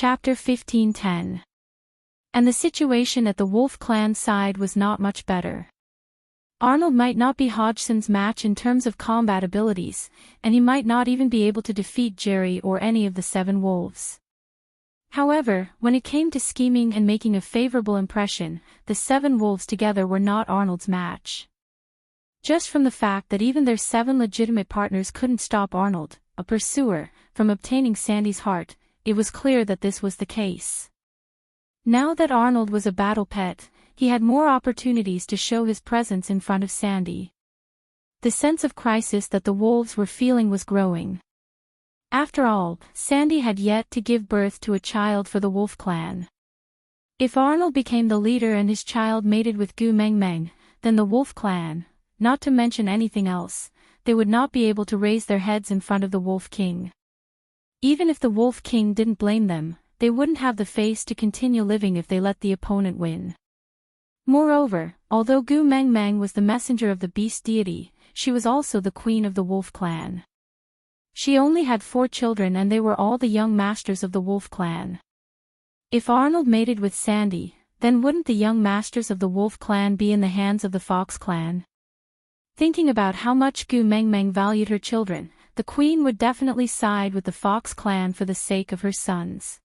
Chapter 15:10. And the situation at the Wolf clan side was not much better. Arnold might not be Hodgson's match in terms of combat abilities, and he might not even be able to defeat Jerry or any of the 7 wolves. However, when it came to scheming and making a favorable impression, the 7 wolves together were not Arnold's match. Just from the fact that even their 7 legitimate partners couldn't stop Arnold, a pursuer, from obtaining Sandy's heart, it was clear that this was the case. Now that Arnold was a battle pet, he had more opportunities to show his presence in front of Sandy. The sense of crisis that the wolves were feeling was growing. After all, Sandy had yet to give birth to a child for the Wolf clan. If Arnold became the leader and his child mated with Gu Meng Meng, then the Wolf clan, not to mention anything else, they would not be able to raise their heads in front of the Wolf King. Even if the Wolf King didn't blame them, they wouldn't have the face to continue living if they let the opponent win. Moreover, although Gu Meng Meng was the messenger of the beast deity, she was also the queen of the Wolf clan. She only had 4 children and they were all the young masters of the Wolf clan. If Arnold mated with Sandy, then wouldn't the young masters of the Wolf clan be in the hands of the Fox clan? Thinking about how much Gu Meng Meng valued her children, the queen would definitely side with the Fox clan for the sake of her sons.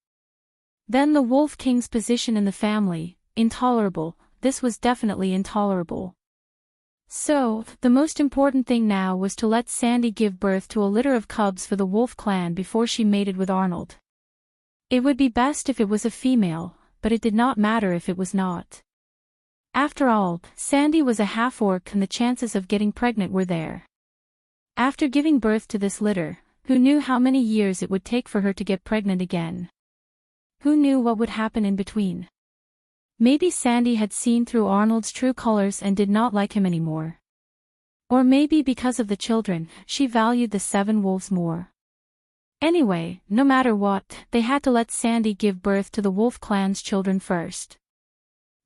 Then the Wolf King's position in the family, intolerable, this was definitely intolerable. So, the most important thing now was to let Sandy give birth to a litter of cubs for the Wolf clan before she mated with Arnold. It would be best if it was a female, but it did not matter if it was not. After all, Sandy was a half-orc and the chances of getting pregnant were there. After giving birth to this litter, who knew how many years it would take for her to get pregnant again? Who knew what would happen in between? Maybe Sandy had seen through Arnold's true colors and did not like him anymore. Or maybe because of the children, she valued the 7 wolves more. Anyway, no matter what, they had to let Sandy give birth to the Wolf clan's children first.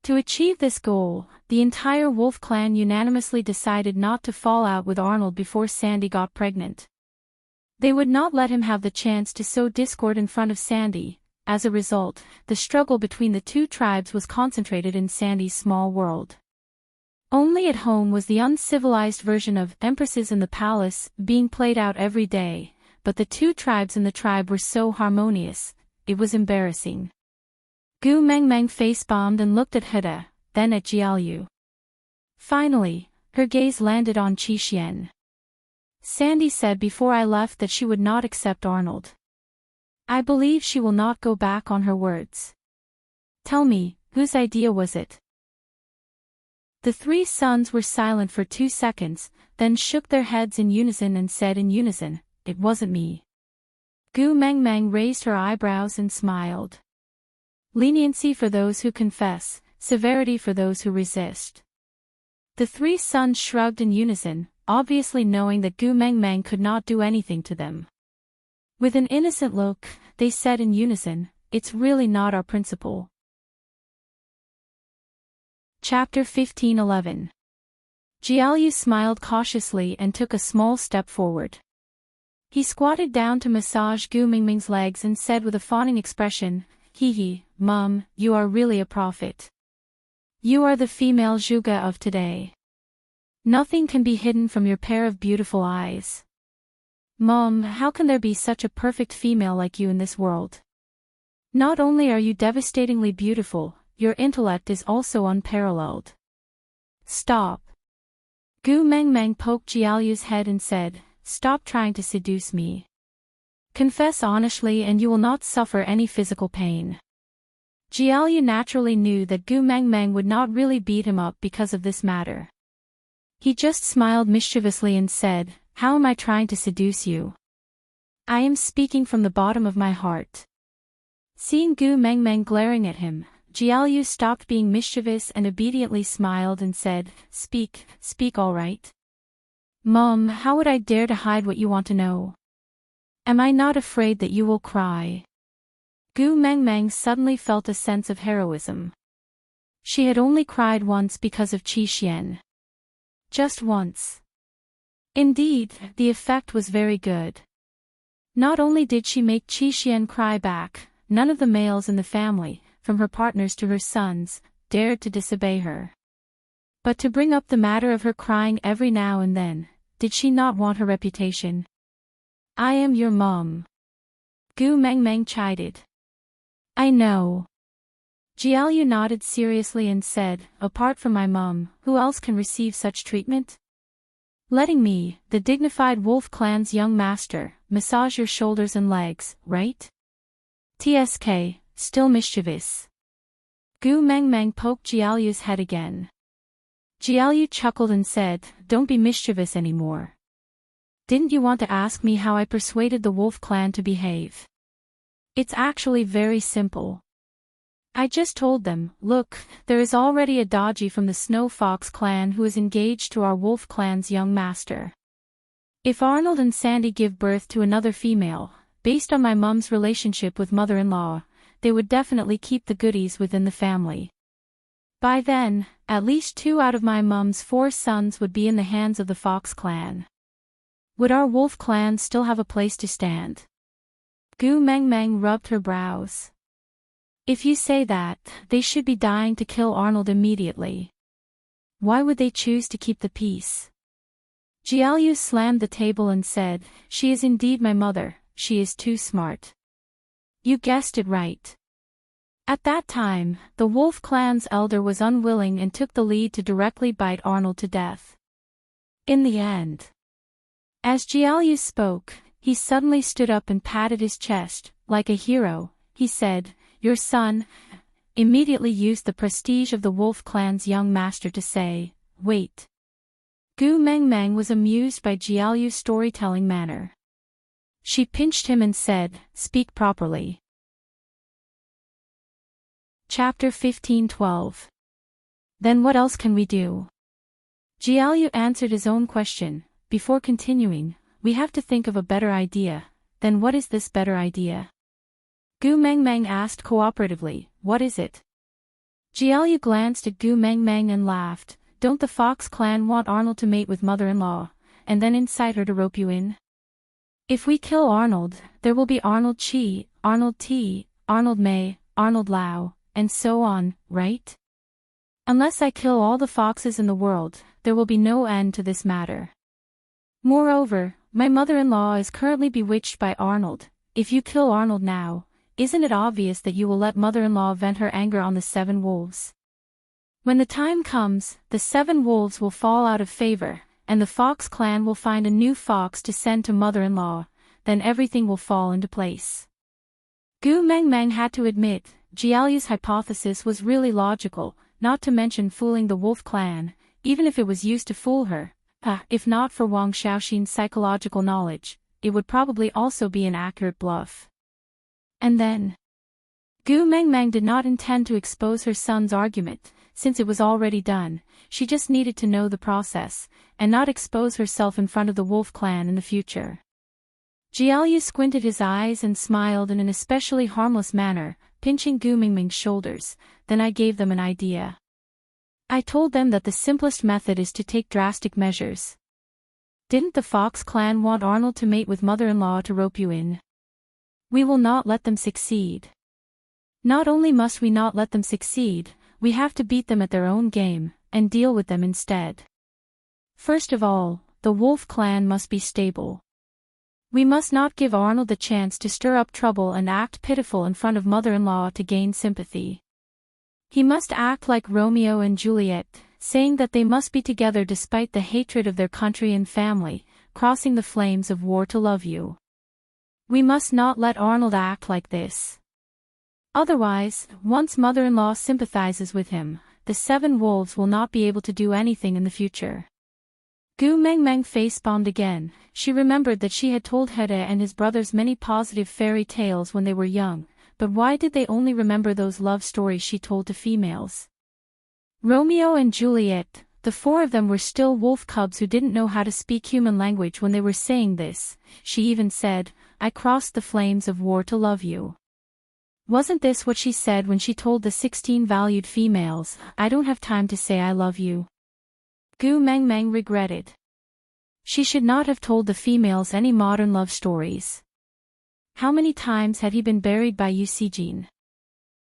To achieve this goal, the entire Wolf clan unanimously decided not to fall out with Arnold before Sandy got pregnant. They would not let him have the chance to sow discord in front of Sandy. As a result, the struggle between the 2 tribes was concentrated in Sandy's small world. Only at home was the uncivilized version of Empresses in the Palace being played out every day, but the 2 tribes in the tribe were so harmonious, it was embarrassing. Gu Meng Meng face-bombed and looked at Heda, then at Jiaoyu. Finally, her gaze landed on Qi Xian. Sandy said before I left that she would not accept Arnold. I believe she will not go back on her words. Tell me, whose idea was it? The 3 sons were silent for 2 seconds, then shook their heads in unison and said in unison, it wasn't me. Gu Meng Meng raised her eyebrows and smiled. Leniency for those who confess, severity for those who resist. The 3 sons shrugged in unison, obviously knowing that Gu Meng Meng could not do anything to them. With an innocent look, they said in unison, it's really not our principle. Chapter 15:11. Jiaoyu smiled cautiously and took a small step forward. He squatted down to massage Gu Meng Meng's legs and said with a fawning expression, Hee, Mum, you are really a prophet. You are the female Zhuge of today. Nothing can be hidden from your pair of beautiful eyes. Mom, how can there be such a perfect female like you in this world? Not only are you devastatingly beautiful, your intellect is also unparalleled. Stop. Gu Meng Meng poked Jiaoyu's head and said, stop trying to seduce me. Confess honestly and you will not suffer any physical pain. Jiaoyu naturally knew that Gu Meng Meng would not really beat him up because of this matter. He just smiled mischievously and said, how am I trying to seduce you? I am speaking from the bottom of my heart. Seeing Gu Meng Meng glaring at him, Jiaoyu stopped being mischievous and obediently smiled and said, speak all right. Mom, how would I dare to hide what you want to know? Am I not afraid that you will cry? Gu Meng Meng suddenly felt a sense of heroism. She had only cried once because of Qi Xian. Just once. Indeed, the effect was very good. Not only did she make Qi Xian cry back, none of the males in the family, from her partners to her sons, dared to disobey her. But to bring up the matter of her crying every now and then, did she not want her reputation? "I am your mum," Gu Mengmeng chided. "I know." Jiaoyu nodded seriously and said, "Apart from my mum, who else can receive such treatment? Letting me, the dignified wolf clan's young master, massage your shoulders and legs, right?" "TSK, still mischievous." Gu Mengmeng poked Jiaoyu's head again. Jiaoyu chuckled and said, "Don't be mischievous anymore. Didn't you want to ask me how I persuaded the wolf clan to behave? It's actually very simple. I just told them, look, there is already a Doji from the Snow Fox clan who is engaged to our wolf clan's young master. If Arnold and Sandy give birth to another female, based on my mum's relationship with mother-in-law, they would definitely keep the goodies within the family. By then, at least 2 out of my mum's 4 sons would be in the hands of the Fox clan. Would our wolf clan still have a place to stand?" Gu Mengmeng rubbed her brows. "If you say that, they should be dying to kill Arnold immediately. Why would they choose to keep the peace?" Jiaoyu slammed the table and said, "She is indeed my mother, she is too smart." "You guessed it right." At that time, the wolf clan's elder was unwilling and took the lead to directly bite Arnold to death. In the end, as Jiaoyu spoke, he suddenly stood up and patted his chest. Like a hero, he said, "Your son," immediately used the prestige of the wolf clan's young master to say, "Wait." Gu Mengmeng was amused by Jiaoyu's storytelling manner. She pinched him and said, "Speak properly." Chapter 15:12. Then what else can we do? Jiaoyu answered his own question. Before continuing, we have to think of a better idea. Then what is this better idea? Gu Mengmeng asked cooperatively, "What is it?" Jiaoyu glanced at Gu Mengmeng and laughed. "Don't the Fox clan want Arnold to mate with mother-in-law, and then incite her to rope you in? If we kill Arnold, there will be Arnold Chi, Arnold T, Arnold Mei, Arnold Lau, and so on, right? Unless I kill all the foxes in the world, there will be no end to this matter. Moreover, my mother-in-law is currently bewitched by Arnold. If you kill Arnold now, isn't it obvious that you will let mother-in-law vent her anger on the 7 wolves? When the time comes, the 7 wolves will fall out of favor, and the Fox clan will find a new fox to send to mother-in-law, then everything will fall into place." Gu Mengmeng had to admit, Jiaoyu's hypothesis was really logical, not to mention fooling the wolf clan, even if it was used to fool her. If not for Wang Xiaoxin's psychological knowledge, it would probably also be an accurate bluff. And then, Gu Mengmeng did not intend to expose her son's argument, since it was already done. She just needed to know the process, and not expose herself in front of the wolf clan in the future. Jiaoyu squinted his eyes and smiled in an especially harmless manner, pinching Gu Mengmeng's shoulders. "Then I gave them an idea. I told them that the simplest method is to take drastic measures. Didn't the Fox clan want Arnold to mate with mother-in-law to rope you in? We will not let them succeed. Not only must we not let them succeed, we have to beat them at their own game, and deal with them instead. First of all, the wolf clan must be stable. We must not give Arnold the chance to stir up trouble and act pitiful in front of mother-in-law to gain sympathy. He must act like Romeo and Juliet, saying that they must be together despite the hatred of their country and family, crossing the flames of war to love you. We must not let Arnold act like this. Otherwise, once mother-in-law sympathizes with him, the 7 wolves will not be able to do anything in the future." Gu Mengmeng face-bombed again. She remembered that she had told Hede and his brothers many positive fairy tales when they were young, but why did they only remember those love stories she told to females? Romeo and Juliet, the 4 of them were still wolf cubs who didn't know how to speak human language when they were saying this. She even said, "I crossed the flames of war to love you." Wasn't this what she said when she told the 16 valued females, "I don't have time to say I love you"? Gu Mengmeng regretted. She should not have told the females any modern love stories. How many times had he been buried by Yu Sijin?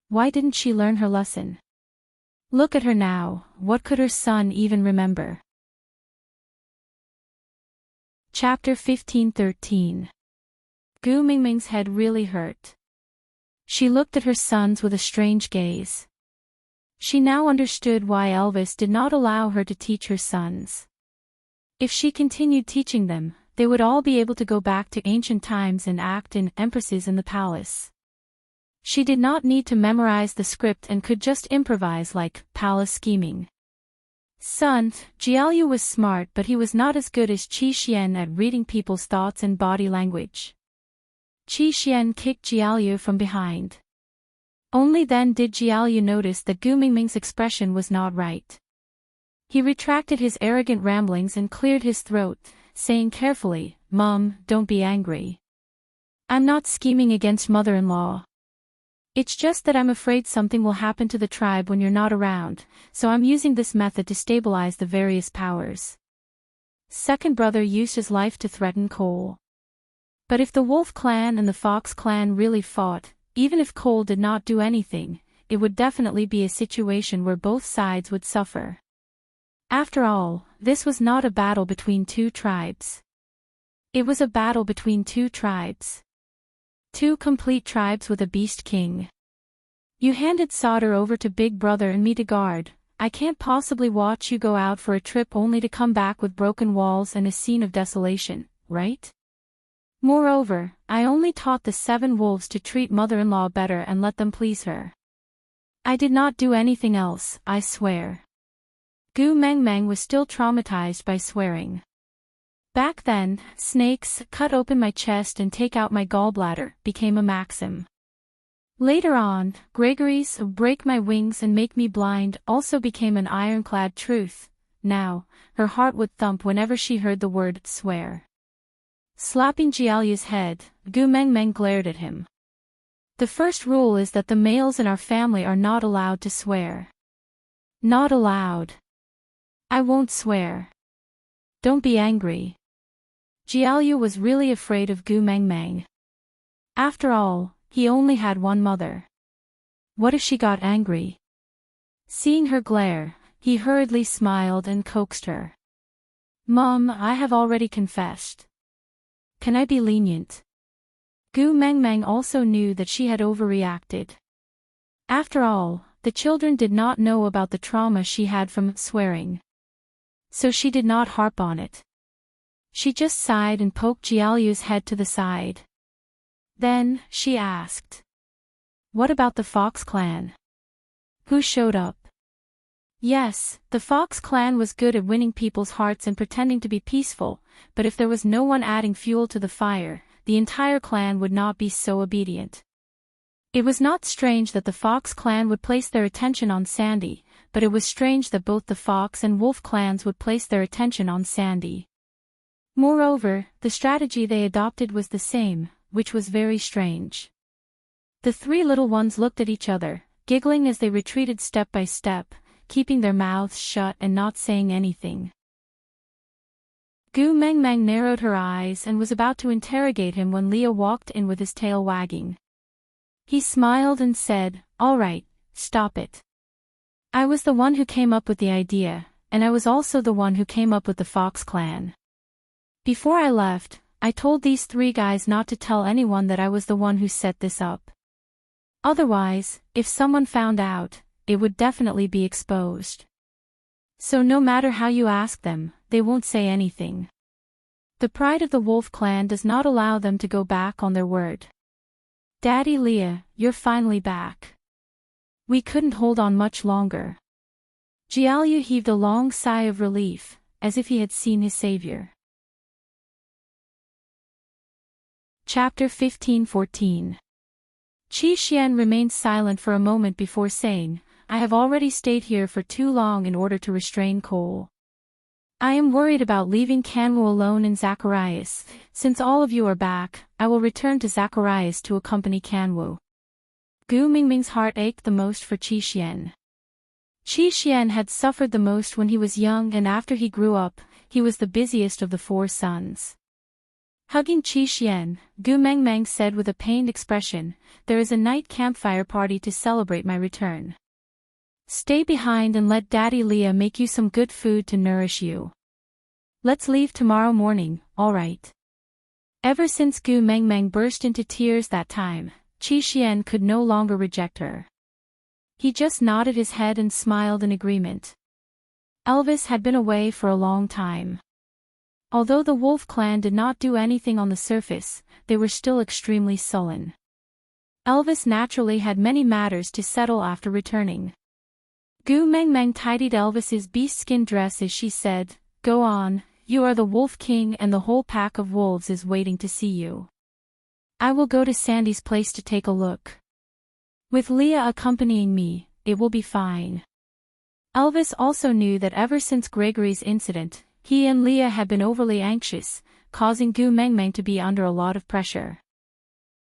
Why didn't she learn her lesson? Look at her now, what could her son even remember? Chapter 15:13. Gu Mingming's head really hurt. She looked at her sons with a strange gaze. She now understood why Elvis did not allow her to teach her sons. If she continued teaching them, they would all be able to go back to ancient times and act in empresses in the palace. She did not need to memorize the script and could just improvise like palace scheming. Son, Jiaoyu was smart, but he was not as good as Qi Xian at reading people's thoughts and body language. Qi Xian kicked Jiaoyu from behind. Only then did Jiaoyu notice that Gu Mingming's expression was not right. He retracted his arrogant ramblings and cleared his throat, saying carefully, "Mom, don't be angry. I'm not scheming against mother-in-law. It's just that I'm afraid something will happen to the tribe when you're not around, so I'm using this method to stabilize the various powers." Second brother used his life to threaten Cole. But if the Wolf clan and the Fox clan really fought, even if Cole did not do anything, it would definitely be a situation where both sides would suffer. After all, this was not a battle between two tribes. It was a battle between two tribes. Two complete tribes with a beast king. You handed Solder over to Big Brother and me to guard. I can't possibly watch you go out for a trip only to come back with broken walls and a scene of desolation, right? Moreover, I only taught the 7 wolves to treat mother-in-law better and let them please her. I did not do anything else, I swear. Gu Mengmeng was still traumatized by swearing. Back then, snakes, cut open my chest and take out my gallbladder, became a maxim. Later on, Gregory's break my wings and make me blind also became an ironclad truth. Now, her heart would thump whenever she heard the word swear. Slapping Jiaoyu's head, Gu Mengmeng glared at him. The first rule is that the males in our family are not allowed to swear. Not allowed. I won't swear. Don't be angry. Jiaoyu was really afraid of Gu Mengmeng. After all, he only had one mother. What if she got angry? Seeing her glare, he hurriedly smiled and coaxed her. "Mom, I have already confessed. Can I be lenient?" Gu Mengmeng also knew that she had overreacted. After all, the children did not know about the trauma she had from swearing. So she did not harp on it. She just sighed and poked Jiaoyu's head to the side. Then, she asked. "What about the Fox clan? Who showed up?" Yes, the Fox clan was good at winning people's hearts and pretending to be peaceful, but if there was no one adding fuel to the fire, the entire clan would not be so obedient. It was not strange that the Fox clan would place their attention on Sandy, but it was strange that both the Fox and Wolf clans would place their attention on Sandy. Moreover, the strategy they adopted was the same, which was very strange. The 3 little ones looked at each other, giggling as they retreated step by step, keeping their mouths shut and not saying anything. Gu Mengmeng narrowed her eyes and was about to interrogate him when Leah walked in with his tail wagging. He smiled and said, "All right, stop it. I was the one who came up with the idea, and I was also the one who came up with the Fox clan. Before I left, I told these 3 guys not to tell anyone that I was the one who set this up. Otherwise, if someone found out, it would definitely be exposed. So no matter how you ask them, they won't say anything. The pride of the Wolf clan does not allow them to go back on their word. Daddy Leah, you're finally back. We couldn't hold on much longer." Jiaoyu heaved a long sigh of relief, as if he had seen his savior. Chapter 15:14. Qi Xian remained silent for a moment before saying, "I have already stayed here for too long in order to restrain Cole. I am worried about leaving Kanwu alone in Zacharias. Since all of you are back, I will return to Zacharias to accompany Kanwu." Gu Mingming's heart ached the most for Qi Xian. Qi Xian had suffered the most when he was young, and after he grew up, he was the busiest of the 4 sons. Hugging Qi Xian, Gu Mengmeng said with a pained expression, "There is a night campfire party to celebrate my return. Stay behind and let Daddy Leah make you some good food to nourish you. Let's leave tomorrow morning, all right?" Ever since Gu Mengmeng burst into tears that time, Qi Xian could no longer reject her. He just nodded his head and smiled in agreement. Elvis had been away for a long time. Although the wolf clan did not do anything on the surface, they were still extremely sullen. Elvis naturally had many matters to settle after returning. Gu Mengmeng tidied Elvis's beast-skin dress as she said, "Go on, you are the Wolf King and the whole pack of wolves is waiting to see you. I will go to Sandy's place to take a look. With Leah accompanying me, it will be fine." Elvis also knew that ever since Gregory's incident, he and Leah had been overly anxious, causing Gu Mengmeng to be under a lot of pressure.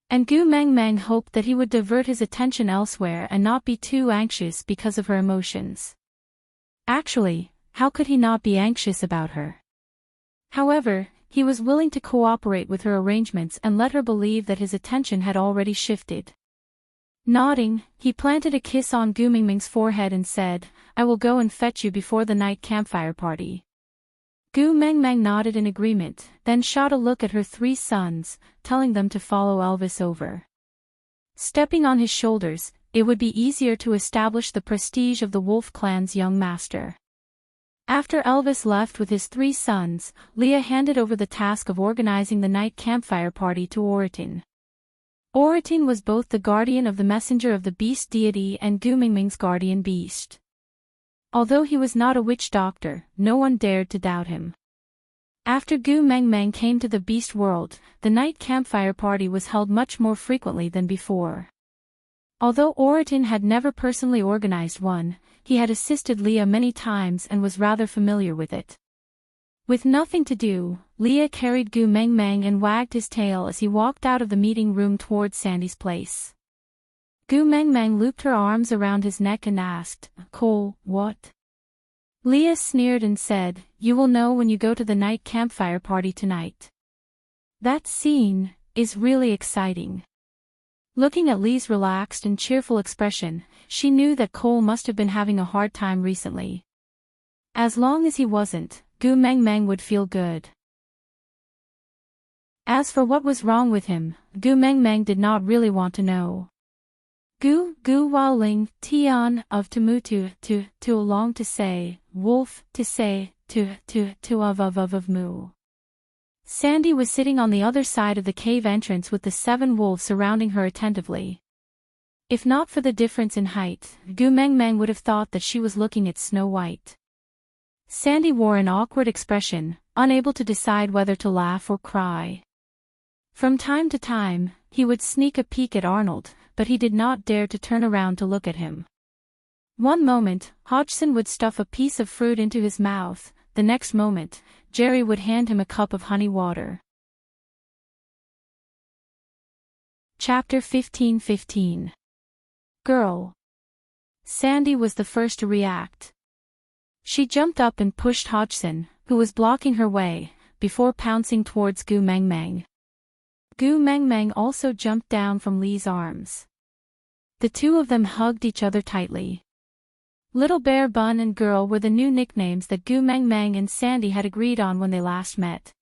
And Gu Mengmeng hoped that he would divert his attention elsewhere and not be too anxious because of her emotions. Actually, how could he not be anxious about her? However, he was willing to cooperate with her arrangements and let her believe that his attention had already shifted. Nodding, he planted a kiss on Gu Mengmeng's forehead and said, "I will go and fetch you before the night campfire party." Gu Mengmeng nodded in agreement, then shot a look at her 3 sons, telling them to follow Elvis over. Stepping on his shoulders, it would be easier to establish the prestige of the Wolf clan's young master. After Elvis left with his 3 sons, Leah handed over the task of organizing the night campfire party to Oratin. Oratin was both the guardian of the messenger of the beast deity and Gu Mengmeng's guardian beast. Although he was not a witch doctor, no one dared to doubt him. After Gu Mengmeng came to the beast world, the night campfire party was held much more frequently than before. Although Oratin had never personally organized one, he had assisted Leah many times and was rather familiar with it. With nothing to do, Leah carried Gu Mengmeng and wagged his tail as he walked out of the meeting room towards Sandy's place. Gu Mengmeng looped her arms around his neck and asked, "Cole, what?" Leah sneered and said, "You will know when you go to the night campfire party tonight. That scene is really exciting." Looking at Lee's relaxed and cheerful expression, she knew that Cole must have been having a hard time recently. As long as he wasn't, Gu Mengmeng would feel good. As for what was wrong with him, Gu Mengmeng did not really want to know. Gu Waoling, Tian of Temutu, to along to say, wolf, to say, to of mu. Sandy was sitting on the other side of the cave entrance with the 7 wolves surrounding her attentively. If not for the difference in height, Gu Mengmeng would have thought that she was looking at Snow White. Sandy wore an awkward expression, unable to decide whether to laugh or cry. From time to time, he would sneak a peek at Arnold, but he did not dare to turn around to look at him. One moment, Hodgson would stuff a piece of fruit into his mouth, the next moment, Jerry would hand him a cup of honey water. Chapter 15:15. Girl. Sandy was the first to react. She jumped up and pushed Hodgson, who was blocking her way, before pouncing towards Gu Mengmeng. Gu Mengmeng also jumped down from Lee's arms. The 2 of them hugged each other tightly. Little Bear Bun and Girl were the new nicknames that Gu Mengmeng and Sandy had agreed on when they last met.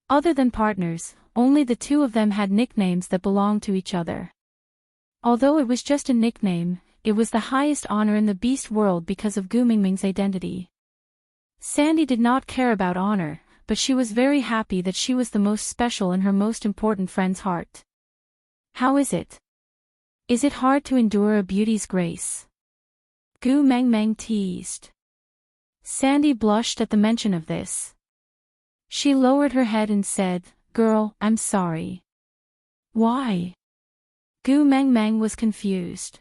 Other than partners, only the 2 of them had nicknames that belonged to each other. Although it was just a nickname, it was the highest honor in the beast world because of Gu Mengmeng's identity. Sandy did not care about honor, but she was very happy that she was the most special in her most important friend's heart. "How is it? Is it hard to endure a beauty's grace?" Gu Mengmeng teased. Sandy blushed at the mention of this. She lowered her head and said, "Girl, I'm sorry." "Why?" Gu Mengmeng was confused.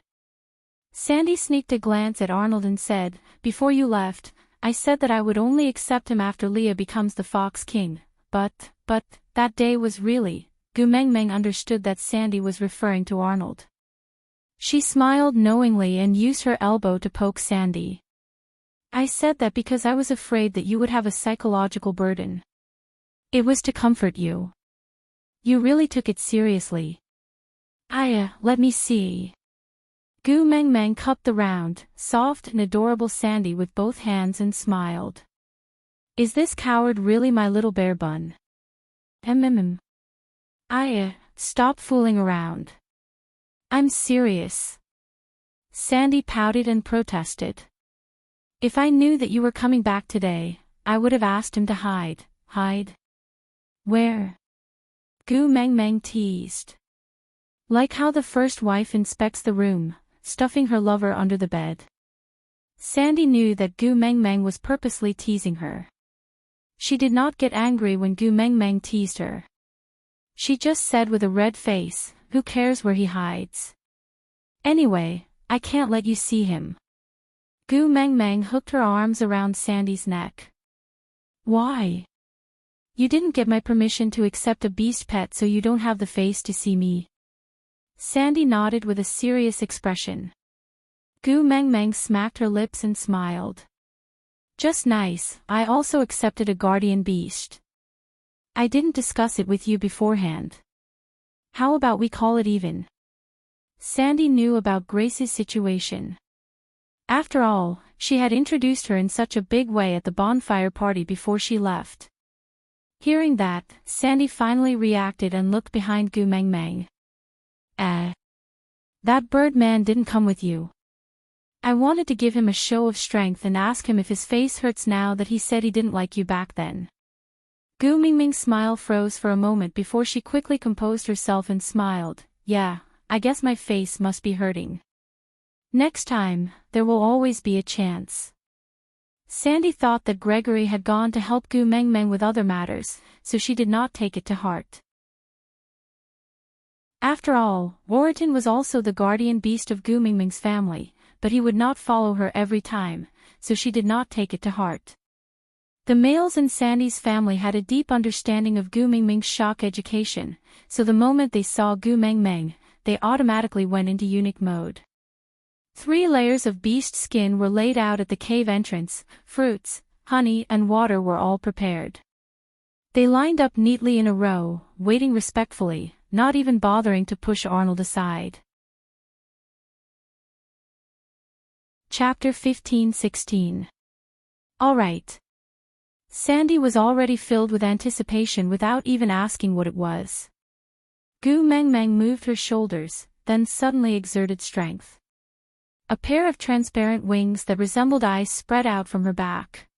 Sandy sneaked a glance at Arnold and said, "Before you left, I said that I would only accept him after Leah becomes the Fox King, but, that day was really..." Gu Mengmeng understood that Sandy was referring to Arnold. She smiled knowingly and used her elbow to poke Sandy. "I said that because I was afraid that you would have a psychological burden. It was to comfort you." You really took it seriously. Let me see. Gu Meng Meng cupped the round, soft and adorable Sandy with both hands and smiled. Is this coward really my little bear bun? Stop fooling around. I'm serious. Sandy pouted and protested. If I knew that you were coming back today, I would have asked him to hide. Hide? Where? Gu Meng Meng teased. Like how the first wife inspects the room, stuffing her lover under the bed. Sandy knew that Gu Meng Meng was purposely teasing her. She did not get angry when Gu Meng Meng teased her. She just said with a red face, who cares where he hides? Anyway, I can't let you see him. Gu Meng Meng hooked her arms around Sandy's neck. Why? You didn't get my permission to accept a beast pet, so you don't have the face to see me. Sandy nodded with a serious expression. Gu Meng Meng smacked her lips and smiled. Just nice, I also accepted a guardian beast. I didn't discuss it with you beforehand. How about we call it even? Sandy knew about Grace's situation. After all, she had introduced her in such a big way at the bonfire party before she left. Hearing that, Sandy finally reacted and looked behind Gu Meng Meng. That bird man didn't come with you. I wanted to give him a show of strength and ask him if his face hurts now that he said he didn't like you back then. Gu Meng Meng's smile froze for a moment before she quickly composed herself and smiled. Yeah, I guess my face must be hurting. Next time, there will always be a chance. Sandy thought that Gregory had gone to help Gu Meng Meng with other matters, so she did not take it to heart. After all, Warriton was also the guardian beast of Gu Meng Meng's family, but he would not follow her every time, so she did not take it to heart. The males in Sandy's family had a deep understanding of Gu Meng Meng's shock education, so the moment they saw Gu Meng Meng, they automatically went into eunuch mode. 3 layers of beast skin were laid out at the cave entrance, fruits, honey and water were all prepared. They lined up neatly in a row, waiting respectfully, not even bothering to push Arnold aside. Chapter 15-16. All right. Sandy was already filled with anticipation without even asking what it was. Gu Meng Meng moved her shoulders, then suddenly exerted strength. A pair of transparent wings that resembled eyes spread out from her back.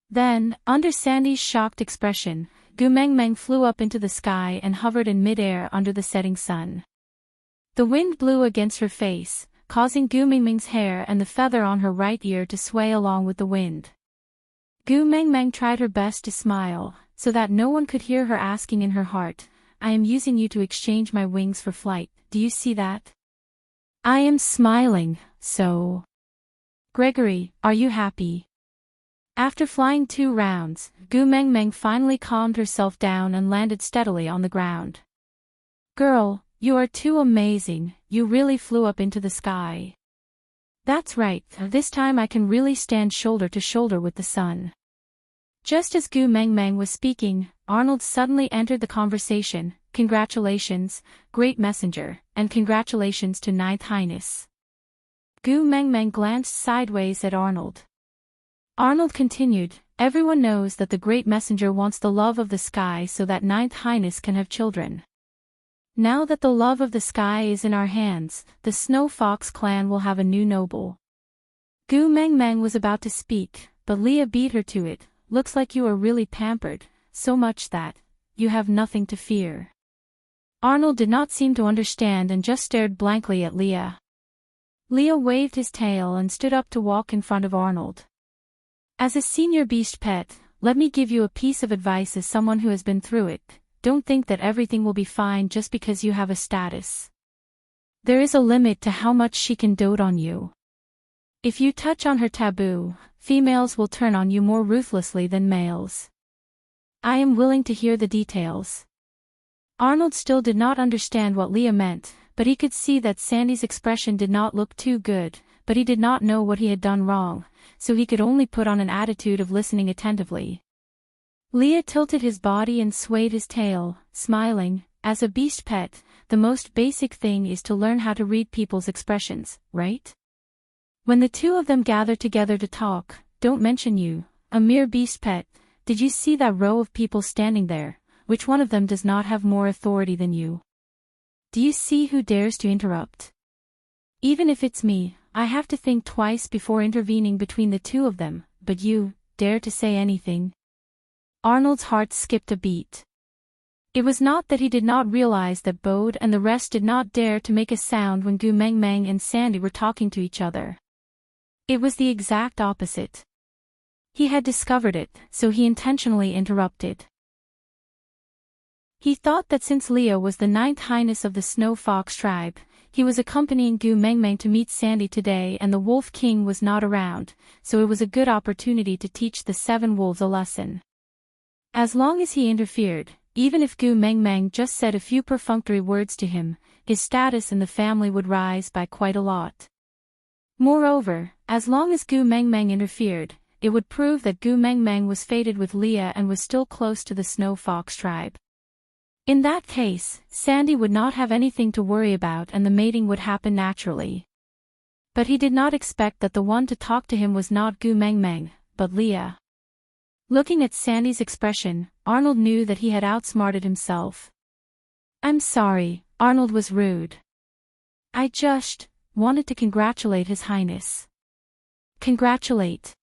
Then, under Sandy's shocked expression, Gu Meng Meng flew up into the sky and hovered in midair under the setting sun. The wind blew against her face, causing Gu Meng Meng's hair and the feather on her right ear to sway along with the wind. Gu Meng Meng tried her best to smile, so that no one could hear her asking in her heart, I am using you to exchange my wings for flight, do you see that? I am smiling, so. Gregory, are you happy? After flying 2 rounds, Gu Meng Meng finally calmed herself down and landed steadily on the ground. Girl, you are too amazing, you really flew up into the sky. That's right, this time I can really stand shoulder to shoulder with the sun. Just as Gu Meng Meng was speaking, Arnold suddenly entered the conversation. Congratulations, great messenger, and congratulations to Ninth Highness. Gu Meng Meng glanced sideways at Arnold. Arnold continued, everyone knows that the great messenger wants the love of the sky so that Ninth Highness can have children. Now that the love of the sky is in our hands, the Snow Fox clan will have a new noble. Gu Meng Meng was about to speak, but Leah beat her to it. Looks like you are really pampered, so much that you have nothing to fear. Arnold did not seem to understand and just stared blankly at Leah. Leah waved his tail and stood up to walk in front of Arnold. As a senior beast pet, let me give you a piece of advice as someone who has been through it. Don't think that everything will be fine just because you have a status. There is a limit to how much she can dote on you. If you touch on her taboo, females will turn on you more ruthlessly than males. I am willing to hear the details. Arnold still did not understand what Leah meant, but he could see that Sandy's expression did not look too good, but he did not know what he had done wrong, so he could only put on an attitude of listening attentively. Leah tilted his body and swayed his tail, smiling. As a beast pet, the most basic thing is to learn how to read people's expressions, right? When the two of them gather together to talk, don't mention you, a mere beast pet. Did you see that row of people standing there? Which one of them does not have more authority than you? Do you see who dares to interrupt? Even if it's me, I have to think twice before intervening between the two of them, but you, dare to say anything? Arnold's heart skipped a beat. It was not that he did not realize that Bode and the rest did not dare to make a sound when Gu Meng Meng and Sandy were talking to each other. It was the exact opposite. He had discovered it, so he intentionally interrupted. He thought that since Leah was the ninth highness of the Snow Fox tribe, he was accompanying Gu Meng Meng to meet Sandy today and the Wolf King was not around, so it was a good opportunity to teach the 7 wolves a lesson. As long as he interfered, even if Gu Meng Meng just said a few perfunctory words to him, his status in the family would rise by quite a lot. Moreover, as long as Gu Meng Meng interfered, it would prove that Gu Meng Meng was fated with Leah and was still close to the Snow Fox tribe. In that case, Sandy would not have anything to worry about and the mating would happen naturally. But he did not expect that the one to talk to him was not Gu Meng Meng, but Leah. Looking at Sandy's expression, Arnold knew that he had outsmarted himself. I'm sorry, Arnold was rude. I just wanted to congratulate His Highness. Congratulate?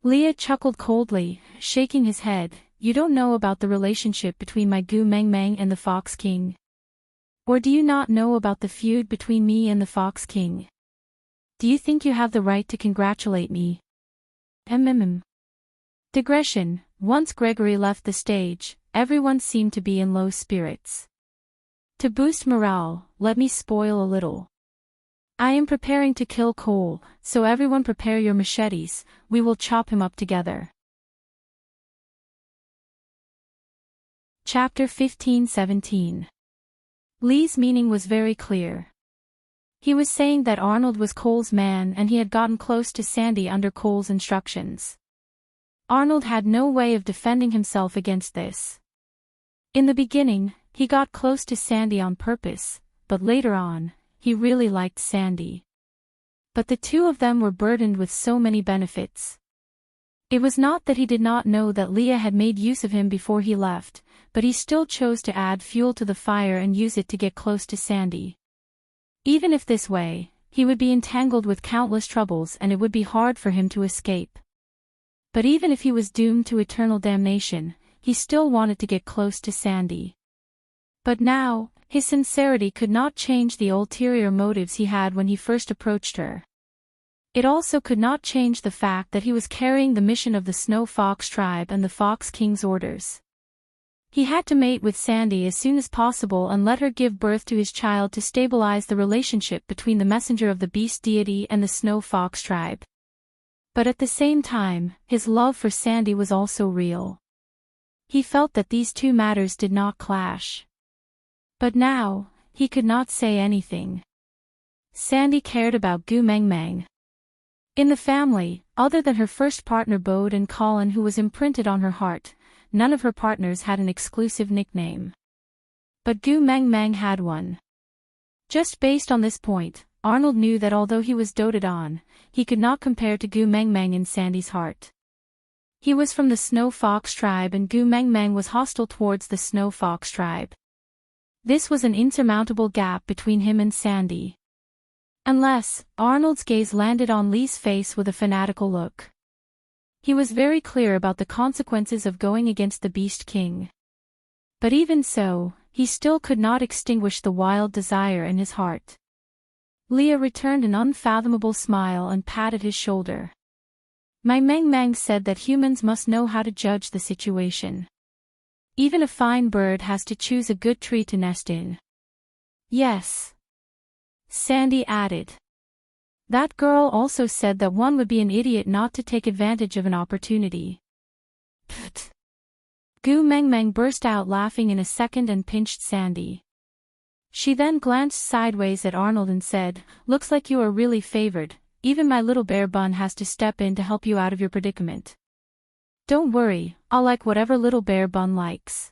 Leah chuckled coldly, shaking his head. You don't know about the relationship between my Gu Meng Meng and the Fox King? Or do you not know about the feud between me and the Fox King? Do you think you have the right to congratulate me? Digression. Once Gregory left the stage, everyone seemed to be in low spirits. To boost morale, let me spoil a little. I am preparing to kill Cole, so everyone prepare your machetes, we will chop him up together. Chapter 15-17. Lee's meaning was very clear. He was saying that Arnold was Cole's man and he had gotten close to Sandy under Cole's instructions. Arnold had no way of defending himself against this. In the beginning, he got close to Sandy on purpose, but later on, he really liked Sandy. But the two of them were burdened with so many benefits. It was not that he did not know that Leah had made use of him before he left, but he still chose to add fuel to the fire and use it to get close to Sandy. Even if this way, he would be entangled with countless troubles and it would be hard for him to escape. But even if he was doomed to eternal damnation, he still wanted to get close to Sandy. But now, his sincerity could not change the ulterior motives he had when he first approached her. It also could not change the fact that he was carrying the mission of the Snow Fox tribe and the Fox King's orders. He had to mate with Sandy as soon as possible and let her give birth to his child to stabilize the relationship between the messenger of the beast deity and the Snow Fox tribe. But at the same time, his love for Sandy was also real. He felt that these two matters did not clash. But now, he could not say anything. Sandy cared about Gu Meng Meng. In the family, other than her first partner Bode and Colin who was imprinted on her heart, none of her partners had an exclusive nickname. But Gu Meng Meng had one. Just based on this point, Arnold knew that although he was doted on, he could not compare to Gu Meng Meng in Sandy's heart. He was from the Snow Fox tribe and Gu Meng Meng was hostile towards the Snow Fox tribe. This was an insurmountable gap between him and Sandy. Unless, Arnold's gaze landed on Lee's face with a fanatical look. He was very clear about the consequences of going against the Beast King. But even so, he still could not extinguish the wild desire in his heart. Leah returned an unfathomable smile and patted his shoulder. My Meng Meng said that humans must know how to judge the situation. Even a fine bird has to choose a good tree to nest in. Yes. Sandy added. That girl also said that one would be an idiot not to take advantage of an opportunity. Pfft. Gu Meng Meng burst out laughing in a second and pinched Sandy. She then glanced sideways at Arnold and said, looks like you are really favored, even my little bear bun has to step in to help you out of your predicament. Don't worry, I'll like whatever little bear bun likes.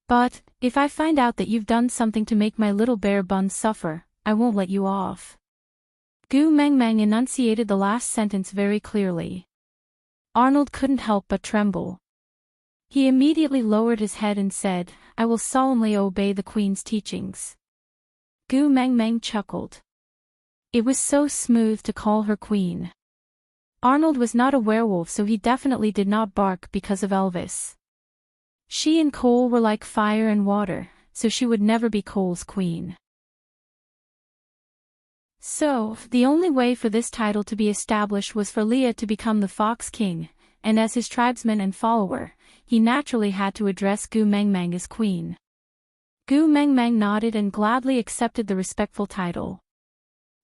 But, if I find out that you've done something to make my little bear bun suffer, I won't let you off. Gu Meng Meng enunciated the last sentence very clearly. Arnold couldn't help but tremble. He immediately lowered his head and said, I will solemnly obey the Queen's teachings. Gu Meng Meng chuckled. It was so smooth to call her Queen. Arnold was not a werewolf, so he definitely did not bark because of Elvis. She and Cole were like fire and water, so she would never be Cole's queen. So, the only way for this title to be established was for Leah to become the Fox King, and as his tribesman and follower, he naturally had to address Gu Meng Meng as queen. Gu Meng Meng nodded and gladly accepted the respectful title.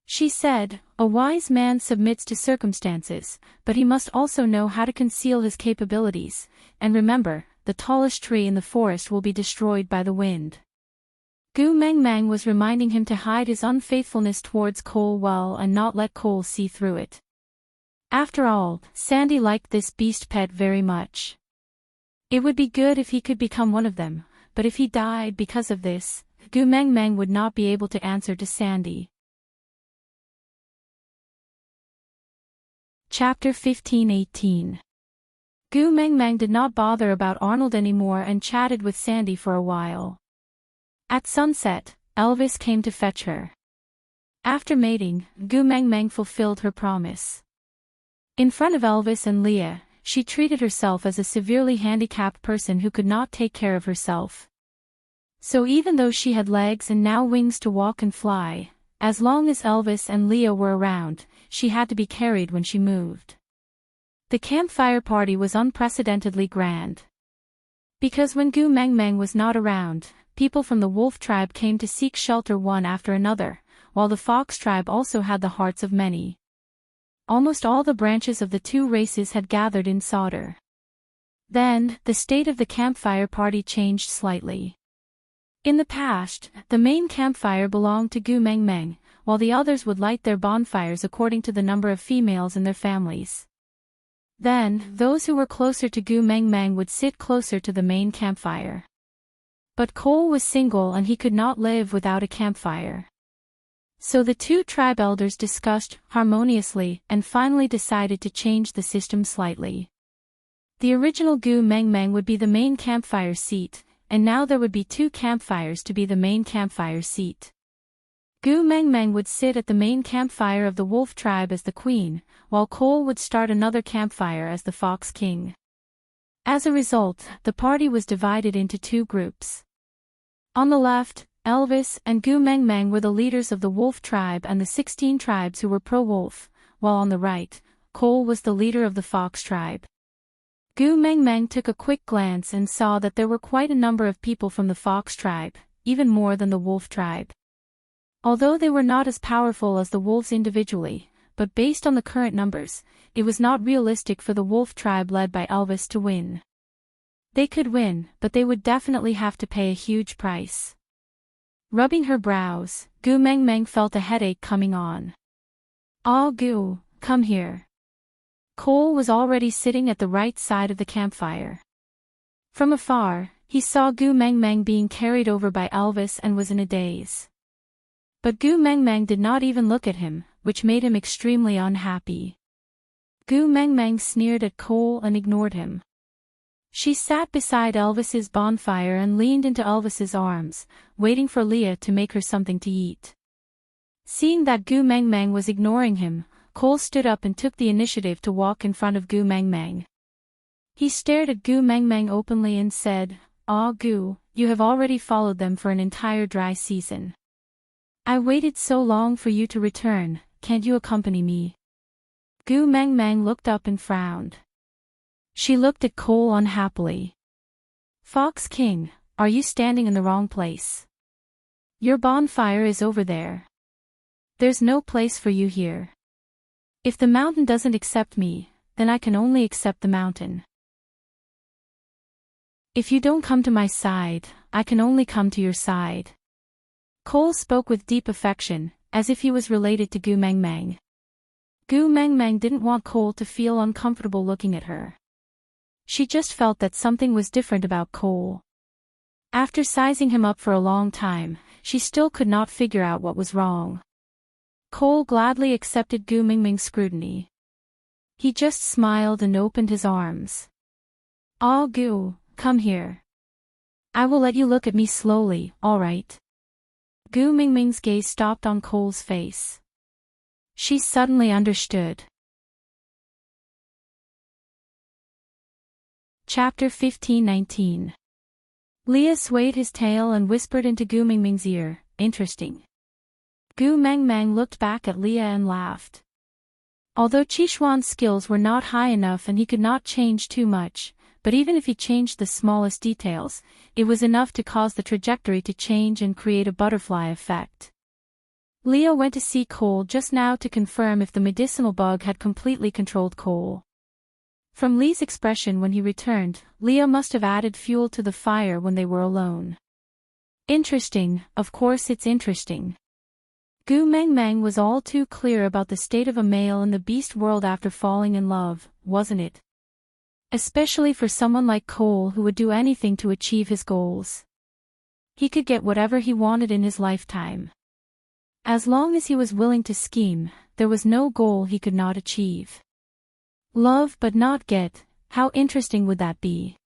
She said, a wise man submits to circumstances, but he must also know how to conceal his capabilities, and remember, the tallest tree in the forest will be destroyed by the wind. Gu Meng Meng was reminding him to hide his unfaithfulness towards Cole well and not let Cole see through it. After all, Sandy liked this beast pet very much. It would be good if he could become one of them, but if he died because of this, Gu Meng Meng would not be able to answer to Sandy. Chapter 15-18. Gu Meng Meng did not bother about Arnold anymore and chatted with Sandy for a while. At sunset, Elvis came to fetch her. After mating, Gu Meng Meng fulfilled her promise. In front of Elvis and Leah, she treated herself as a severely handicapped person who could not take care of herself. So even though she had legs and now wings to walk and fly, as long as Elvis and Leah were around, she had to be carried when she moved. The campfire party was unprecedentedly grand. Because when Gu Meng Meng was not around, people from the wolf tribe came to seek shelter one after another, while the fox tribe also had the hearts of many. Almost all the branches of the two races had gathered in Sauder. Then, the state of the campfire party changed slightly. In the past, the main campfire belonged to Gu Meng Meng, while the others would light their bonfires according to the number of females in their families. Then, those who were closer to Gu Meng Meng would sit closer to the main campfire. But Cole was single and he could not live without a campfire. So the two tribe elders discussed harmoniously and finally decided to change the system slightly. The original Gu Meng Meng would be the main campfire seat, and now there would be two campfires to be the main campfire seat. Gu Meng Meng would sit at the main campfire of the wolf tribe as the queen, while Cole would start another campfire as the fox king. As a result, the party was divided into two groups. On the left, Elvis and Gu Meng Meng were the leaders of the wolf tribe and the 16 tribes who were pro-wolf, while on the right, Cole was the leader of the fox tribe. Gu Meng Meng took a quick glance and saw that there were quite a number of people from the fox tribe, even more than the wolf tribe. Although they were not as powerful as the wolves individually, but based on the current numbers, it was not realistic for the wolf tribe led by Elvis to win. They could win, but they would definitely have to pay a huge price. Rubbing her brows, Gu Meng Meng felt a headache coming on. "Ah, Gu, come here." Cole was already sitting at the right side of the campfire. From afar, he saw Gu Meng Meng being carried over by Elvis and was in a daze. But Gu Meng Meng did not even look at him, which made him extremely unhappy. Gu Meng Meng sneered at Cole and ignored him. She sat beside Elvis's bonfire and leaned into Elvis's arms, waiting for Leah to make her something to eat. Seeing that Gu Meng Meng was ignoring him, Cole stood up and took the initiative to walk in front of Gu Meng Meng. He stared at Gu Meng Meng openly and said, "Ah, Gu, you have already followed them for an entire dry season. I waited so long for you to return, can't you accompany me?" Gu Meng Meng looked up and frowned. She looked at Cole unhappily. "Fox King, are you standing in the wrong place? Your bonfire is over there. There's no place for you here. If the mountain doesn't accept me, then I can only accept the mountain. If you don't come to my side, I can only come to your side." Cole spoke with deep affection, as if he was related to Gu Meng Meng. Gu Meng Meng didn't want Cole to feel uncomfortable looking at her. She just felt that something was different about Cole. After sizing him up for a long time, she still could not figure out what was wrong. Cole gladly accepted Gu Mingming's scrutiny. He just smiled and opened his arms. "Ah, Gu, come here. I will let you look at me slowly, all right?" Gu Mingming's gaze stopped on Cole's face. She suddenly understood. Chapter 15-19. Leah swayed his tail and whispered into Gu Mingming's ear, "Interesting." Gu Mengmeng looked back at Leah and laughed. Although Qishuan's skills were not high enough and he could not change too much, but even if he changed the smallest details, it was enough to cause the trajectory to change and create a butterfly effect. Leah went to see Cole just now to confirm if the medicinal bug had completely controlled Cole. From Lee's expression when he returned, Leah must have added fuel to the fire when they were alone. "Interesting, of course it's interesting." Gu Mengmeng was all too clear about the state of a male in the beast world after falling in love, wasn't it? Especially for someone like Cole who would do anything to achieve his goals. He could get whatever he wanted in his lifetime. As long as he was willing to scheme, there was no goal he could not achieve. Love but not get, how interesting would that be?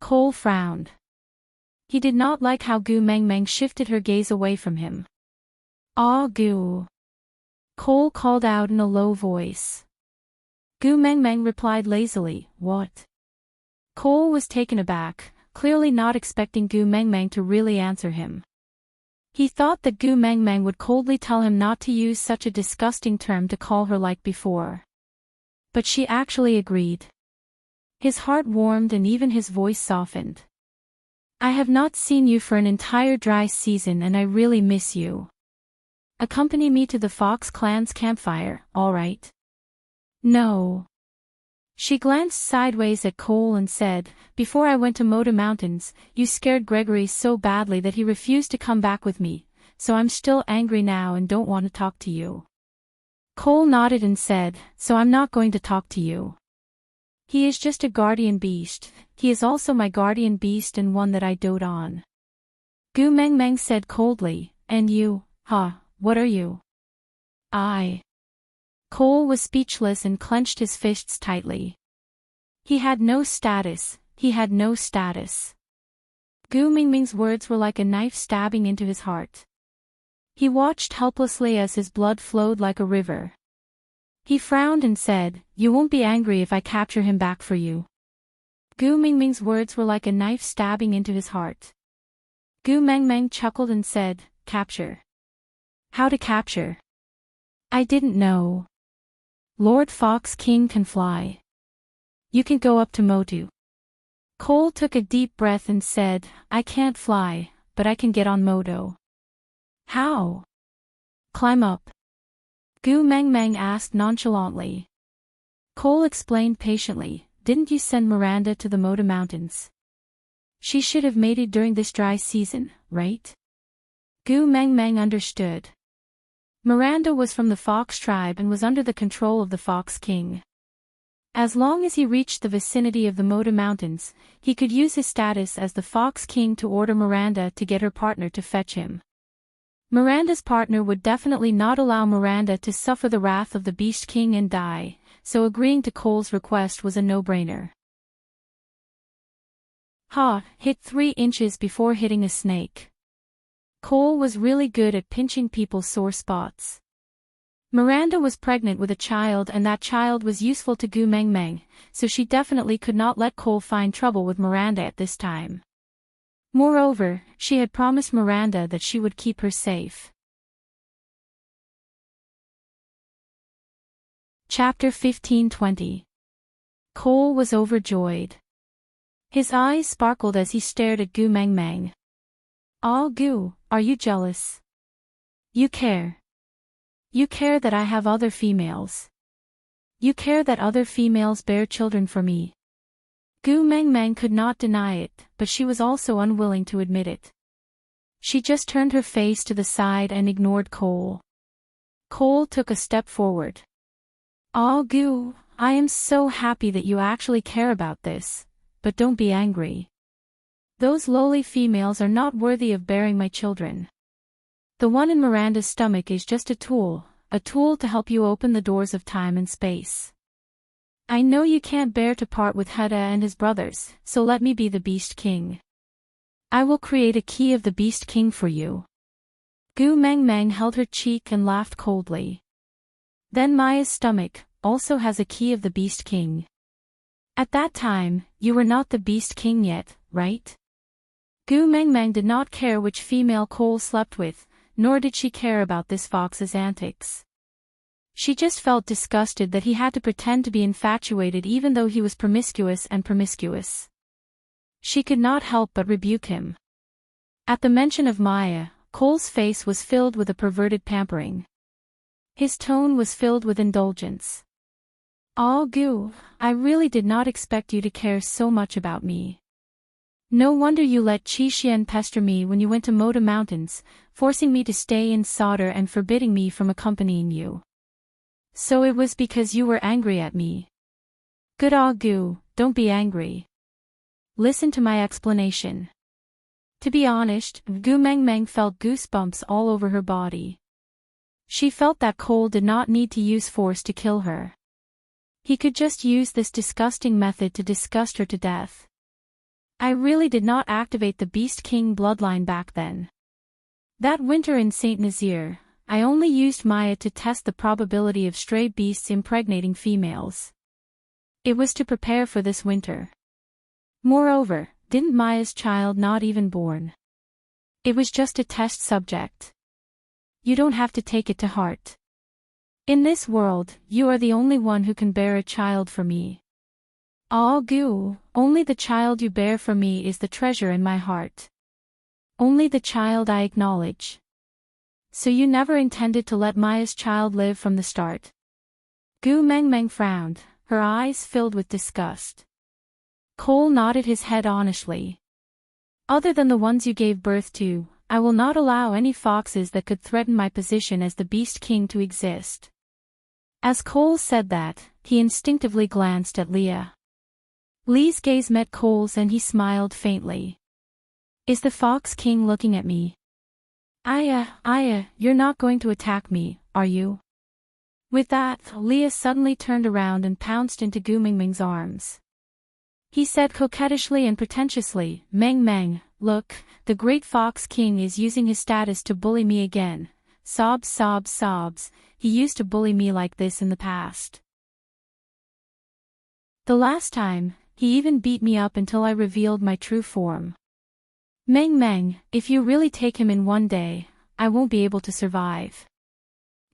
Cole frowned. He did not like how Gu Mengmeng shifted her gaze away from him. "Ah, Gu." Cole called out in a low voice. Gu Mengmeng replied lazily, "What?" Cole was taken aback, clearly not expecting Gu Mengmeng to really answer him. He thought that Gu Mengmeng would coldly tell him not to use such a disgusting term to call her like before. But she actually agreed. His heart warmed and even his voice softened. "I have not seen you for an entire dry season and I really miss you. Accompany me to the Fox clan's campfire, all right?" "No." She glanced sideways at Cole and said, "Before I went to Moda Mountains, you scared Gregory so badly that he refused to come back with me, so I'm still angry now and don't want to talk to you." Cole nodded and said, "So I'm not going to talk to you. He is just a guardian beast, he is also my guardian beast and one that I dote on." Gu Mengmeng said coldly, "And you, what are you?" "I." Cole was speechless and clenched his fists tightly. He had no status, he had no status. Gu Mingming's words were like a knife stabbing into his heart. He watched helplessly as his blood flowed like a river. He frowned and said, "You won't be angry if I capture him back for you." Gu Mingming's words were like a knife stabbing into his heart. Gu Mengmeng chuckled and said, "Capture? How to capture? I didn't know. Lord Fox King can fly. You can go up to Motu." Cole took a deep breath and said, "I can't fly, but I can get on Moto." "How?" "Climb up." Gu Mengmeng asked nonchalantly. Cole explained patiently, "Didn't you send Miranda to the Moda Mountains? She should have mated during this dry season, right?" Gu Mengmeng understood. Miranda was from the Fox tribe and was under the control of the Fox King. As long as he reached the vicinity of the Moda Mountains, he could use his status as the Fox King to order Miranda to get her partner to fetch him. Miranda's partner would definitely not allow Miranda to suffer the wrath of the Beast King and die, so agreeing to Cole's request was a no-brainer. Hit 3 inches before hitting a snake. Cole was really good at pinching people's sore spots. Miranda was pregnant with a child and that child was useful to Gu Mengmeng, so she definitely could not let Cole find trouble with Miranda at this time. Moreover, she had promised Miranda that she would keep her safe. Chapter 15-20. Cole was overjoyed. His eyes sparkled as he stared at Gu Mengmeng. "Ah, Gu, are you jealous? You care. You care that I have other females. You care that other females bear children for me." Gu Mengmeng could not deny it, but she was also unwilling to admit it. She just turned her face to the side and ignored Cole. Cole took a step forward. "Aw Goo, I am so happy that you actually care about this, but don't be angry. Those lowly females are not worthy of bearing my children. The one in Miranda's stomach is just a tool to help you open the doors of time and space. I know you can't bear to part with Hedda and his brothers, so let me be the Beast King. I will create a key of the Beast King for you." Gu Meng Meng held her cheek and laughed coldly. "Then Maya's stomach also has a key of the Beast King. At that time, you were not the Beast King yet, right?" Gu Meng Meng did not care which female Cole slept with, nor did she care about this fox's antics. She just felt disgusted that he had to pretend to be infatuated even though he was promiscuous. She could not help but rebuke him. At the mention of Maya, Cole's face was filled with a perverted pampering. His tone was filled with indulgence. "Aw Goo, I really did not expect you to care so much about me. No wonder you let Qi Xian pester me when you went to Moda Mountains, forcing me to stay in Sauder and forbidding me from accompanying you. So it was because you were angry at me. Good. Aw Goo, don't be angry. Listen to my explanation." To be honest, Gu Meng Meng felt goosebumps all over her body. She felt that Cole did not need to use force to kill her. He could just use this disgusting method to disgust her to death. "I really did not activate the Beast King bloodline back then. That winter in Saint Nazaire, I only used Maya to test the probability of stray beasts impregnating females. It was to prepare for this winter. Moreover, didn't Maya's child not even born? It was just a test subject. You don't have to take it to heart. In this world, you are the only one who can bear a child for me. Aw Goo, only the child you bear for me is the treasure in my heart. Only the child I acknowledge. So you never intended to let Maya's child live from the start?" Gu Meng Meng frowned, her eyes filled with disgust. Cole nodded his head honestly. "Other than the ones you gave birth to, I will not allow any foxes that could threaten my position as the Beast King to exist." As Cole said that, he instinctively glanced at Leah. Lee's gaze met Cole's and he smiled faintly. "Is the Fox King looking at me? Aya, you're not going to attack me, are you?" With that, Leah suddenly turned around and pounced into Gu Mengmeng's arms. He said coquettishly and pretentiously, "Meng Meng, look, the great Fox King is using his status to bully me again. Sobs, sobs, sobs, he used to bully me like this in the past. The last time, he even beat me up until I revealed my true form. Meng Meng, if you really take him in one day, I won't be able to survive."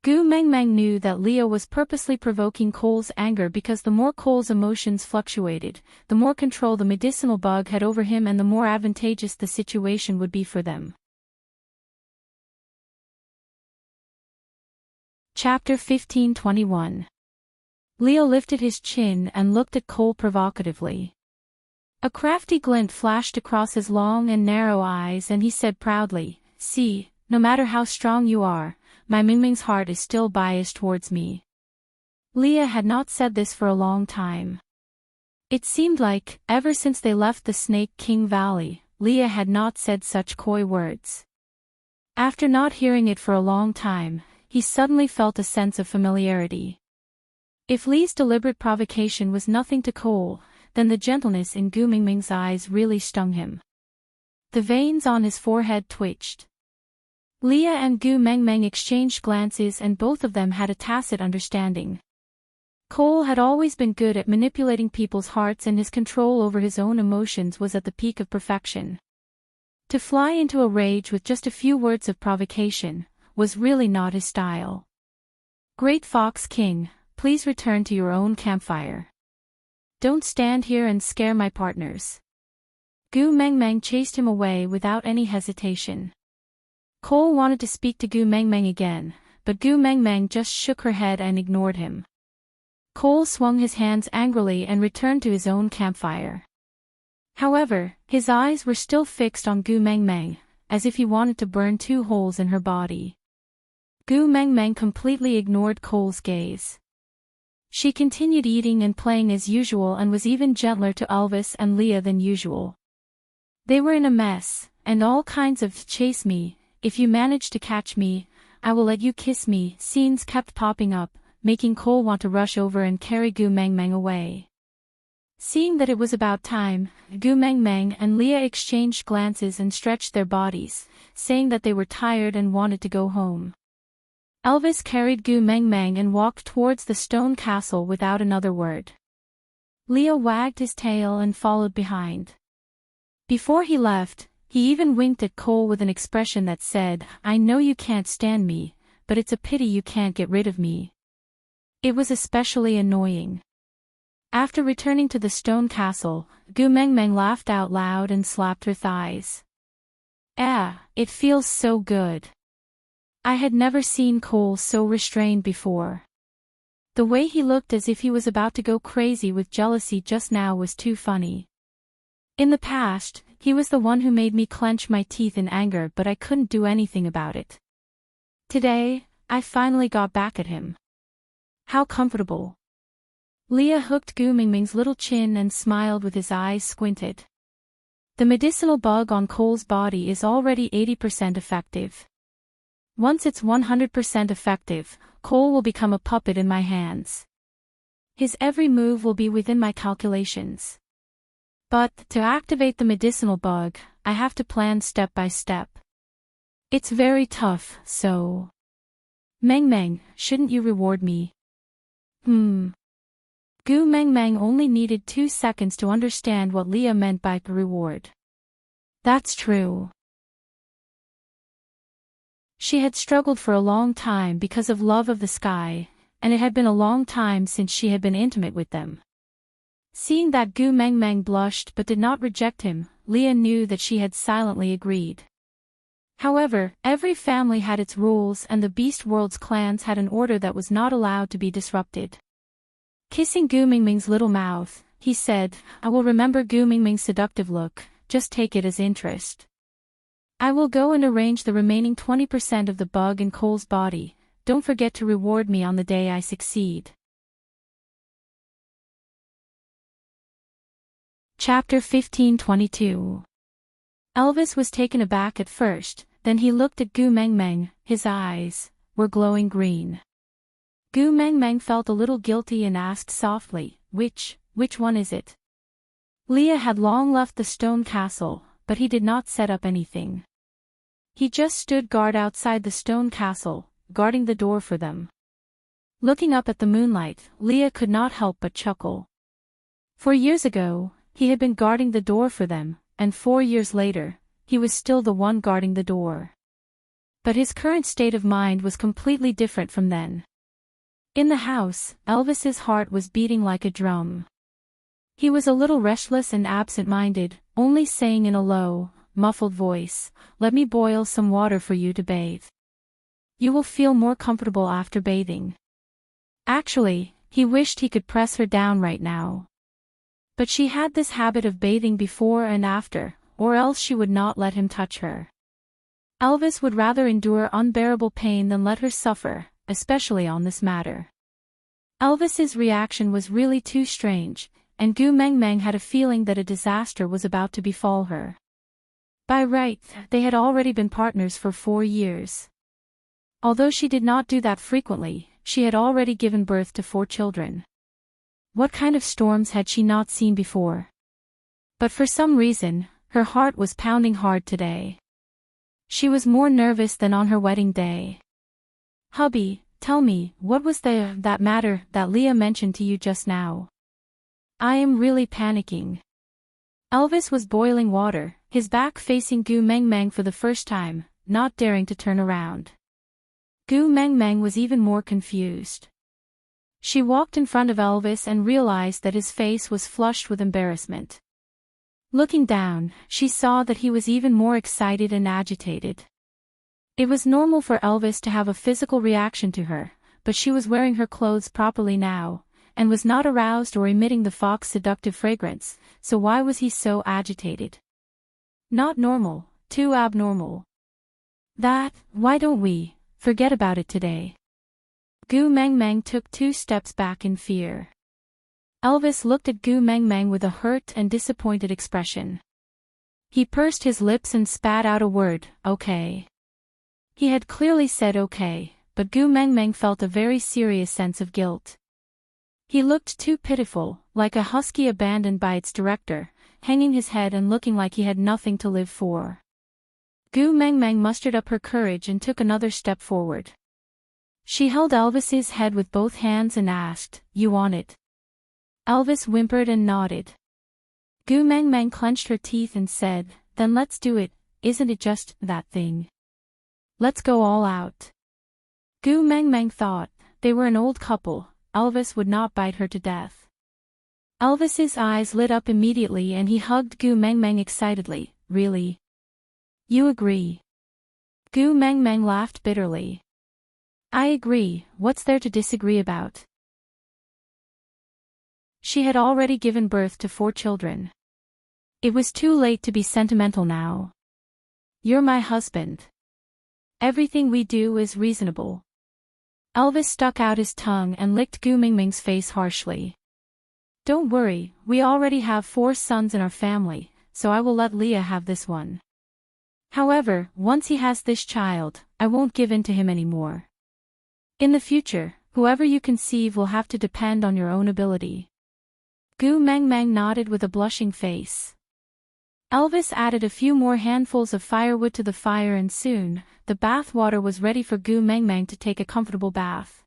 Gu Meng Meng knew that Leah was purposely provoking Cole's anger because the more Cole's emotions fluctuated, the more control the medicinal bug had over him and the more advantageous the situation would be for them. Chapter 15:21. Leo lifted his chin and looked at Cole provocatively. A crafty glint flashed across his long and narrow eyes and he said proudly, "See, no matter how strong you are, my Mingming's heart is still biased towards me." Leah had not said this for a long time. It seemed like, ever since they left the Snake King Valley, Leah had not said such coy words. After not hearing it for a long time, he suddenly felt a sense of familiarity. If Lee's deliberate provocation was nothing to Cole, then the gentleness in Gu Mingming's eyes really stung him. The veins on his forehead twitched. Leah and Gu Mengmeng exchanged glances and both of them had a tacit understanding. Cole had always been good at manipulating people's hearts and his control over his own emotions was at the peak of perfection. To fly into a rage with just a few words of provocation was really not his style. "Great Fox King, please return to your own campfire. Don't stand here and scare my partners." Gu Mengmeng chased him away without any hesitation. Cole wanted to speak to Gu Mengmeng again, but Gu Mengmeng just shook her head and ignored him. Cole swung his hands angrily and returned to his own campfire. However, his eyes were still fixed on Gu Mengmeng, as if he wanted to burn 2 holes in her body. Gu Mengmeng completely ignored Cole's gaze. She continued eating and playing as usual and was even gentler to Elvis and Leah than usual. They were in a mess, and all kinds of "chase me, if you manage to catch me, I will let you kiss me" scenes kept popping up, making Cole want to rush over and carry Gu Meng Meng away. Seeing that it was about time, Gu Meng Meng and Leah exchanged glances and stretched their bodies, saying that they were tired and wanted to go home. Elvis carried Gu Meng Meng and walked towards the stone castle without another word. Leah wagged his tail and followed behind. Before he left, he even winked at Cole with an expression that said, "I know you can't stand me, but it's a pity you can't get rid of me." It was especially annoying. After returning to the stone castle, Gu Meng Meng laughed out loud and slapped her thighs. It feels so good. I had never seen Cole so restrained before. The way he looked as if he was about to go crazy with jealousy just now was too funny. In the past, he was the one who made me clench my teeth in anger, but I couldn't do anything about it. Today, I finally got back at him. How comfortable. Leah hooked Gu Meng Meng's little chin and smiled with his eyes squinted. The medicinal bug on Cole's body is already 80% effective. Once it's 100% effective, Cole will become a puppet in my hands. His every move will be within my calculations. But, to activate the medicinal bug, I have to plan step by step. It's very tough, so... Meng Meng, shouldn't you reward me? Gu Meng Meng only needed 2 seconds to understand what Leah meant by reward. That's true. She had struggled for a long time because of love of the sky, and it had been a long time since she had been intimate with them. Seeing that Gu Meng Meng blushed but did not reject him, Leah knew that she had silently agreed. However, every family had its rules and the Beast World's clans had an order that was not allowed to be disrupted. Kissing Gu Meng Meng's little mouth, he said, "I will remember Gu Meng Meng's seductive look, just take it as interest. I will go and arrange the remaining 20% of the bug in Cole's body. Don't forget to reward me on the day I succeed." Chapter 15:22. Elvis was taken aback at first, then he looked at Gu Meng Meng, his eyes were glowing green. Gu Meng Meng felt a little guilty and asked softly, which one is it? Leah had long left the stone castle, but he did not set up anything. He just stood guard outside the stone castle, guarding the door for them. Looking up at the moonlight, Leah could not help but chuckle. 4 years ago, he had been guarding the door for them, and 4 years later, he was still the one guarding the door. But his current state of mind was completely different from then. In the house, Elvis's heart was beating like a drum. He was a little restless and absent-minded, only saying in a low, muffled voice, "Let me boil some water for you to bathe. You will feel more comfortable after bathing." Actually, he wished he could press her down right now. But she had this habit of bathing before and after, or else she would not let him touch her. Elvis would rather endure unbearable pain than let her suffer, especially on this matter. Elvis's reaction was really too strange, and Gu Meng Meng had a feeling that a disaster was about to befall her. By right, they had already been partners for 4 years. Although she did not do that frequently, she had already given birth to 4 children. What kind of storms had she not seen before? But for some reason, her heart was pounding hard today. She was more nervous than on her wedding day. "Hubby, tell me, what was that matter that Leah mentioned to you just now? I am really panicking." Elvis was boiling water, his back facing Gu Meng Meng for the first time, not daring to turn around. Gu Meng Meng was even more confused. She walked in front of Elvis and realized that his face was flushed with embarrassment. Looking down, she saw that he was even more excited and agitated. It was normal for Elvis to have a physical reaction to her, but she was wearing her clothes properly now, and was not aroused or emitting the fox seductive fragrance, so why was he so agitated? Not normal, too abnormal. Why don't we forget about it today? Gu Meng Meng took 2 steps back in fear. Elvis looked at Gu Meng Meng with a hurt and disappointed expression. He pursed his lips and spat out a word, okay. He had clearly said okay, but Gu Meng Meng felt a very serious sense of guilt. He looked too pitiful, like a husky abandoned by its director, hanging his head and looking like he had nothing to live for. Gu Meng Meng mustered up her courage and took another step forward. She held Elvis's head with both hands and asked, "You want it?" Elvis whimpered and nodded. Gu Meng Meng clenched her teeth and said, "Then let's do it, isn't it just that thing? Let's go all out." Gu Meng Meng thought, they were an old couple, Elvis would not bite her to death. Elvis's eyes lit up immediately and he hugged Gu Meng Meng excitedly. "Really? You agree?" Gu Meng Meng laughed bitterly. "I agree, what's there to disagree about?" She had already given birth to 4 children. It was too late to be sentimental now. "You're my husband. Everything we do is reasonable." Elvis stuck out his tongue and licked Gu Meng Meng's face harshly. "Don't worry, we already have 4 sons in our family, so I will let Leah have this one. However, once he has this child, I won't give in to him anymore. In the future, whoever you conceive will have to depend on your own ability." Gu Meng Meng nodded with a blushing face. Elvis added a few more handfuls of firewood to the fire and soon, the bath water was ready for Gu Meng Meng to take a comfortable bath.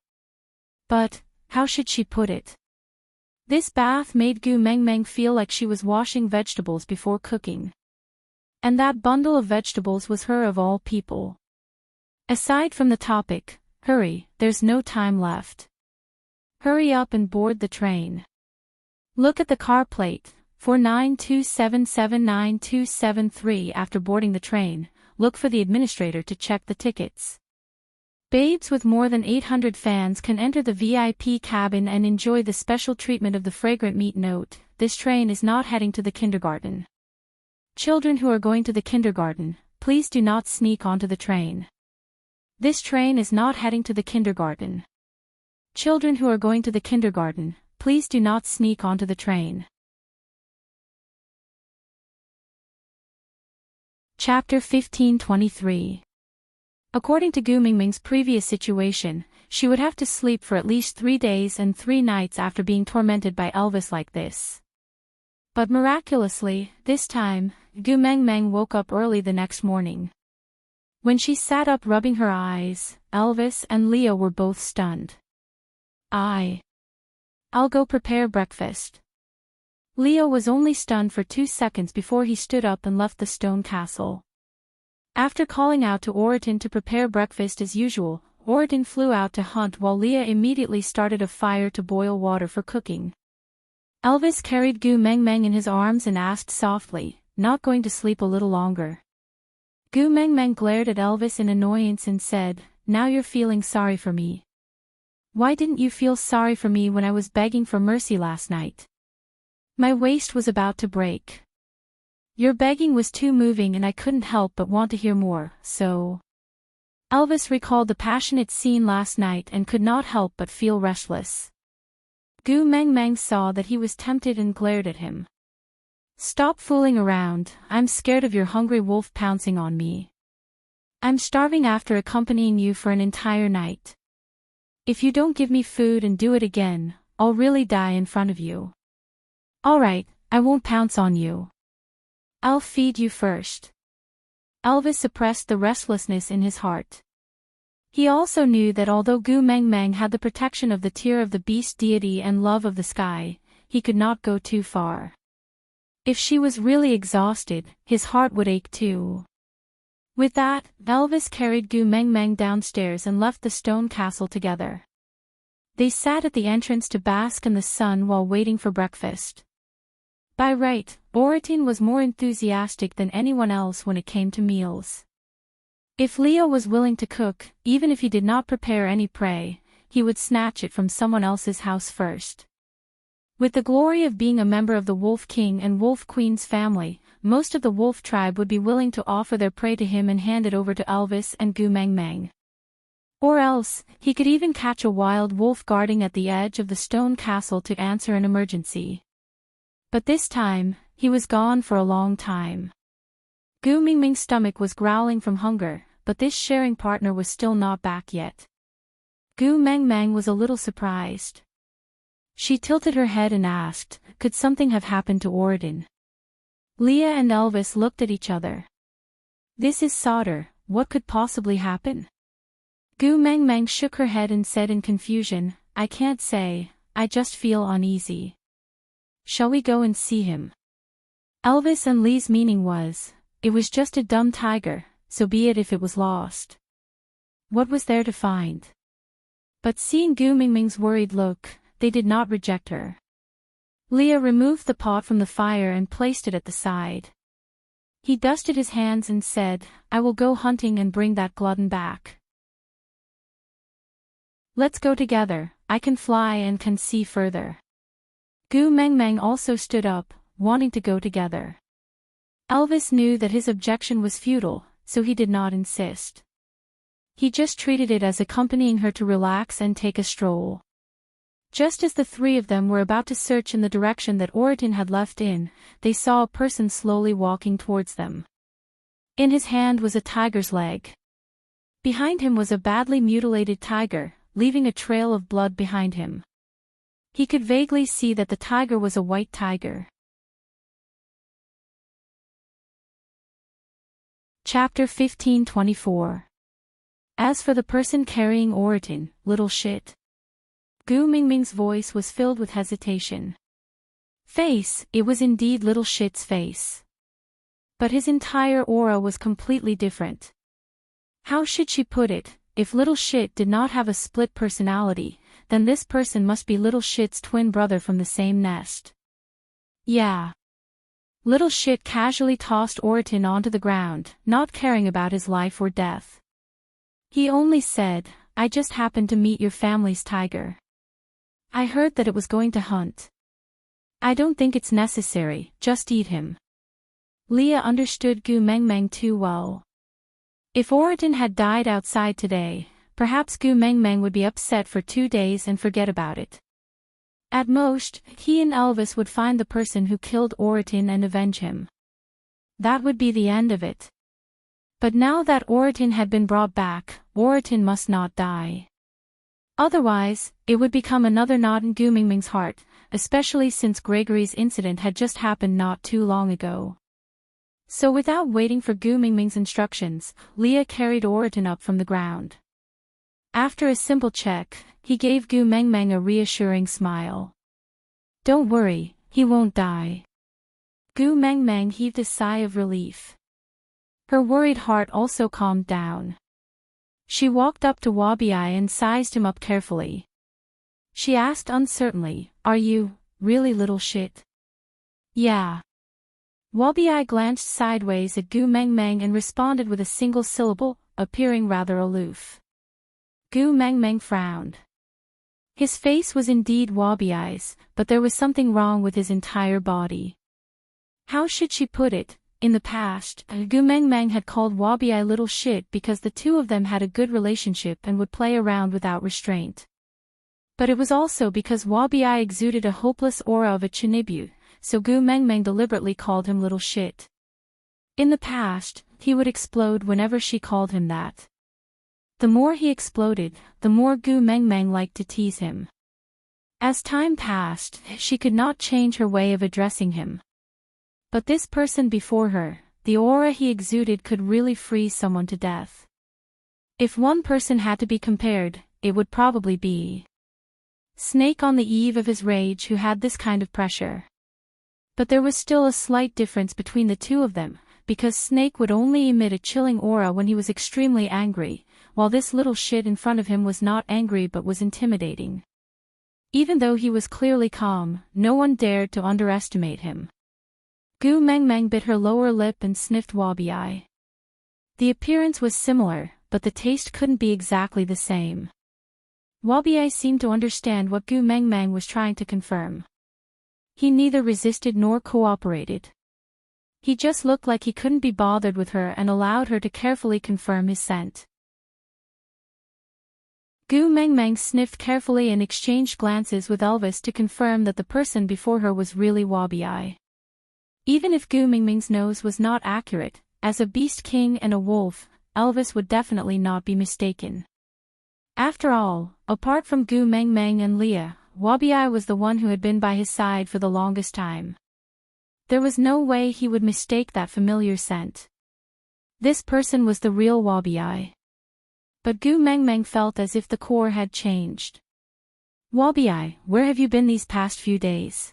But, how should she put it? This bath made Gu Meng Meng feel like she was washing vegetables before cooking. And that bundle of vegetables was her of all people. Aside from the topic, hurry, there's no time left. Hurry up and board the train. Look at the car plate, 4927799273. After boarding the train, look for the administrator to check the tickets. Babes with more than 800 fans can enter the VIP cabin and enjoy the special treatment of the fragrant meat. Note, this train is not heading to the kindergarten. Children who are going to the kindergarten, please do not sneak onto the train. This train is not heading to the kindergarten. Children who are going to the kindergarten, please do not sneak onto the train. Chapter 1523. According to Gu Meng Meng's previous situation, she would have to sleep for at least 3 days and 3 nights after being tormented by Elvis like this. But miraculously, this time, Gu Meng Meng woke up early the next morning. When she sat up rubbing her eyes, Elvis and Leah were both stunned. I'll go prepare breakfast." Leo was only stunned for 2 seconds before he stood up and left the stone castle. After calling out to Oriton to prepare breakfast as usual, Oriton flew out to hunt while Leah immediately started a fire to boil water for cooking. Elvis carried Gu Meng Meng in his arms and asked softly, "Not going to sleep a little longer?" Gu Meng Meng glared at Elvis in annoyance and said, "Now you're feeling sorry for me. Why didn't you feel sorry for me when I was begging for mercy last night? My waist was about to break. Your begging was too moving and I couldn't help but want to hear more, so..." Elvis recalled the passionate scene last night and could not help but feel restless. Gu Meng Meng saw that he was tempted and glared at him. "Stop fooling around, I'm scared of your hungry wolf pouncing on me. I'm starving after accompanying you for an entire night. If you don't give me food and do it again, I'll really die in front of you." "Alright, I won't pounce on you. I'll feed you first." Elvis suppressed the restlessness in his heart. He also knew that although Gu Meng Meng had the protection of the tear of the beast deity and love of the sky, he could not go too far. If she was really exhausted, his heart would ache too. With that, Elvis carried Gu Meng Meng downstairs and left the stone castle together. They sat at the entrance to bask in the sun while waiting for breakfast. By right, Oriton was more enthusiastic than anyone else when it came to meals. If Leo was willing to cook, even if he did not prepare any prey, he would snatch it from someone else's house first. With the glory of being a member of the Wolf King and Wolf Queen's family, most of the wolf tribe would be willing to offer their prey to him and hand it over to Elvis and Gu Meng Meng. Or else, he could even catch a wild wolf guarding at the edge of the stone castle to answer an emergency. But this time, he was gone for a long time. Gu Mingming's stomach was growling from hunger, but this sharing partner was still not back yet. Gu Mengmeng was a little surprised. She tilted her head and asked, could something have happened to Orion? Leah and Elvis looked at each other. This is solder, what could possibly happen? Gu Mengmeng shook her head and said in confusion, I can't say, I just feel uneasy. Shall we go and see him? Elvis and Lee's meaning was, it was just a dumb tiger, so be it if it was lost. What was there to find? But seeing Gu Mingming's worried look, they did not reject her. Leah removed the pot from the fire and placed it at the side. He dusted his hands and said, I will go hunting and bring that glutton back. Let's go together, I can fly and can see further. Gu Mengmeng also stood up, wanting to go together. Elvis knew that his objection was futile, so he did not insist. He just treated it as accompanying her to relax and take a stroll. Just as the three of them were about to search in the direction that Orion had left in, they saw a person slowly walking towards them. In his hand was a tiger's leg. Behind him was a badly mutilated tiger, leaving a trail of blood behind him. He could vaguely see that the tiger was a white tiger. Chapter 1524. As for the person carrying Orion, little shit. Gu Mingming's voice was filled with hesitation. Face, it was indeed little shit's face. But his entire aura was completely different. How should she put it? If little shit did not have a split personality, then this person must be little shit's twin brother from the same nest. Yeah. Little shit casually tossed Orion onto the ground, not caring about his life or death. He only said, I just happened to meet your family's tiger. I heard that it was going to hunt. I don't think it's necessary, just eat him. Leah understood Gu Mengmeng too well. If Orion had died outside today, perhaps Gu Mengmeng would be upset for 2 days and forget about it. At most, he and Elvis would find the person who killed Orion and avenge him. That would be the end of it. But now that Orion had been brought back, Orion must not die. Otherwise, it would become another knot in Gu Mingming's heart, especially since Gregory's incident had just happened not too long ago. So without waiting for Gu Mingming's instructions, Leah carried Orion up from the ground. After a simple check, he gave Gu Mengmeng a reassuring smile. Don't worry, he won't die. Gu Mengmeng heaved a sigh of relief. Her worried heart also calmed down. She walked up to Wabi-Ai and sized him up carefully. She asked uncertainly, Are you, really little shit? Yeah. Wabi-Ai glanced sideways at Gu Mengmeng and responded with a single syllable, appearing rather aloof. Gu Mengmeng frowned. His face was indeed Wabi-Ai's, but there was something wrong with his entire body. How should she put it? In the past, Gu Mengmeng had called Wabi-Ai little shit because the two of them had a good relationship and would play around without restraint. But it was also because Wabi-Ai exuded a hopeless aura of a chinibu, so Gu Mengmeng deliberately called him little shit. In the past, he would explode whenever she called him that. The more he exploded, the more Gu Mengmeng liked to tease him. As time passed, she could not change her way of addressing him. But this person before her, the aura he exuded could really freeze someone to death. If one person had to be compared, it would probably be Snake on the eve of his rage who had this kind of pressure. But there was still a slight difference between the two of them, because Snake would only emit a chilling aura when he was extremely angry, while this little shit in front of him was not angry but was intimidating. Even though he was clearly calm, no one dared to underestimate him. Gu Mengmeng bit her lower lip and sniffed Wabi-Ai. The appearance was similar, but the taste couldn't be exactly the same. Wabi-Ai seemed to understand what Gu Mengmeng was trying to confirm. He neither resisted nor cooperated. He just looked like he couldn't be bothered with her and allowed her to carefully confirm his scent. Gu Mengmeng sniffed carefully and exchanged glances with Elvis to confirm that the person before her was really Wabi. Even if Gu Mengmeng's nose was not accurate, as a beast king and a wolf, Elvis would definitely not be mistaken. After all, apart from Gu Mengmeng and Leah, Wabi was the one who had been by his side for the longest time. There was no way he would mistake that familiar scent. This person was the real Wabi. But Gu Mengmeng felt as if the core had changed. Wabi, where have you been these past few days?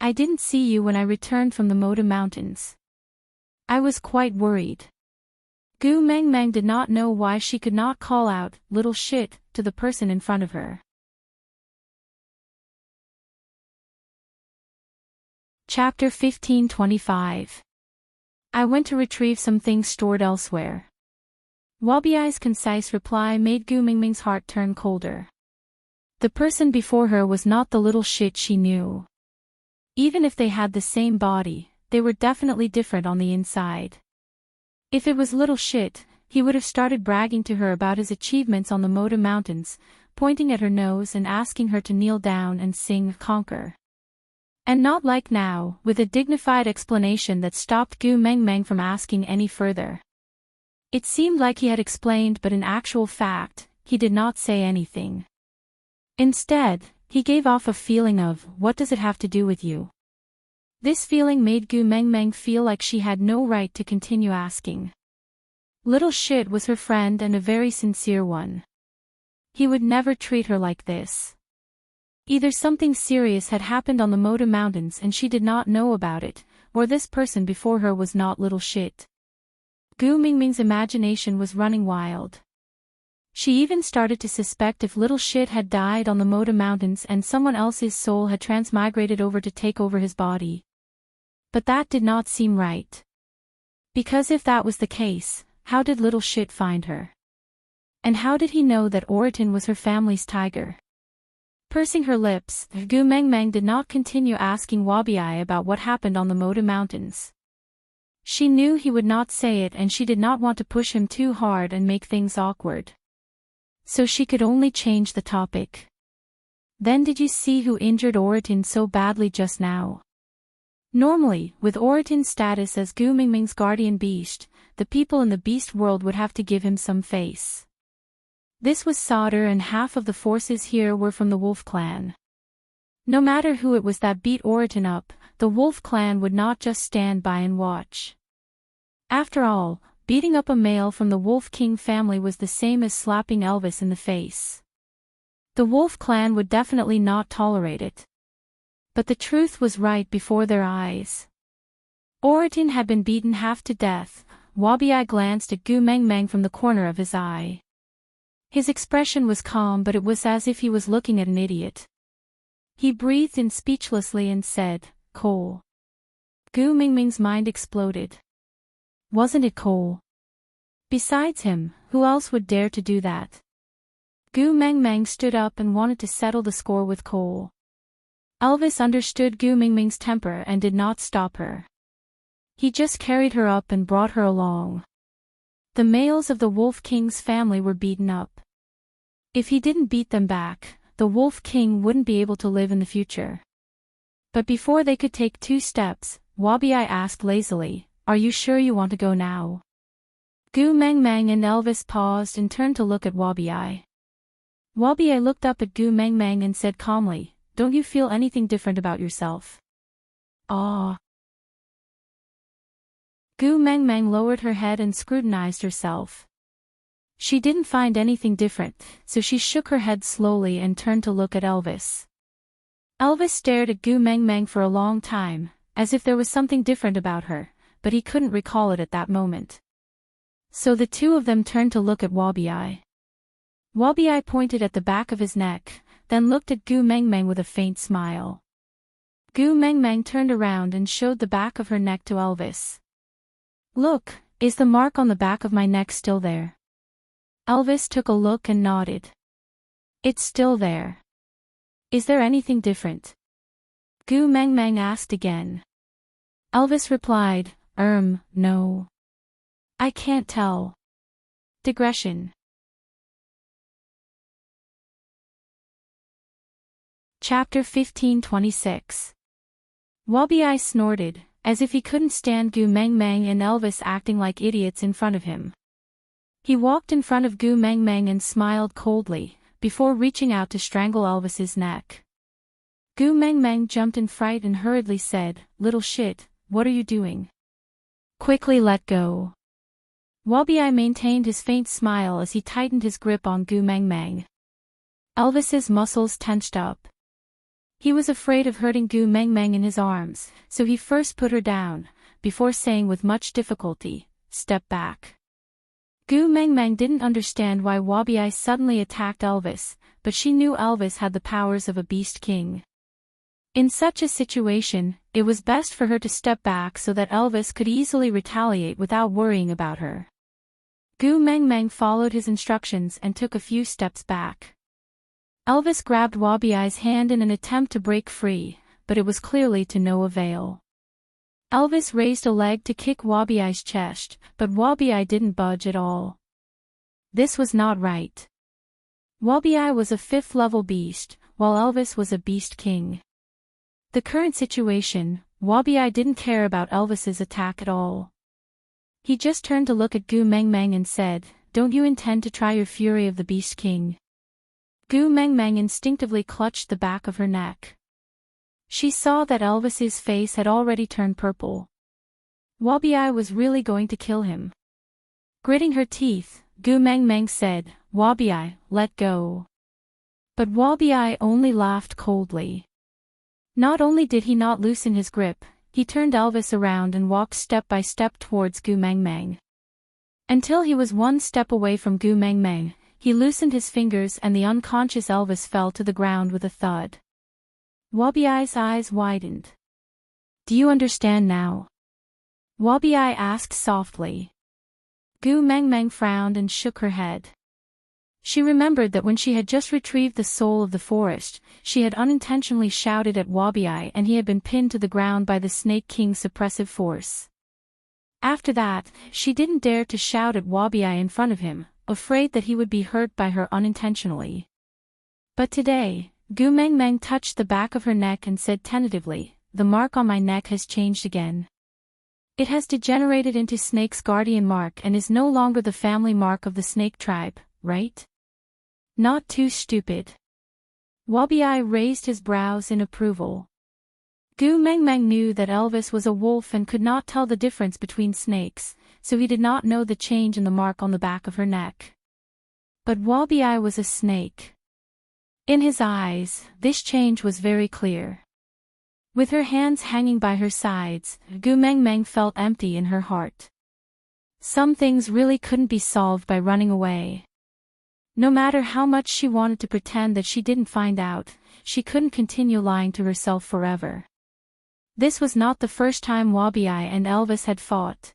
I didn't see you when I returned from the Moda Mountains. I was quite worried. Gu Mengmeng did not know why she could not call out, "little shit," to the person in front of her. Chapter 1525. I went to retrieve some things stored elsewhere. Wabi's concise reply made Gu Mengmeng's heart turn colder. The person before her was not the little shit she knew. Even if they had the same body, they were definitely different on the inside. If it was little shit, he would have started bragging to her about his achievements on the Moda Mountains, pointing at her nose and asking her to kneel down and sing "Conquer." And not like now, with a dignified explanation that stopped Gu Mengmeng from asking any further. It seemed like he had explained, but in actual fact, he did not say anything. Instead, he gave off a feeling of, "What does it have to do with you?" This feeling made Gu Mengmeng feel like she had no right to continue asking. Little shit was her friend and a very sincere one. He would never treat her like this. Either something serious had happened on the Moda Mountains and she did not know about it, or this person before her was not little shit. Gu Mengmeng's imagination was running wild. She even started to suspect if little shit had died on the Moda Mountains and someone else's soul had transmigrated over to take over his body. But that did not seem right. Because if that was the case, how did little shit find her? And how did he know that Oriton was her family's tiger? Pursing her lips, Gu Mengmeng did not continue asking Wabi about what happened on the Moda Mountains. She knew he would not say it and she did not want to push him too hard and make things awkward. So she could only change the topic. Then did you see who injured Oriton so badly just now? Normally, with Oriton's status as Gu Mengmeng's guardian beast, the people in the beast world would have to give him some face. This was Sauter and half of the forces here were from the Wolf Clan. No matter who it was that beat Oriton up, the Wolf Clan would not just stand by and watch. After all, beating up a male from the Wolf King family was the same as slapping Elvis in the face. The Wolf Clan would definitely not tolerate it. But the truth was right before their eyes. Oriton had been beaten half to death. Wabi glanced at Gu Mengmeng from the corner of his eye. His expression was calm, but it was as if he was looking at an idiot. He breathed in speechlessly and said, "Cole." Gu Mengmeng's mind exploded. Wasn't it Cole? Besides him, who else would dare to do that? Gu Mengmeng stood up and wanted to settle the score with Cole. Elvis understood Gu Mengmeng's temper and did not stop her. He just carried her up and brought her along. The males of the Wolf King's family were beaten up. If he didn't beat them back, the Wolf King wouldn't be able to live in the future. But before they could take 2 steps, Wabi asked lazily, "Are you sure you want to go now?" Gu Mengmeng and Elvis paused and turned to look at Wabi. Wabi looked up at Gu Mengmeng and said calmly, "Don't you feel anything different about yourself?" "Ah." Gu Mengmeng lowered her head and scrutinized herself. She didn't find anything different, so she shook her head slowly and turned to look at Elvis. Elvis stared at Gu Mengmeng for a long time, as if there was something different about her, but he couldn't recall it at that moment. So the two of them turned to look at Wabi. Wabi pointed at the back of his neck, then looked at Gu Mengmeng with a faint smile. Gu Mengmeng turned around and showed the back of her neck to Elvis. "Look, is the mark on the back of my neck still there?" Elvis took a look and nodded. "It's still there. Is there anything different?" Gu Mengmeng asked again. Elvis replied, No. I can't tell." Digression. Chapter 1526. Wabi snorted, as if he couldn't stand Gu Meng Meng and Elvis acting like idiots in front of him. He walked in front of Gu Meng Meng and smiled coldly, before reaching out to strangle Elvis's neck. Gu Meng Meng jumped in fright and hurriedly said, "Little shit, what are you doing? Quickly let go." Wabi maintained his faint smile as he tightened his grip on Gu Meng Meng. Elvis's muscles tensed up. He was afraid of hurting Gu Meng Meng in his arms, so he first put her down, before saying with much difficulty, "Step back." Gu Meng Meng didn't understand why Wabi suddenly attacked Elvis, but she knew Elvis had the powers of a beast king. In such a situation, it was best for her to step back so that Elvis could easily retaliate without worrying about her. Gu Meng Meng followed his instructions and took a few steps back. Elvis grabbed Wabi's hand in an attempt to break free, but it was clearly to no avail. Elvis raised a leg to kick Wabi's chest, but Wabi didn't budge at all. This was not right. Wabi was a 5th-level beast, while Elvis was a beast king. The current situation, Wabi didn't care about Elvis's attack at all. He just turned to look at Gu Meng Meng and said, "Don't you intend to try your fury of the beast king?" Gu Meng Meng instinctively clutched the back of her neck. She saw that Elvis's face had already turned purple. Wabi was really going to kill him. Gritting her teeth, Gu Meng Meng said, "Wabi, let go." But Wabi only laughed coldly. Not only did he not loosen his grip, he turned Elvis around and walked step by step towards Gu Meng Meng. Until he was one step away from Gu Meng Meng, he loosened his fingers and the unconscious Elvis fell to the ground with a thud. Wabi's eyes widened. "Do you understand now?" Wabi asked softly. Gu Meng Meng frowned and shook her head. She remembered that when she had just retrieved the soul of the forest, she had unintentionally shouted at Wabi and he had been pinned to the ground by the Snake King's suppressive force. After that, she didn't dare to shout at Wabi in front of him, afraid that he would be hurt by her unintentionally. But today, Gu Meng Meng touched the back of her neck and said tentatively, "The mark on my neck has changed again. It has degenerated into Snake's guardian mark and is no longer the family mark of the snake tribe, right? Not too stupid." Wabi raised his brows in approval. Gu Meng Meng knew that Elvis was a wolf and could not tell the difference between snakes, so he did not know the change in the mark on the back of her neck. But Wabi was a snake. In his eyes, this change was very clear. With her hands hanging by her sides, Gu Meng Meng felt empty in her heart. Some things really couldn't be solved by running away. No matter how much she wanted to pretend that she didn't find out, she couldn't continue lying to herself forever. This was not the first time Wabi and Elvis had fought.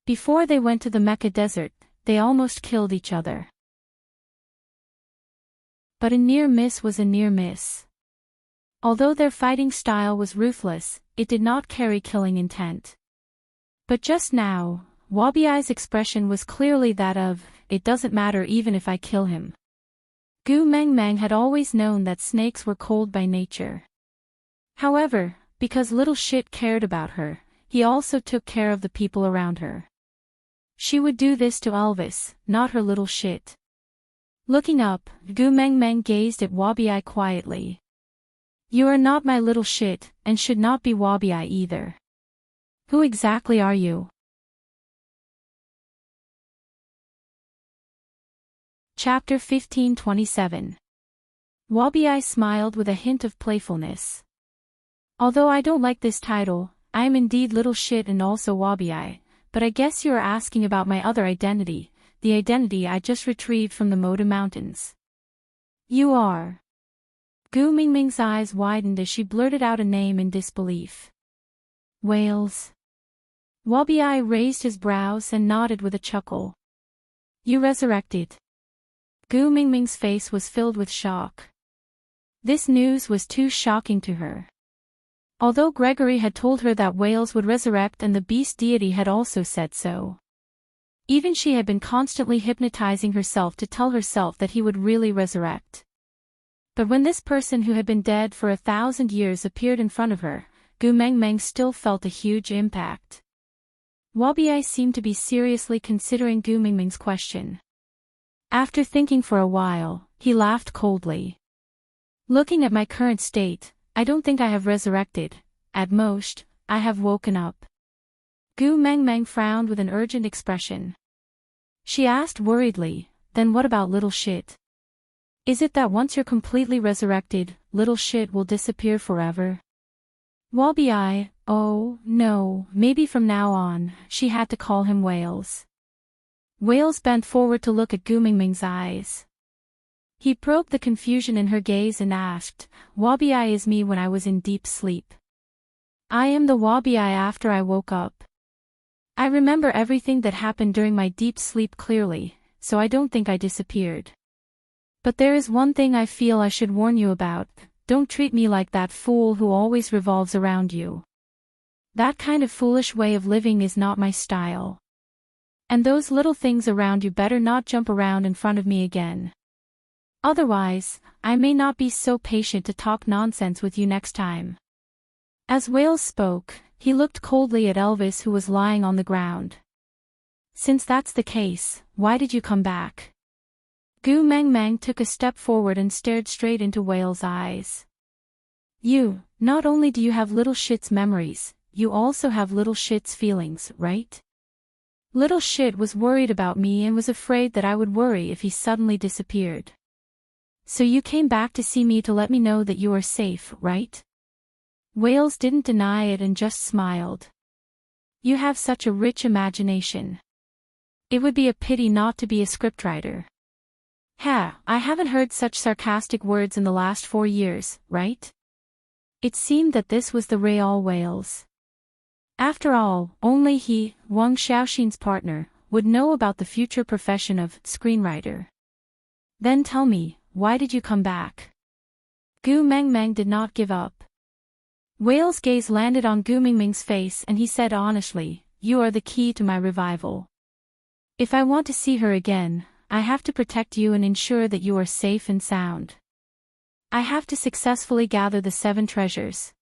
Before they went to the Mecca Desert, they almost killed each other. But a near miss was a near miss. Although their fighting style was ruthless, it did not carry killing intent. But just now, Wabi's expression was clearly that of, "It doesn't matter even if I kill him." Gu Meng Meng had always known that snakes were cold by nature. However, because little shit cared about her, he also took care of the people around her. She would do this to Elvis, not her little shit. Looking up, Gu Meng Meng gazed at Wabi quietly. "You are not my little shit, and should not be Wabi either. Who exactly are you?" Chapter 1527. Wabi smiled with a hint of playfulness. "Although I don't like this title, I am indeed little shit and also Wabi, but I guess you are asking about my other identity, the identity I just retrieved from the Maiden Mountains." "You are." Gu Meng Meng's eyes widened as she blurted out a name in disbelief. "Whales." Wabi raised his brows and nodded with a chuckle. "You resurrected." Gu Meng Meng's face was filled with shock. This news was too shocking to her. Although Gregory had told her that whales would resurrect and the beast deity had also said so. Even she had been constantly hypnotizing herself to tell herself that he would really resurrect. But when this person who had been dead for 1,000 years appeared in front of her, Gu Mengmeng still felt a huge impact. Wabi seemed to be seriously considering Gu Mengmeng's question. After thinking for a while, he laughed coldly. Looking at my current state, I don't think I have resurrected. At most, I have woken up. Gu Mengmeng frowned with an urgent expression. She asked worriedly, then what about little shit? Is it that once you're completely resurrected, little shit will disappear forever? Wabi, oh, no, maybe from now on, she had to call him Wales. Wales bent forward to look at Gu Mengmeng's eyes. He probed the confusion in her gaze and asked, Wabi is me when I was in deep sleep. I am the Wabi after I woke up. I remember everything that happened during my deep sleep clearly, so I don't think I disappeared. But there is one thing I feel I should warn you about: don't treat me like that fool who always revolves around you. That kind of foolish way of living is not my style. And those little things around you better not jump around in front of me again. Otherwise, I may not be so patient to talk nonsense with you next time. As Wales spoke, he looked coldly at Elvis, who was lying on the ground. Since that's the case, why did you come back? Gu Mengmeng took a step forward and stared straight into Wales' eyes. You, not only do you have little shit's memories, you also have little shit's feelings, right? Little shit was worried about me and was afraid that I would worry if he suddenly disappeared. So you came back to see me to let me know that you are safe, right? Wales didn't deny it and just smiled. You have such a rich imagination. It would be a pity not to be a scriptwriter. I haven't heard such sarcastic words in the last 4 years, right? It seemed that this was the real Wales. After all, only he, Wang Xiaoxin's partner, would know about the future profession of screenwriter. Then tell me, why did you come back? Gu Mengmeng did not give up. Wales' gaze landed on Gu Mengmeng's face and he said honestly, you are the key to my revival. If I want to see her again, I have to protect you and ensure that you are safe and sound. I have to successfully gather the 7 treasures.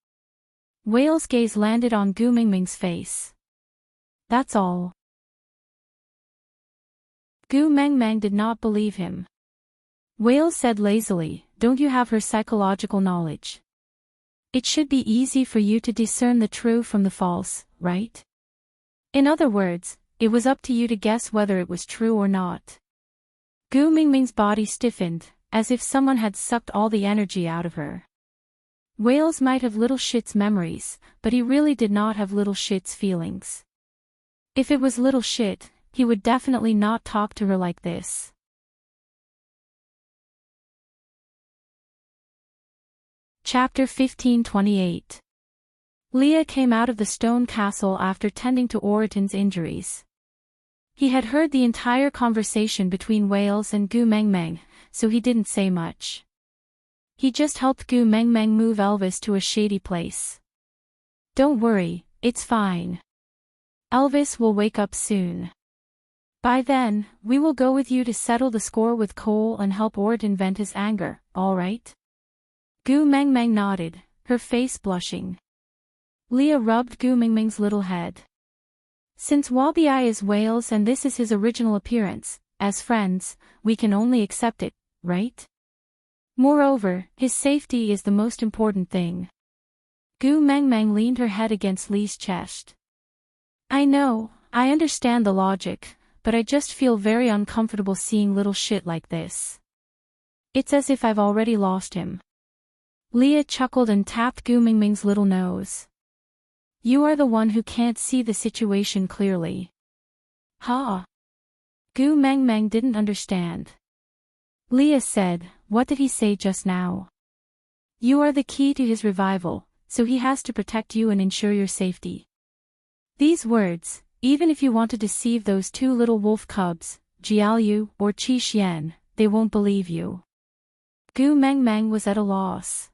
Wales' gaze landed on Gu Mengmeng's face. That's all. Gu Mengmeng did not believe him. Wales said lazily, don't you have her psychological knowledge? It should be easy for you to discern the true from the false, right? In other words, it was up to you to guess whether it was true or not. Gu Mengmeng's body stiffened, as if someone had sucked all the energy out of her. Wales might have little shit's memories, but he really did not have little shit's feelings. If it was little shit, he would definitely not talk to her like this. Chapter 15:28. Leah came out of the stone castle after tending to Oraton's injuries. He had heard the entire conversation between Wales and Gu Mengmeng, so he didn't say much. He just helped Gu Mengmeng move Elvis to a shady place. Don't worry, it's fine. Elvis will wake up soon. By then, we will go with you to settle the score with Cole and help Oraton vent his anger, all right? Gu Mengmeng nodded, her face blushing. Leah rubbed Gu Mengmeng's little head. Since Wabi is Wales and this is his original appearance, as friends, we can only accept it, right? Moreover, his safety is the most important thing. Gu Mengmeng leaned her head against Lee's chest. I know, I understand the logic, but I just feel very uncomfortable seeing little shit like this. It's as if I've already lost him. Leah chuckled and tapped Gu Mengmeng's little nose. You are the one who can't see the situation clearly. Ha! Gu Mengmeng didn't understand. Leah said, what did he say just now? You are the key to his revival, so he has to protect you and ensure your safety. These words, even if you want to deceive those 2 little wolf cubs, Jiaoyu or Qi Xian, they won't believe you. Gu Mengmeng was at a loss.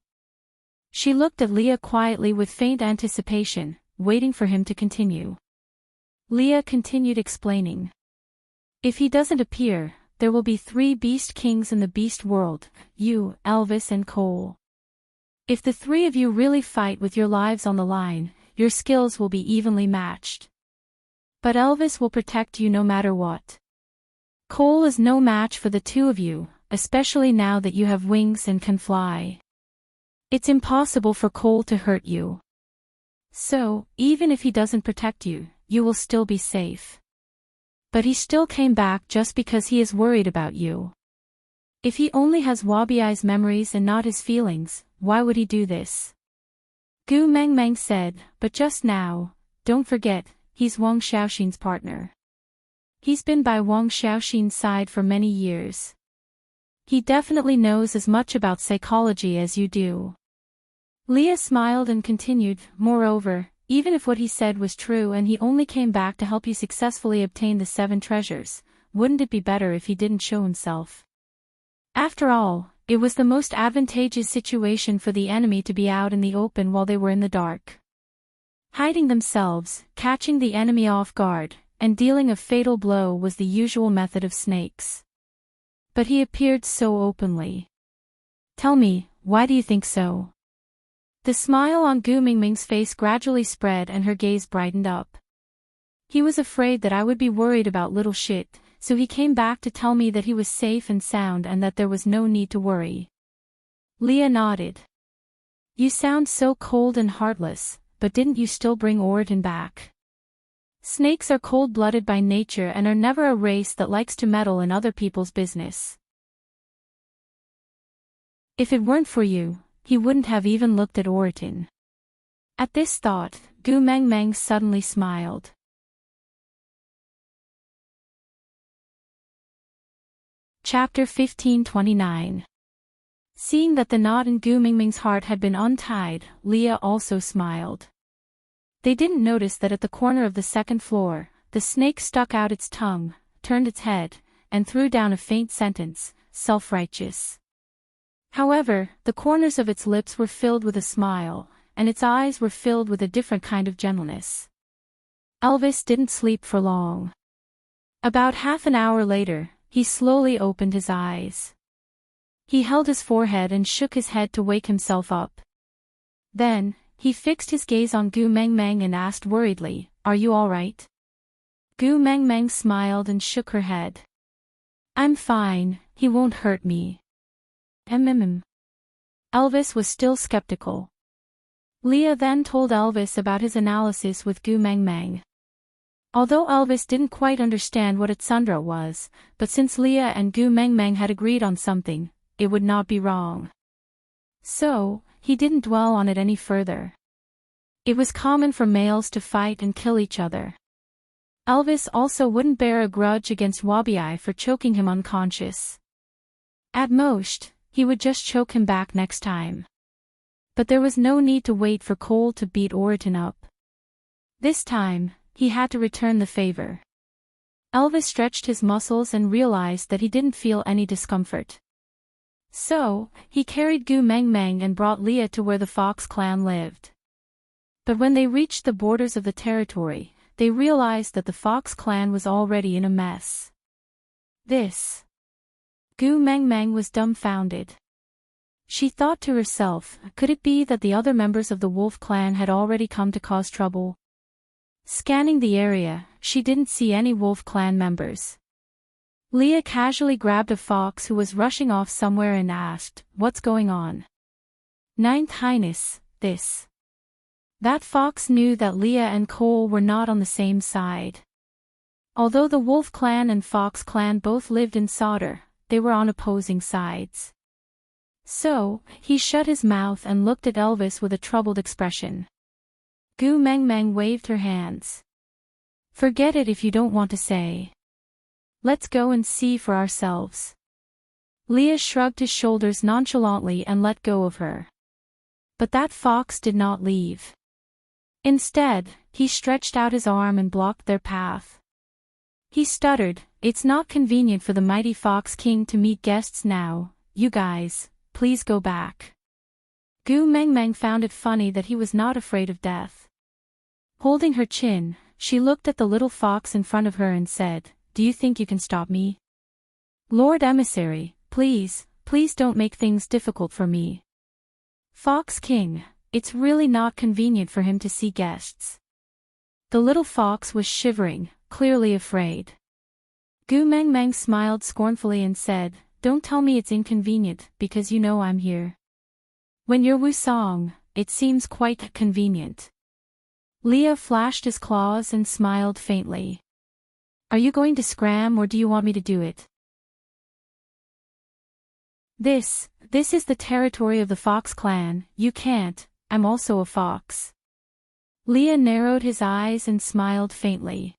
She looked at Leah quietly with faint anticipation, waiting for him to continue. Leah continued explaining. If he doesn't appear, there will be 3 beast kings in the beast world, you, Elvis and Cole. If the 3 of you really fight with your lives on the line, your skills will be evenly matched. But Elvis will protect you no matter what. Cole is no match for the 2 of you, especially now that you have wings and can fly. It's impossible for Cole to hurt you. So, even if he doesn't protect you, you will still be safe. But he still came back just because he is worried about you. If he only has Wabiai's memories and not his feelings, why would he do this? Gu Mengmeng said, but just now, don't forget, he's Wang Xiaoxin's partner. He's been by Wang Xiaoxin's side for many years. He definitely knows as much about psychology as you do. Leah smiled and continued, moreover, even if what he said was true and he only came back to help you successfully obtain the 7 treasures, wouldn't it be better if he didn't show himself? After all, it was the most advantageous situation for the enemy to be out in the open while they were in the dark. Hiding themselves, catching the enemy off guard, and dealing a fatal blow was the usual method of snakes. But he appeared so openly. Tell me, why do you think so? The smile on Gu Mingming's face gradually spread and her gaze brightened up. He was afraid that I would be worried about little shit, so he came back to tell me that he was safe and sound and that there was no need to worry. Leah nodded. You sound so cold and heartless, but didn't you still bring Oriton back? Snakes are cold-blooded by nature and are never a race that likes to meddle in other people's business. If it weren't for you, he wouldn't have even looked at Oriton. At this thought, Gu Mengmeng suddenly smiled. Chapter 1529. Seeing that the knot in Gu Mingming's heart had been untied, Leah also smiled. They didn't notice that at the corner of the 2nd floor, the snake stuck out its tongue, turned its head, and threw down a faint sentence, self-righteous. However, the corners of its lips were filled with a smile, and its eyes were filled with a different kind of gentleness. Elvis didn't sleep for long. About half an hour later, he slowly opened his eyes. He held his forehead and shook his head to wake himself up. Then, he fixed his gaze on Gu Mengmeng and asked worriedly, "Are you all right?" Gu Mengmeng smiled and shook her head. "I'm fine, he won't hurt me." Elvis was still skeptical. Leah then told Elvis about his analysis with Gu Mengmeng. Although Elvis didn't quite understand what a tsundra was, but since Leah and Gu Mengmeng had agreed on something, it would not be wrong. So, he didn't dwell on it any further. It was common for males to fight and kill each other. Elvis also wouldn't bear a grudge against Wabiai for choking him unconscious. At most, he would just choke him back next time. But there was no need to wait for Cole to beat Oriton up. This time, he had to return the favor. Elvis stretched his muscles and realized that he didn't feel any discomfort. So, he carried Gu Mengmeng and brought Leah to where the Fox clan lived. But when they reached the borders of the territory, they realized that the Fox clan was already in a mess. Gu Mengmeng was dumbfounded. She thought to herself, could it be that the other members of the Wolf clan had already come to cause trouble? Scanning the area, she didn't see any Wolf clan members. Leah casually grabbed a fox who was rushing off somewhere and asked, "What's going on?" "Ninth Highness, this." That fox knew that Leah and Cole were not on the same side. Although the Wolf clan and Fox clan both lived in Sauter, they were on opposing sides. So, he shut his mouth and looked at Elvis with a troubled expression. Gu Mengmeng waved her hands. "Forget it if you don't want to say. Let's go and see for ourselves." Leah shrugged his shoulders nonchalantly and let go of her. But that fox did not leave. Instead, he stretched out his arm and blocked their path. He stuttered, "It's not convenient for the mighty Fox King to meet guests now, you guys, please go back." Gu Mengmeng found it funny that he was not afraid of death. Holding her chin, she looked at the little fox in front of her and said, "Do you think you can stop me?" Lord Emissary, please, please don't make things difficult for me. Fox King, it's really not convenient for him to see guests. The little fox was shivering, clearly afraid. Gu Meng Meng smiled scornfully and said, "Don't tell me it's inconvenient, because you know I'm here. When you're Wusong, it seems quite convenient." Leah flashed his claws and smiled faintly. "Are you going to scram or do you want me to do it?" This is the territory of the Fox clan, you can't, I'm also a fox." Leah narrowed his eyes and smiled faintly.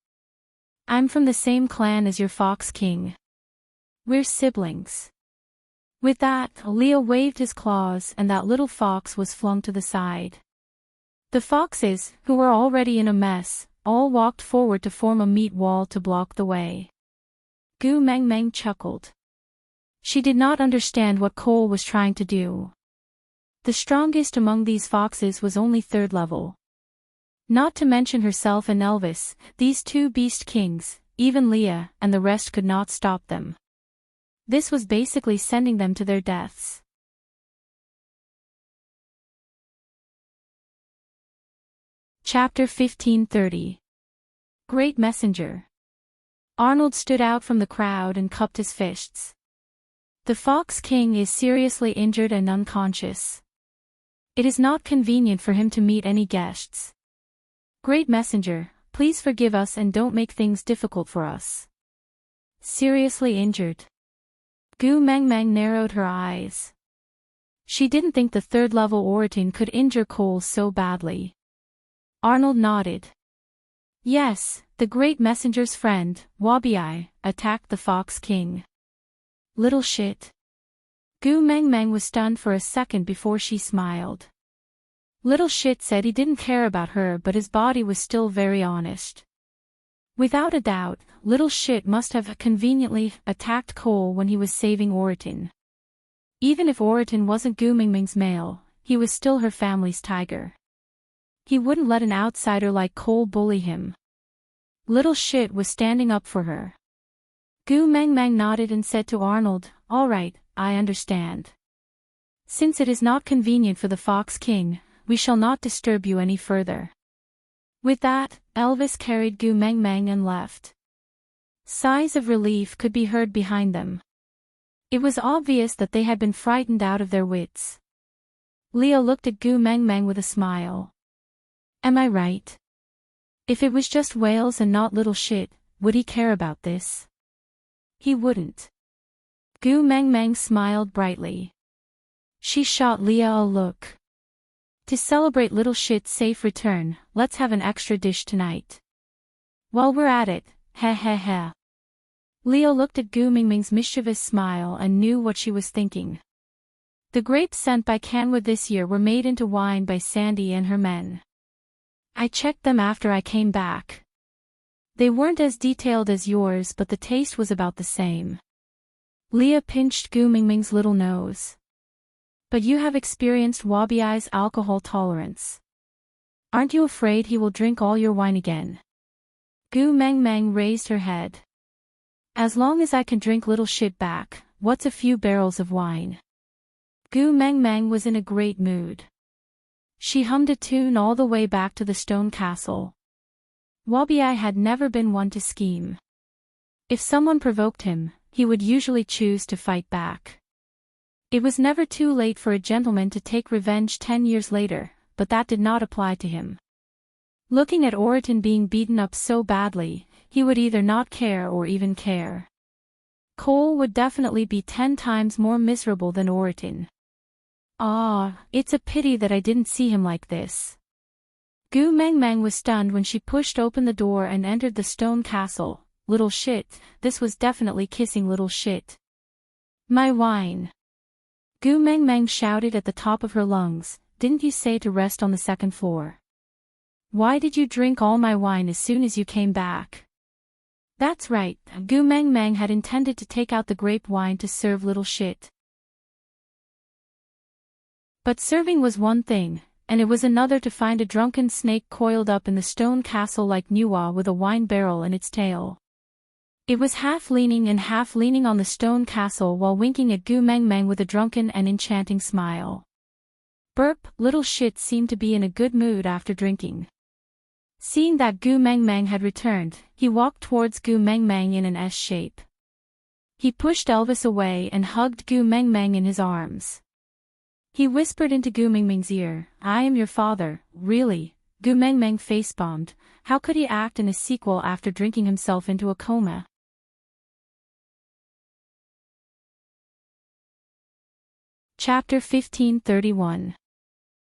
"I'm from the same clan as your Fox King. We're siblings." With that, Leah waved his claws and that little fox was flung to the side. The foxes, who were already in a mess, all walked forward to form a meat wall to block the way. Gu Meng Meng chuckled. She did not understand what Cole was trying to do. The strongest among these foxes was only 3rd level. Not to mention herself and Elvis, these 2 beast kings, even Leah, and the rest could not stop them. This was basically sending them to their deaths. Chapter 1530. Great Messenger. Arnold stood out from the crowd and cupped his fists. The Fox King is seriously injured and unconscious. It is not convenient for him to meet any guests. Great Messenger, please forgive us and don't make things difficult for us. Seriously injured. Gu Meng Meng narrowed her eyes. She didn't think the 3rd level Oriton could injure Cole so badly. Arnold nodded. Yes, the Great Messenger's friend, Wabi, attacked the Fox King. Little shit. Gu Meng Meng was stunned for a second before she smiled. Little shit said he didn't care about her, but his body was still very honest. Without a doubt, little shit must have conveniently attacked Cole when he was saving Oriton. Even if Oriton wasn't Gu Meng Meng's male, he was still her family's tiger. He wouldn't let an outsider like Cole bully him. Little shit was standing up for her. Gu Meng Meng nodded and said to Arnold, "All right, I understand. Since it is not convenient for the Fox King, we shall not disturb you any further." With that, Elvis carried Gu Meng Meng and left. Sighs of relief could be heard behind them. It was obvious that they had been frightened out of their wits. Leah looked at Gu Meng Meng with a smile. "Am I right? If it was just whales and not little shit, would he care about this?" He wouldn't. Gu Meng Meng smiled brightly. She shot Leah a look. "To celebrate little shit's safe return, let's have an extra dish tonight. While we're at it, heh heh heh." Leah looked at Gu Meng Meng's mischievous smile and knew what she was thinking. The grapes sent by Canwood this year were made into wine by Sandy and her men. I checked them after I came back. They weren't as detailed as yours, but the taste was about the same. Leah pinched Gu Meng Meng's little nose. "But you have experienced Wabi's alcohol tolerance. Aren't you afraid he will drink all your wine again?" Gu Meng Meng raised her head. "As long as I can drink little shit back, what's a few barrels of wine?" Gu Meng Meng was in a great mood. She hummed a tune all the way back to the stone castle. Wabi had never been one to scheme. If someone provoked him, he would usually choose to fight back. It was never too late for a gentleman to take revenge 10 years later, but that did not apply to him. Looking at Oriton being beaten up so badly, he would either not care or even care. Cole would definitely be 10 times more miserable than Oriton. It's a pity that I didn't see him like this. Gu Meng Meng was stunned when she pushed open the door and entered the stone castle. Little shit, this was definitely kissing little shit. "My wine!" Gu Meng Meng shouted at the top of her lungs, "Didn't you say to rest on the 2nd floor? Why did you drink all my wine as soon as you came back?" That's right, Gu Meng Meng had intended to take out the grape wine to serve little shit. But serving was one thing, and it was another to find a drunken snake coiled up in the stone castle like Nuwa with a wine barrel in its tail. It was half leaning on the stone castle while winking at Gu Meng Meng with a drunken and enchanting smile. Burp, little shit seemed to be in a good mood after drinking. Seeing that Gu Meng Meng had returned, he walked towards Gu Meng Meng in an S shape. He pushed Elvis away and hugged Gu Meng Meng in his arms. He whispered into Gu Meng Meng's ear, "I am your father, really." Gu Meng Meng face-bombed. How could he act in a sequel after drinking himself into a coma? Chapter 1531.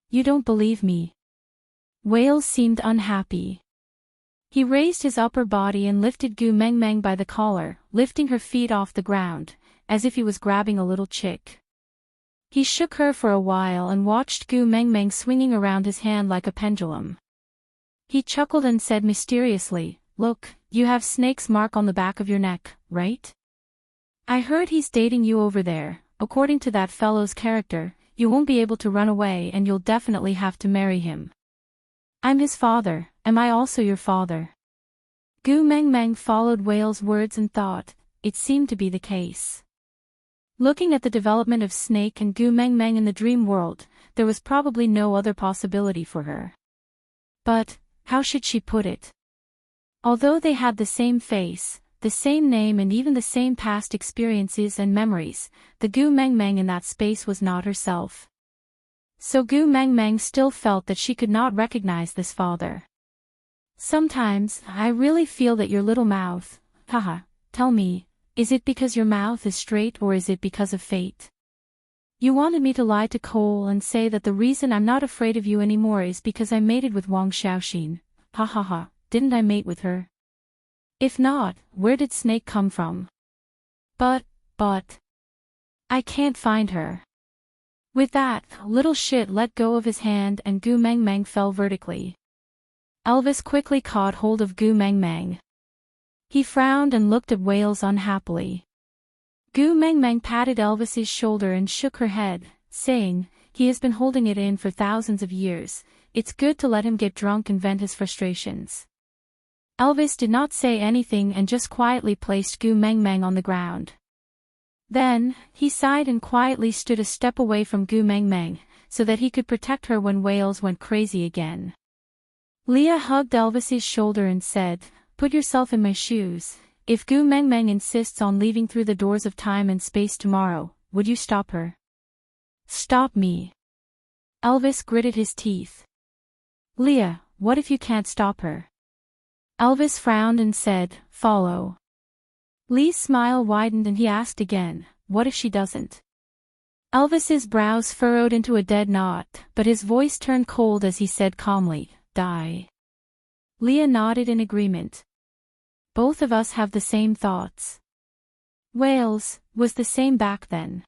You don't believe me. Wales seemed unhappy. He raised his upper body and lifted Gu Meng Meng by the collar, lifting her feet off the ground, as if he was grabbing a little chick. He shook her for a while and watched Gu Meng Meng swinging around his hand like a pendulum. He chuckled and said mysteriously, "Look, you have Snake's mark on the back of your neck, right? I heard he's dating you over there. According to that fellow's character, you won't be able to run away and you'll definitely have to marry him. I'm his father, am I also your father?" Gu Meng Meng followed Whale's words and thought, it seemed to be the case. Looking at the development of Snake and Gu Meng Meng in the dream world, there was probably no other possibility for her. But, how should she put it? Although they had the same face, the same name and even the same past experiences and memories, the Gu Meng Meng in that space was not herself. So Gu Meng Meng still felt that she could not recognize this father. "Sometimes, I really feel that your little mouth, haha, tell me, is it because your mouth is straight or is it because of fate? You wanted me to lie to Cole and say that the reason I'm not afraid of you anymore is because I mated with Wang Xiaoxin. Ha ha ha, didn't I mate with her? If not, where did Snake come from? But, I can't find her." With that, little shit let go of his hand and Gu Meng Meng fell vertically. Elvis quickly caught hold of Gu Meng Meng. He frowned and looked at Wales unhappily. Gu Meng Meng patted Elvis's shoulder and shook her head, saying, "He has been holding it in for thousands of years. It's good to let him get drunk and vent his frustrations." Elvis did not say anything and just quietly placed Gu Meng Meng on the ground. Then, he sighed and quietly stood a step away from Gu Meng Meng, so that he could protect her when Wales went crazy again. Leah hugged Elvis's shoulder and said, "Put yourself in my shoes. If Gu Meng Meng insists on leaving through the doors of time and space tomorrow, would you stop her?" "Stop me?" Elvis gritted his teeth. "Leah, what if you can't stop her?" Elvis frowned and said, "Follow." Lee's smile widened and he asked again, "What if she doesn't?" Elvis's brows furrowed into a dead knot, but his voice turned cold as he said calmly, "Die." Leah nodded in agreement. "Both of us have the same thoughts." Wales was the same back then.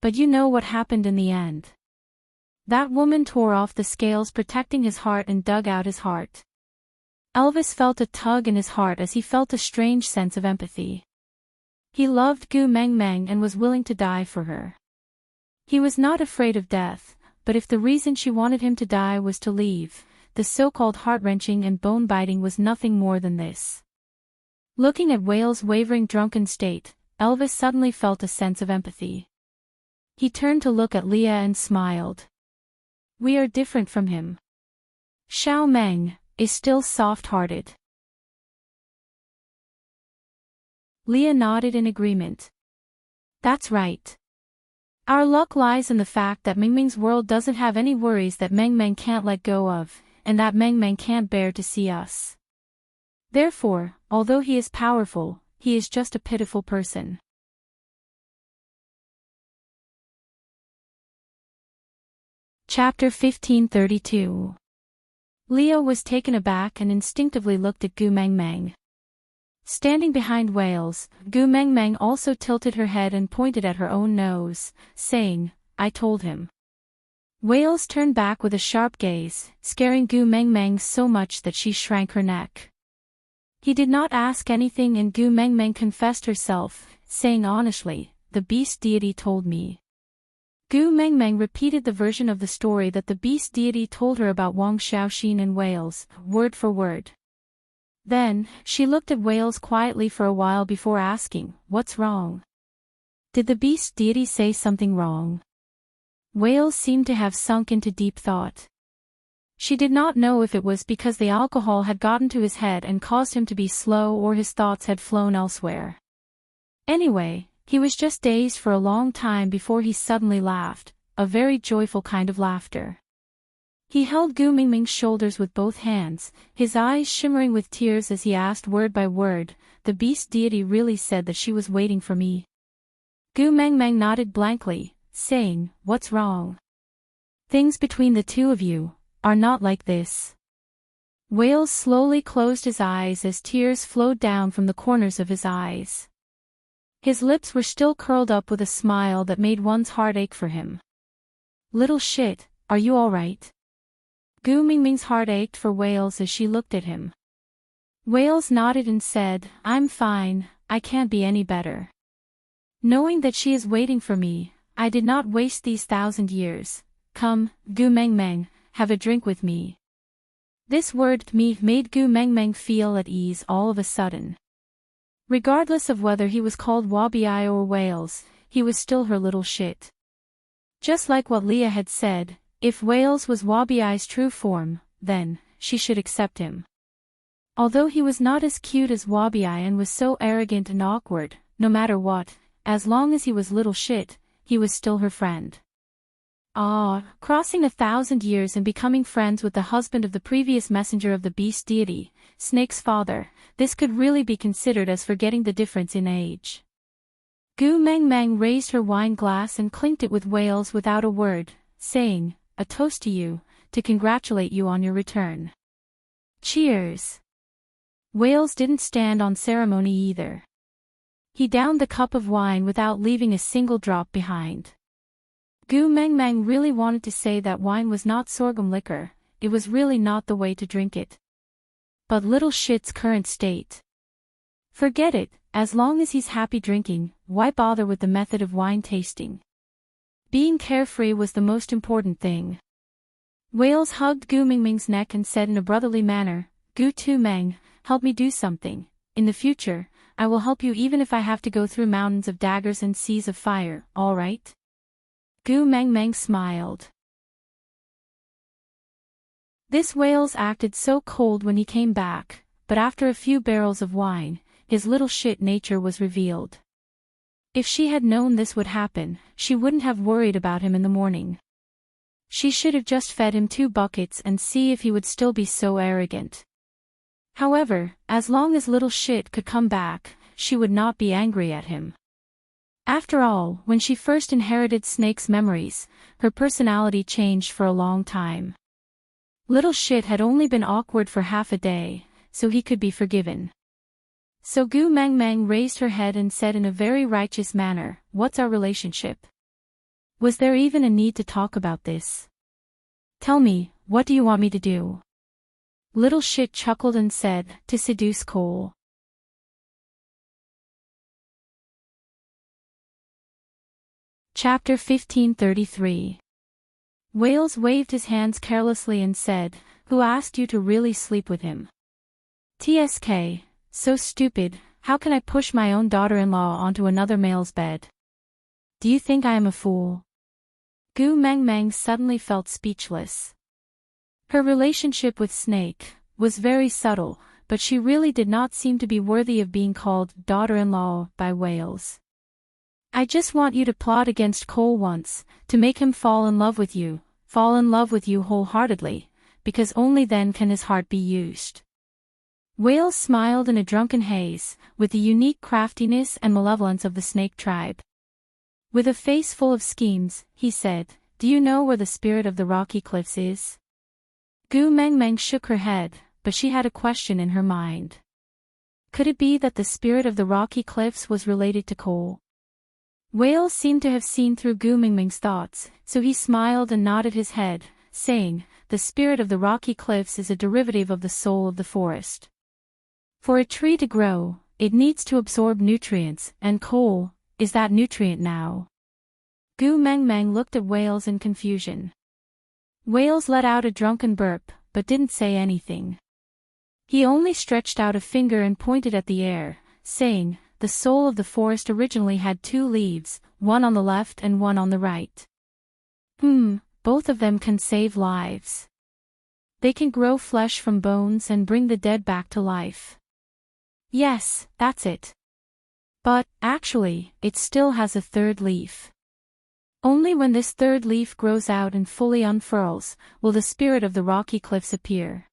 But you know what happened in the end. That woman tore off the scales protecting his heart and dug out his heart. Elvis felt a tug in his heart as he felt a strange sense of empathy. He loved Gu Meng Meng and was willing to die for her. He was not afraid of death, but if the reason she wanted him to die was to leave, the so-called heart-wrenching and bone-biting was nothing more than this. Looking at Wales' wavering drunken state, Elvis suddenly felt a sense of empathy. He turned to look at Leah and smiled. "We are different from him. Xiao Meng is still soft-hearted." Leah nodded in agreement. "That's right. Our luck lies in the fact that Meng Meng's world doesn't have any worries that Meng Meng can't let go of, and that Meng Meng can't bear to see us. Therefore, although he is powerful, he is just a pitiful person." Chapter 1532. Leah was taken aback and instinctively looked at Gu Meng Meng. Standing behind Wales, Gu Meng Meng also tilted her head and pointed at her own nose, saying, "I told him." Wales turned back with a sharp gaze, scaring Gu Meng Meng so much that she shrank her neck. He did not ask anything and Gu Meng Meng confessed herself, saying honestly, "The beast deity told me." Gu Meng Meng repeated the version of the story that the beast deity told her about Wang Xiaoxin and Wales, word for word. Then, she looked at Wales quietly for a while before asking, "What's wrong? Did the beast deity say something wrong?" Wales seemed to have sunk into deep thought. She did not know if it was because the alcohol had gotten to his head and caused him to be slow or his thoughts had flown elsewhere. Anyway, he was just dazed for a long time before he suddenly laughed, a very joyful kind of laughter. He held Gu Mingming's shoulders with both hands, his eyes shimmering with tears as he asked word by word, "The beast deity really said that she was waiting for me?" Gu Mengmeng nodded blankly, saying, "What's wrong? Things between the two of you are not like this." Wales slowly closed his eyes as tears flowed down from the corners of his eyes. His lips were still curled up with a smile that made one's heart ache for him. "Little shit, are you alright?" Gu Mingming's heart ached for Wales as she looked at him. Wales nodded and said, "I'm fine, I can't be any better. Knowing that she is waiting for me, I did not waste these 1,000 years. Come, Gu Mengmeng, have a drink with me." This word "me" made Gu Mengmeng feel at ease all of a sudden. Regardless of whether he was called Wabi or Wales, he was still her little shit. Just like what Leah had said, if Wales was Wabi's true form, then she should accept him. Although he was not as cute as Wabi and was so arrogant and awkward, no matter what, as long as he was little shit, he was still her friend. Crossing 1,000 years and becoming friends with the husband of the previous messenger of the beast deity, Snake's father, this could really be considered as forgetting the difference in age. Gu Mengmeng raised her wine glass and clinked it with Wales without a word, saying, "A toast to you, to congratulate you on your return." Cheers! Wales didn't stand on ceremony either. He downed the cup of wine without leaving a single drop behind. Gu Mengmeng really wanted to say that wine was not sorghum liquor, it was really not the way to drink it. But little shit's current state. Forget it, as long as he's happy drinking, why bother with the method of wine tasting? Being carefree was the most important thing. Wales hugged Gu Mingming's neck and said in a brotherly manner, "Gu Tu Meng, help me do something. In the future, I will help you even if I have to go through mountains of daggers and seas of fire, alright?" Gu Mengmeng smiled. This Wales acted so cold when he came back, but after a few barrels of wine, his little shit nature was revealed. If she had known this would happen, she wouldn't have worried about him in the morning. She should have just fed him 2 buckets and see if he would still be so arrogant. However, as long as little shit could come back, she would not be angry at him. After all, when she first inherited Snake's memories, her personality changed for a long time. Little shit had only been awkward for half a day, so he could be forgiven. So Gu Mengmeng raised her head and said in a very righteous manner, "What's our relationship? Was there even a need to talk about this? Tell me, what do you want me to do?" Little shit chuckled and said, "To seduce Cole." Chapter 1533. Wales waved his hands carelessly and said, "Who asked you to really sleep with him?" "TSK, so stupid, how can I push my own daughter-in-law onto another male's bed? Do you think I am a fool?" Gu Mengmeng suddenly felt speechless. Her relationship with Snake was very subtle, but she really did not seem to be worthy of being called daughter-in-law by Wales. "I just want you to plot against Cole once, to make him fall in love with you wholeheartedly, because only then can his heart be used." Wales smiled in a drunken haze, with the unique craftiness and malevolence of the snake tribe. With a face full of schemes, he said, "Do you know where the spirit of the rocky cliffs is?" Gu Mengmeng shook her head, but she had a question in her mind. Could it be that the spirit of the rocky cliffs was related to Cole? Wales seemed to have seen through Gu Mingming's thoughts, so he smiled and nodded his head, saying, "The spirit of the rocky cliffs is a derivative of the soul of the forest. For a tree to grow, it needs to absorb nutrients, and Cole is that nutrient now." Gu Mengmeng looked at Wales in confusion. Wales let out a drunken burp, but didn't say anything. He only stretched out a finger and pointed at the air, saying, "The soul of the forest originally had 2 leaves, one on the left and one on the right. Both of them can save lives. They can grow flesh from bones and bring the dead back to life." "Yes, that's it. But, actually, it still has a 3rd leaf. Only when this 3rd leaf grows out and fully unfurls, will the spirit of the rocky cliffs appear."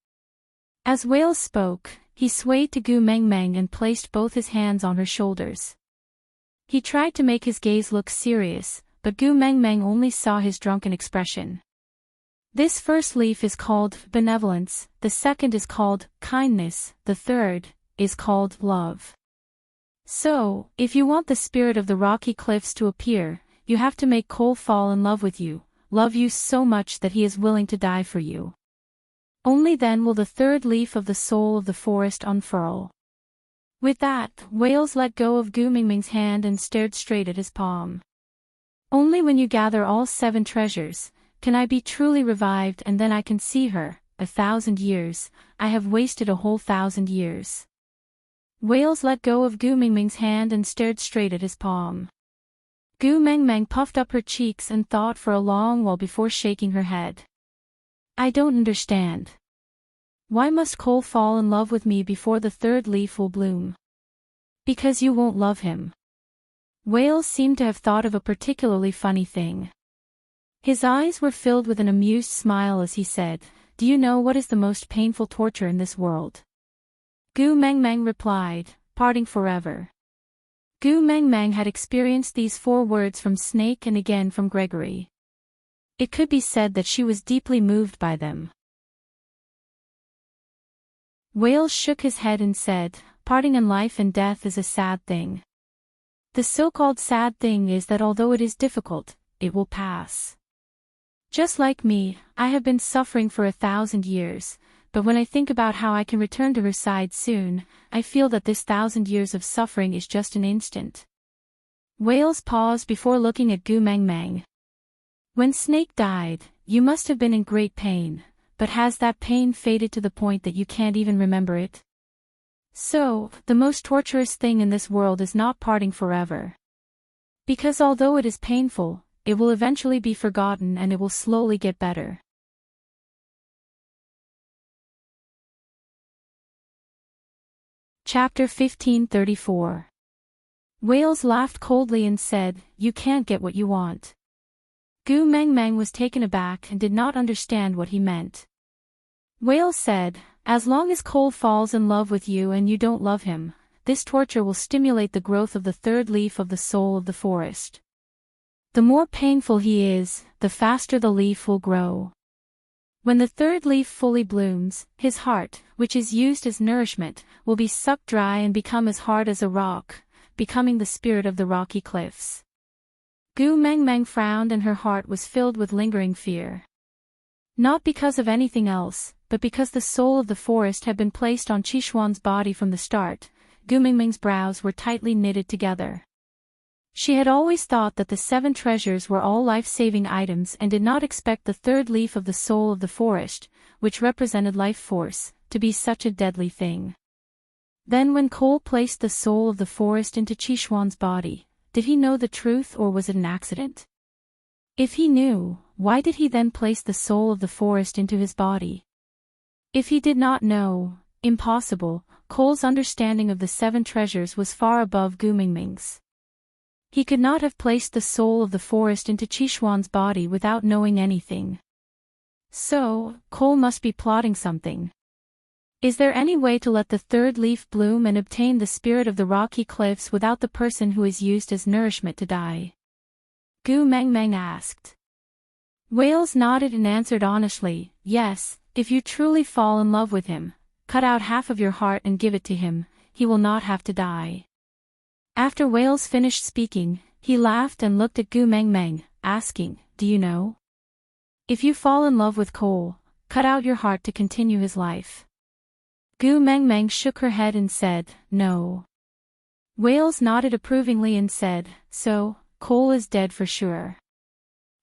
As Wales spoke, he swayed to Gu Meng Meng and placed both his hands on her shoulders. He tried to make his gaze look serious, but Gu Meng Meng only saw his drunken expression. "This first leaf is called benevolence, the second is called kindness, the third is called love. So, if you want the spirit of the rocky cliffs to appear, you have to make Cole fall in love with you, love you so much that he is willing to die for you. Only then will the 3rd leaf of the soul of the forest unfurl." With that, Wales let go of Gu Mingming's hand and stared straight at his palm. "Only when you gather all 7 treasures, can I be truly revived, and then I can see her. 1,000 years, I have wasted a whole 1,000 years." Wales let go of Gu Mingming's hand and stared straight at his palm. Gu Mengmeng puffed up her cheeks and thought for a long while before shaking her head. "I don't understand. Why must Cole fall in love with me before the 3rd leaf will bloom?" "Because you won't love him." Wales seemed to have thought of a particularly funny thing. His eyes were filled with an amused smile as he said, "Do you know what is the most painful torture in this world?" Gu Mengmeng replied, "Parting forever." Gu Mengmeng had experienced these 4 words from Snake and again from Gregory. It could be said that she was deeply moved by them. Wales shook his head and said, "Parting in life and death is a sad thing. The so-called sad thing is that although it is difficult, it will pass. Just like me, I have been suffering for 1,000 years, but when I think about how I can return to her side soon, I feel that this 1,000 years of suffering is just an instant." Wales paused before looking at Gu Mengmeng. "When Snake died, you must have been in great pain, but has that pain faded to the point that you can't even remember it? So, the most torturous thing in this world is not parting forever. Because although it is painful, it will eventually be forgotten and it will slowly get better." Chapter 1534. Wales laughed coldly and said, "You can't get what you want." Gu Mengmeng was taken aback and did not understand what he meant. Wales said, "As long as Cole falls in love with you and you don't love him, this torture will stimulate the growth of the 3rd leaf of the soul of the forest. The more painful he is, the faster the leaf will grow. When the 3rd leaf fully blooms, his heart, which is used as nourishment, will be sucked dry and become as hard as a rock, becoming the spirit of the rocky cliffs." Gu Mengmeng frowned and her heart was filled with lingering fear. Not because of anything else, but because the soul of the forest had been placed on Qishuan's body from the start, Gu Mengmeng's brows were tightly knitted together. She had always thought that the 7 treasures were all life-saving items and did not expect the 3rd leaf of the soul of the forest, which represented life force, to be such a deadly thing. Then when Cole placed the soul of the forest into Qishuan's body, did he know the truth or was it an accident? If he knew, why did he then place the soul of the forest into his body? If he did not know, impossible, Cole's understanding of the 7 treasures was far above Gu Mingming's. He could not have placed the soul of the forest into Qishuan's body without knowing anything. So, Cole must be plotting something. Is there any way to let the 3rd leaf bloom and obtain the spirit of the rocky cliffs without the person who is used as nourishment to die? Gu Mengmeng asked. Wales nodded and answered honestly, "Yes, if you truly fall in love with him, cut out half of your heart and give it to him, he will not have to die." After Wales finished speaking, he laughed and looked at Gu Mengmeng, asking, "Do you know? If you fall in love with Cole, cut out your heart to continue his life." Gu Mengmeng shook her head and said, "No." Wales nodded approvingly and said, "So, Cole is dead for sure."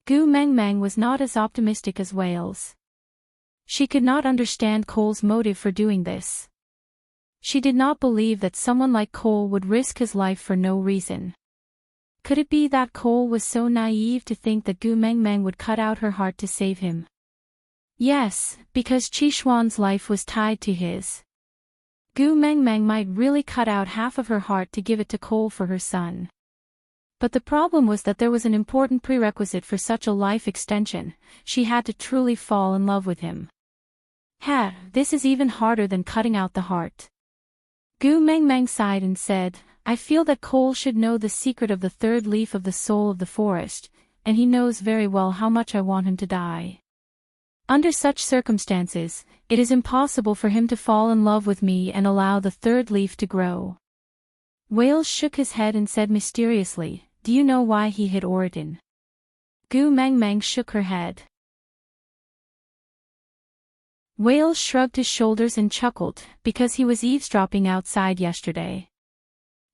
Gu Mengmeng was not as optimistic as Wales. She could not understand Cole's motive for doing this. She did not believe that someone like Cole would risk his life for no reason. Could it be that Cole was so naive to think that Gu Mengmeng would cut out her heart to save him? Yes, because Qixuan's life was tied to his. Gu Mengmeng might really cut out half of her heart to give it to Cole for her son. But the problem was that there was an important prerequisite for such a life extension: she had to truly fall in love with him. This is even harder than cutting out the heart. Gu Mengmeng sighed and said, I feel that Cole should know the secret of the third leaf of the soul of the forest, and he knows very well how much I want him to die. Under such circumstances, it is impossible for him to fall in love with me and allow the third leaf to grow. Wales shook his head and said mysteriously, Do you know why he hid Oritin? Gu Mengmeng shook her head. Wales shrugged his shoulders and chuckled, because he was eavesdropping outside yesterday.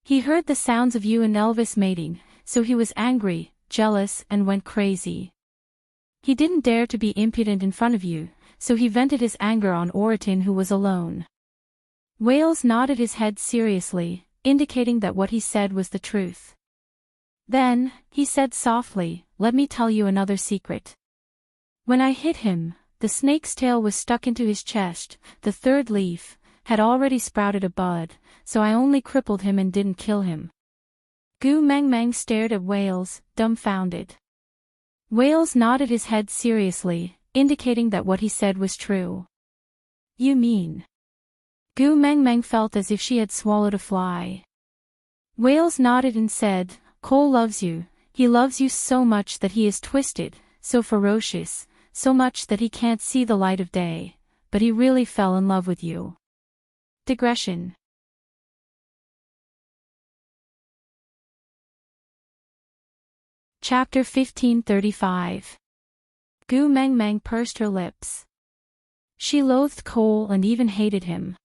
He heard the sounds of you and Elvis mating, so he was angry, jealous, and went crazy. He didn't dare to be impudent in front of you, so he vented his anger on Oritin, who was alone. Wales nodded his head seriously, indicating that what he said was the truth. Then, he said softly, Let me tell you another secret. When I hit him, the snake's tail was stuck into his chest, the third leaf had already sprouted a bud, so I only crippled him and didn't kill him. Gu Mengmeng stared at Wales, dumbfounded. Wales nodded his head seriously, indicating that what he said was true. You mean? Gu Mengmeng felt as if she had swallowed a fly. Wales nodded and said, Cole loves you, he loves you so much that he is twisted, so ferocious, so much that he can't see the light of day, but he really fell in love with you. Digression. Chapter 1535. Gu Mengmeng pursed her lips. She loathed Cole and even hated him.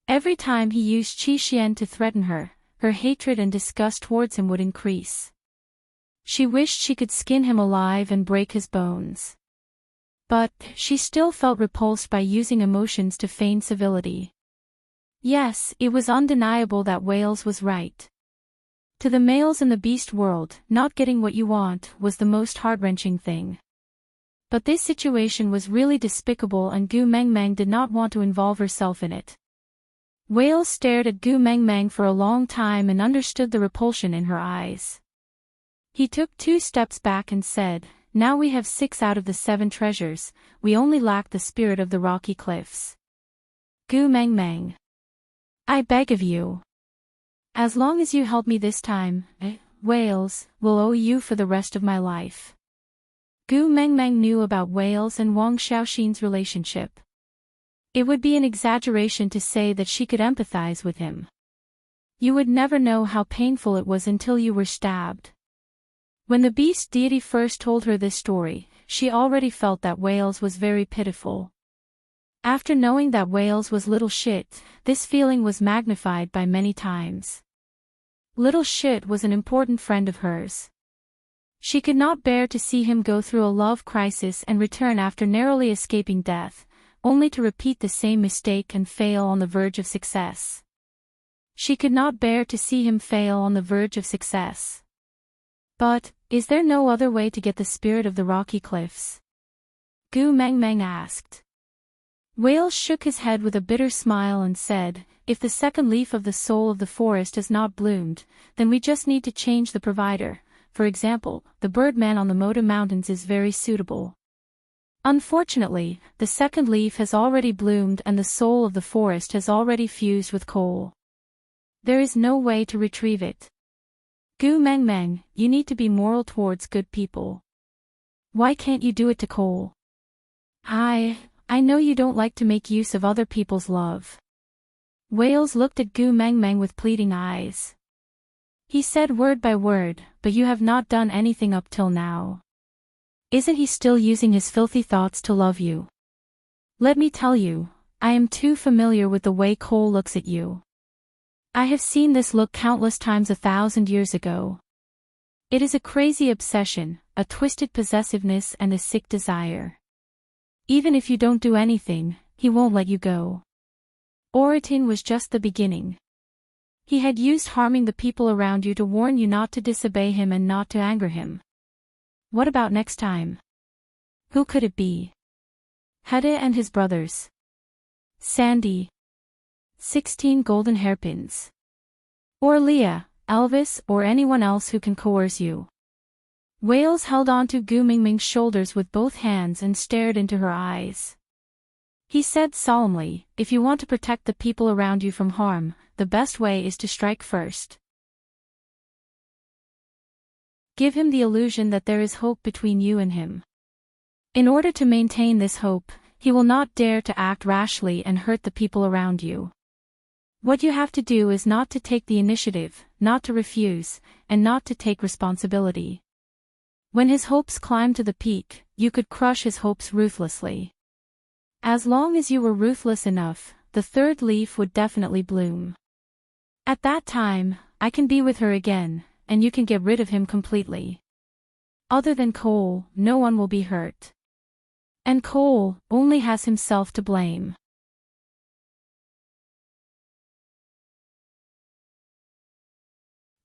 Every time he used Qixuan to threaten her, her hatred and disgust towards him would increase. She wished she could skin him alive and break his bones. But she still felt repulsed by using emotions to feign civility. Yes, it was undeniable that Wales was right. To the males in the beast world, not getting what you want was the most heart-wrenching thing. But this situation was really despicable and Gu Mengmeng did not want to involve herself in it. Wales stared at Gu Mengmeng for a long time and understood the repulsion in her eyes. He took 2 steps back and said, Now we have 6 out of the 7 treasures, we only lack the spirit of the rocky cliffs. Gu Mengmeng. I beg of you. As long as you help me this time, Wales will owe you for the rest of my life. Gu Mengmeng knew about Wales and Wang Xiaoxin's relationship. It would be an exaggeration to say that she could empathize with him. You would never know how painful it was until you were stabbed. When the beast deity first told her this story, she already felt that Wales was very pitiful. After knowing that Wales was little shit, this feeling was magnified by many times. Little shit was an important friend of hers. She could not bear to see him go through a love crisis and return after narrowly escaping death, only to repeat the same mistake and fail on the verge of success. She could not bear to see him fail on the verge of success. But, is there no other way to get the spirit of the rocky cliffs? Gu Mengmeng asked. Wales shook his head with a bitter smile and said, If the second leaf of the soul of the forest has not bloomed, then we just need to change the provider. For example, the birdman on the Moda Mountains is very suitable. Unfortunately, the second leaf has already bloomed and the soul of the forest has already fused with Cole. There is no way to retrieve it. Gu Mengmeng, you need to be moral towards good people. Why can't you do it to Cole? I know you don't like to make use of other people's love. Wales looked at Gu Mengmeng with pleading eyes. He said word by word, but you have not done anything up till now. Isn't he still using his filthy thoughts to love you? Let me tell you, I am too familiar with the way Cole looks at you. I have seen this look countless times 1,000 years ago. It is a crazy obsession, a twisted possessiveness and a sick desire. Even if you don't do anything, he won't let you go. Orating was just the beginning. He had used harming the people around you to warn you not to disobey him and not to anger him. What about next time? Who could it be? Hede and his brothers. Sandy. 16 golden hairpins. Or Leah, Elvis, or anyone else who can coerce you. Wales held onto Gu Mingming's shoulders with both hands and stared into her eyes. He said solemnly, if you want to protect the people around you from harm, the best way is to strike first. Give him the illusion that there is hope between you and him. In order to maintain this hope, he will not dare to act rashly and hurt the people around you. What you have to do is not to take the initiative, not to refuse, and not to take responsibility. When his hopes climbed to the peak, you could crush his hopes ruthlessly. As long as you were ruthless enough, the third leaf would definitely bloom. At that time, I can be with her again, and you can get rid of him completely. Other than Cole, no one will be hurt. And Cole only has himself to blame.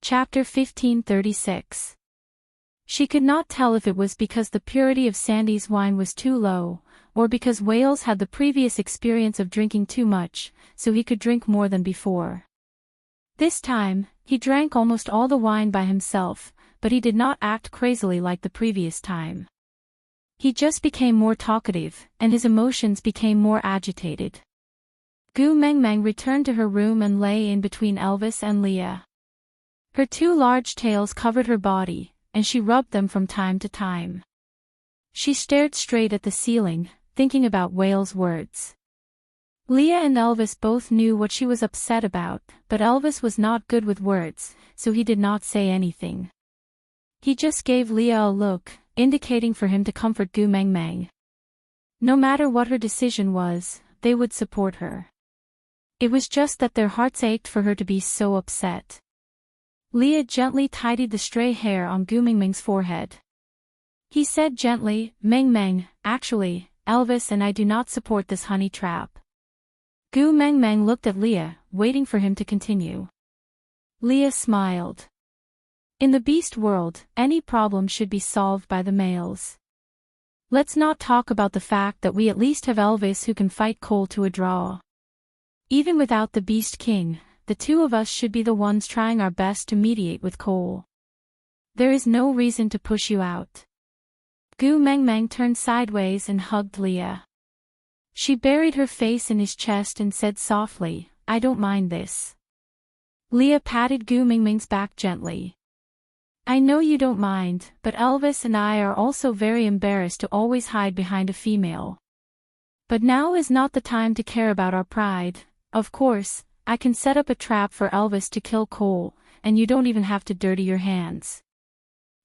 Chapter 1536. She could not tell if it was because the purity of Sandy's wine was too low, or because Wales had the previous experience of drinking too much, so he could drink more than before. This time, he drank almost all the wine by himself, but he did not act crazily like the previous time. He just became more talkative, and his emotions became more agitated. Gu Mengmeng returned to her room and lay in between Elvis and Leah. Her two large tails covered her body, and she rubbed them from time to time. She stared straight at the ceiling, thinking about Wales' words. Leah and Elvis both knew what she was upset about, but Elvis was not good with words, so he did not say anything. He just gave Leah a look, indicating for him to comfort Gu Mengmeng. No matter what her decision was, they would support her. It was just that their hearts ached for her to be so upset. Leah gently tidied the stray hair on Gu Mingming's forehead. He said gently, Mengmeng, actually, Elvis and I do not support this honey trap. Gu Mengmeng looked at Leah, waiting for him to continue. Leah smiled. In the beast world, any problem should be solved by the males. Let's not talk about the fact that we at least have Elvis who can fight Cole to a draw. Even without the Beast King, the two of us should be the ones trying our best to mediate with Cole. There is no reason to push you out. Gu Mengmeng turned sideways and hugged Leah. She buried her face in his chest and said softly, I don't mind this. Leah patted Gu Mingming's back gently. I know you don't mind, but Elvis and I are also very embarrassed to always hide behind a female. But now is not the time to care about our pride. Of course, I can set up a trap for Elvis to kill Cole, and you don't even have to dirty your hands.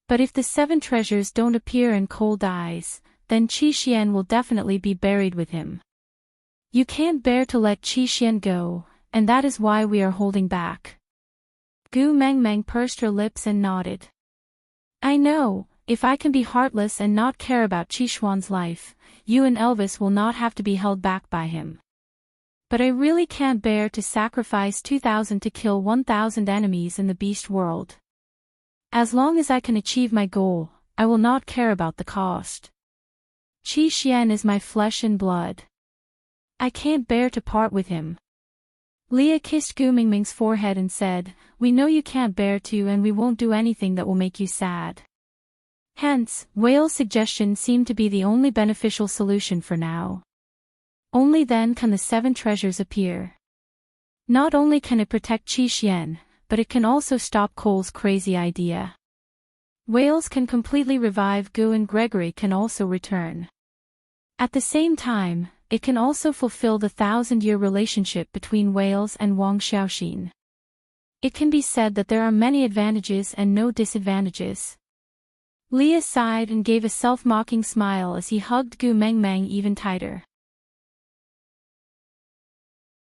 But if the 7 treasures don't appear and Cole dies, then Qi Xian will definitely be buried with him. You can't bear to let Qi Xian go, and that is why we are holding back. Gu Mengmeng pursed her lips and nodded. I know, if I can be heartless and not care about Qi Xuan's life, you and Elvis will not have to be held back by him. But I really can't bear to sacrifice 2,000 to kill 1,000 enemies in the beast world. As long as I can achieve my goal, I will not care about the cost. Qi Xian is my flesh and blood. I can't bear to part with him. Leah kissed Gu Mingming's forehead and said, we know you can't bear to and we won't do anything that will make you sad. Hence, Whale's suggestion seemed to be the only beneficial solution for now. Only then can the 7 treasures appear. Not only can it protect Qi Xian, but it can also stop Cole's crazy idea. Wales can completely revive Gu and Gregory can also return. At the same time, it can also fulfill the 1,000-year relationship between Wales and Wang Xiaoxin. It can be said that there are many advantages and no disadvantages. Leah sighed and gave a self-mocking smile as he hugged Gu Mengmeng even tighter.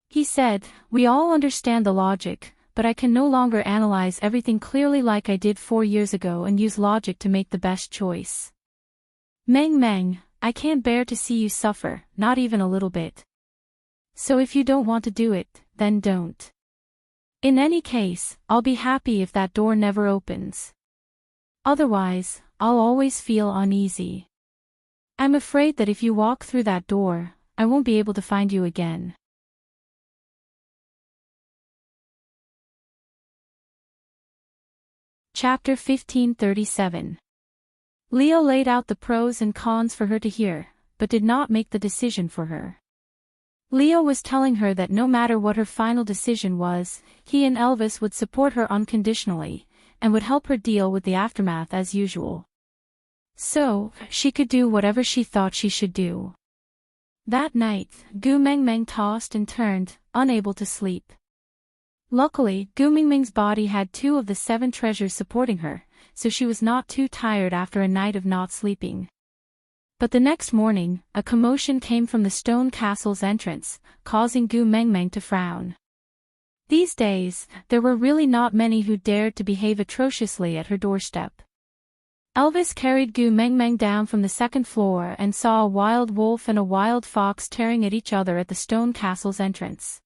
He said, we all understand the logic, but I can no longer analyze everything clearly like I did 4 years ago and use logic to make the best choice. Mengmeng, I can't bear to see you suffer, not even a little bit. So if you don't want to do it, then don't. In any case, I'll be happy if that door never opens. Otherwise, I'll always feel uneasy. I'm afraid that if you walk through that door, I won't be able to find you again. Chapter 1537. Leo laid out the pros and cons for her to hear, but did not make the decision for her. Leo was telling her that no matter what her final decision was, he and Elvis would support her unconditionally, and would help her deal with the aftermath as usual. So, she could do whatever she thought she should do. That night, Gu Mengmeng tossed and turned, unable to sleep. Luckily, Gu Mingming's body had 2 of the 7 treasures supporting her, so she was not too tired after a night of not sleeping. But the next morning, a commotion came from the stone castle's entrance, causing Gu Mengmeng to frown. These days, there were really not many who dared to behave atrociously at her doorstep. Elvis carried Gu Mengmeng down from the 2nd floor and saw a wild wolf and a wild fox tearing at each other at the stone castle's entrance.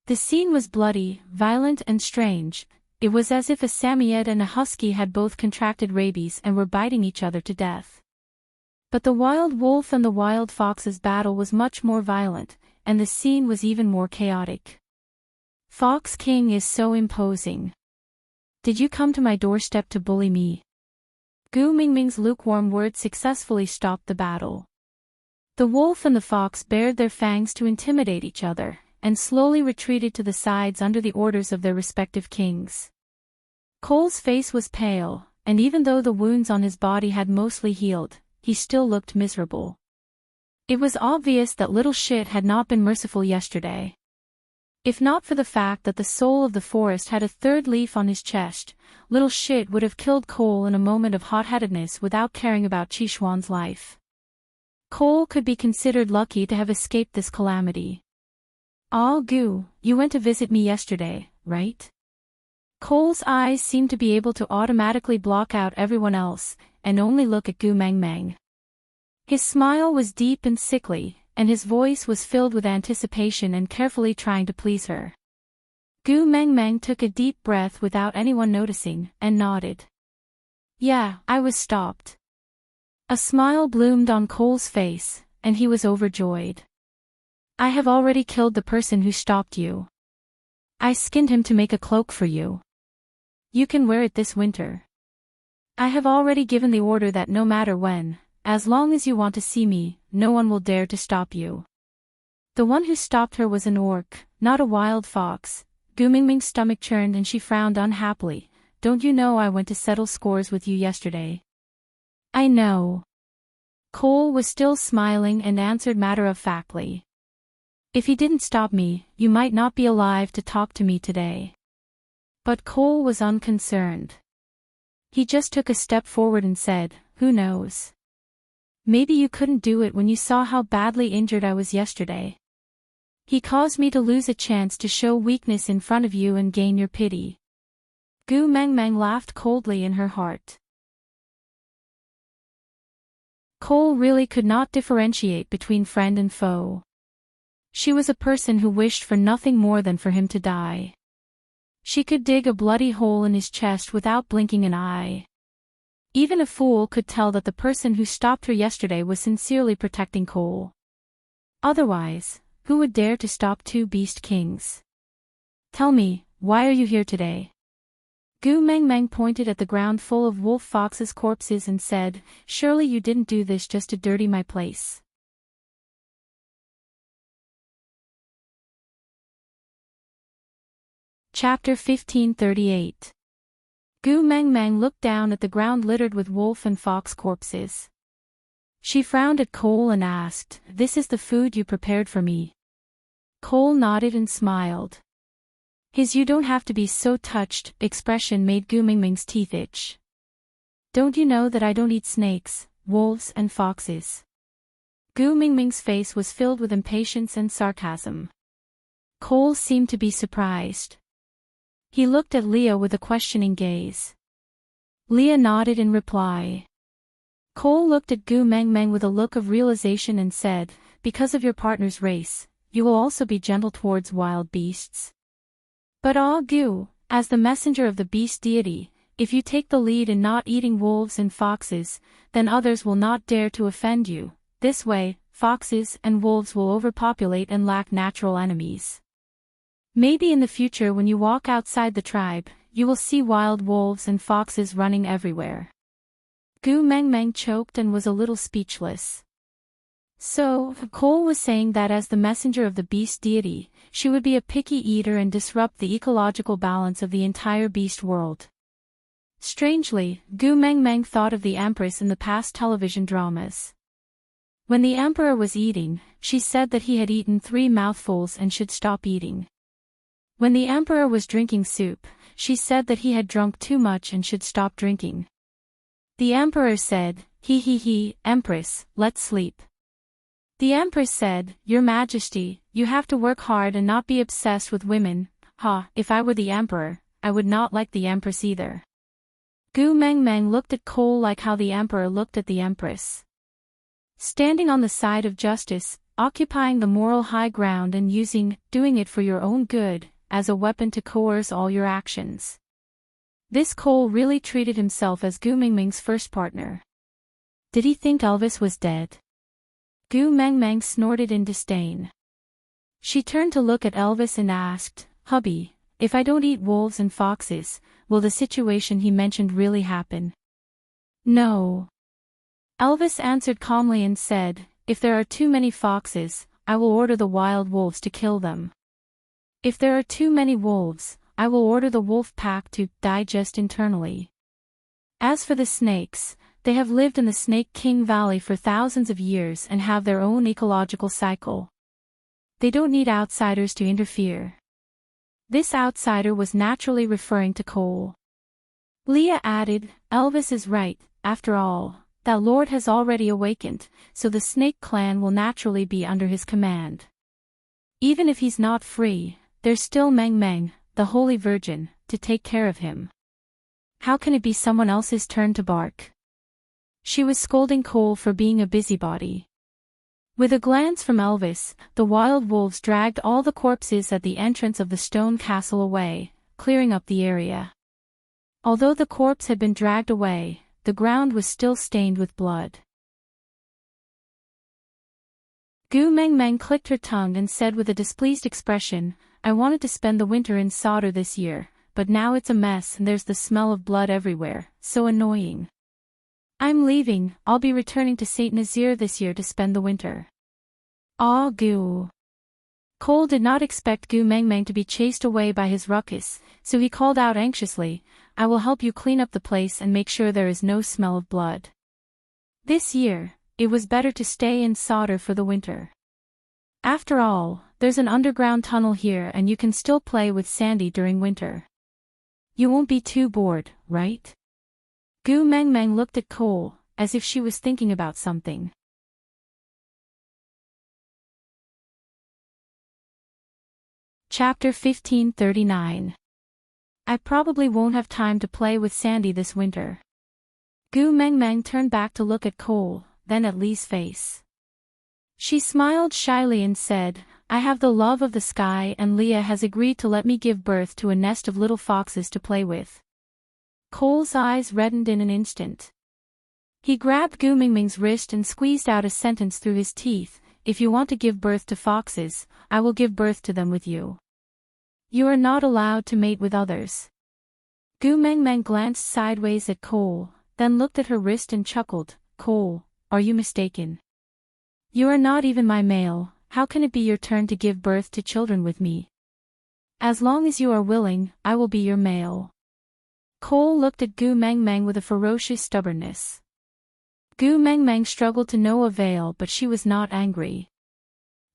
The scene was bloody, violent and strange. It was as if a Samoyed and a husky had both contracted rabies and were biting each other to death. But the wild wolf and the wild fox's battle was much more violent, and the scene was even more chaotic. Fox King is so imposing. Did you come to my doorstep to bully me? Gu Mingming's lukewarm words successfully stopped the battle. The wolf and the fox bared their fangs to intimidate each other, and slowly retreated to the sides under the orders of their respective kings. Cole's face was pale, and even though the wounds on his body had mostly healed, he still looked miserable. It was obvious that little shit had not been merciful yesterday. If not for the fact that the soul of the forest had a 3rd leaf on his chest, little shit would have killed Cole in a moment of hot-headedness without caring about Qishuan's life. Cole could be considered lucky to have escaped this calamity. "Ah, Gu, you went to visit me yesterday, right?" Cole's eyes seemed to be able to automatically block out everyone else, and only look at Gu Mengmeng. His smile was deep and sickly, and his voice was filled with anticipation and carefully trying to please her. Gu Mengmeng took a deep breath without anyone noticing, and nodded. "Yeah, I was stopped." A smile bloomed on Cole's face, and he was overjoyed. "I have already killed the person who stopped you. I skinned him to make a cloak for you. You can wear it this winter. I have already given the order that no matter when, as long as you want to see me, no one will dare to stop you." The one who stopped her was an orc, not a wild fox. Gu Mingming's stomach churned and she frowned unhappily. "Don't you know I went to settle scores with you yesterday?" "I know." Cole was still smiling and answered matter-of-factly. "If he didn't stop me, you might not be alive to talk to me today." But Cole was unconcerned. He just took a step forward and said, "Who knows? Maybe you couldn't do it when you saw how badly injured I was yesterday. He caused me to lose a chance to show weakness in front of you and gain your pity." Gu Mengmeng laughed coldly in her heart. Cole really could not differentiate between friend and foe. She was a person who wished for nothing more than for him to die. She could dig a bloody hole in his chest without blinking an eye. Even a fool could tell that the person who stopped her yesterday was sincerely protecting Cole. Otherwise, who would dare to stop 2 beast kings? "Tell me, why are you here today?" Gu Mengmeng pointed at the ground full of wolf foxes' corpses and said, "Surely you didn't do this just to dirty my place." Chapter 1538. Gu Mengmeng looked down at the ground littered with wolf and fox corpses. She frowned at Cole and asked, "This is the food you prepared for me?" Cole nodded and smiled. His "you don't have to be so touched" expression made Gu Mingming's teeth itch. "Don't you know that I don't eat snakes, wolves and foxes?" Gu Mingming's face was filled with impatience and sarcasm. Cole seemed to be surprised. He looked at Leah with a questioning gaze. Leah nodded in reply. Cole looked at Gu Mengmeng with a look of realization and said, "Because of your partner's race, you will also be gentle towards wild beasts. But Gu, as the messenger of the beast deity, if you take the lead in not eating wolves and foxes, then others will not dare to offend you. This way, foxes and wolves will overpopulate and lack natural enemies. Maybe in the future when you walk outside the tribe, you will see wild wolves and foxes running everywhere. Gu Mengmeng choked and was a little speechless. So, Cole was saying that as the messenger of the beast deity, she would be a picky eater and disrupt the ecological balance of the entire beast world. Strangely, Gu Mengmeng thought of the Empress in the past television dramas. When the Emperor was eating, she said that he had eaten 3 mouthfuls and should stop eating. When the Emperor was drinking soup, she said that he had drunk too much and should stop drinking. The Emperor said, Empress, let's sleep. The Empress said, Your Majesty, you have to work hard and not be obsessed with women. If I were the Emperor, I would not like the Empress either. Gu Mengmeng looked at Cole like how the Emperor looked at the Empress. Standing on the side of justice, occupying the moral high ground and doing it for your own good, as a weapon to coerce all your actions. This Cole really treated himself as Gu Mengmeng's first partner. Did he think Elvis was dead? Gu Mengmeng snorted in disdain. She turned to look at Elvis and asked, Hubby, if I don't eat wolves and foxes, will the situation he mentioned really happen? No. Elvis answered calmly and said, If there are too many foxes, I will order the wild wolves to kill them. If there are too many wolves, I will order the wolf pack to digest internally. As for the snakes, they have lived in the Snake King Valley for thousands of years and have their own ecological cycle. They don't need outsiders to interfere. This outsider was naturally referring to Cole. Leah added, Elvis is right, after all, that Lord has already awakened, so the Snake Clan will naturally be under his command. Even if he's not free, there's still Meng Meng, the Holy Virgin, to take care of him. How can it be someone else's turn to bark? She was scolding Cole for being a busybody. With a glance from Elvis, the wild wolves dragged all the corpses at the entrance of the stone castle away, clearing up the area. Although the corpse had been dragged away, the ground was still stained with blood. Gu Mengmeng clicked her tongue and said with a displeased expression, I wanted to spend the winter in Sauder this year, but now it's a mess and there's the smell of blood everywhere, so annoying. I'm leaving, I'll be returning to St. Nazaire this year to spend the winter. Gu. Cole did not expect Gu Mengmeng to be chased away by his ruckus, so he called out anxiously, I will help you clean up the place and make sure there is no smell of blood. This year, it was better to stay in Sauder for the winter. After all, there's an underground tunnel here and you can still play with Sandy during winter. You won't be too bored, right? Gu Mengmeng looked at Cole, as if she was thinking about something. Chapter 1539. I probably won't have time to play with Sandy this winter. Gu Mengmeng turned back to look at Cole, then at Lee's face. She smiled shyly and said, I have the love of the sky and Leah has agreed to let me give birth to a nest of little foxes to play with. Cole's eyes reddened in an instant. He grabbed Gu Mengmeng's wrist and squeezed out a sentence through his teeth, If you want to give birth to foxes, I will give birth to them with you. You are not allowed to mate with others. Gu Mengmeng glanced sideways at Cole, then looked at her wrist and chuckled, Cole, are you mistaken? You are not even my male, how can it be your turn to give birth to children with me? As long as you are willing, I will be your male. Cole looked at Gu Mengmeng with a ferocious stubbornness. Gu Mengmeng struggled to no avail but she was not angry.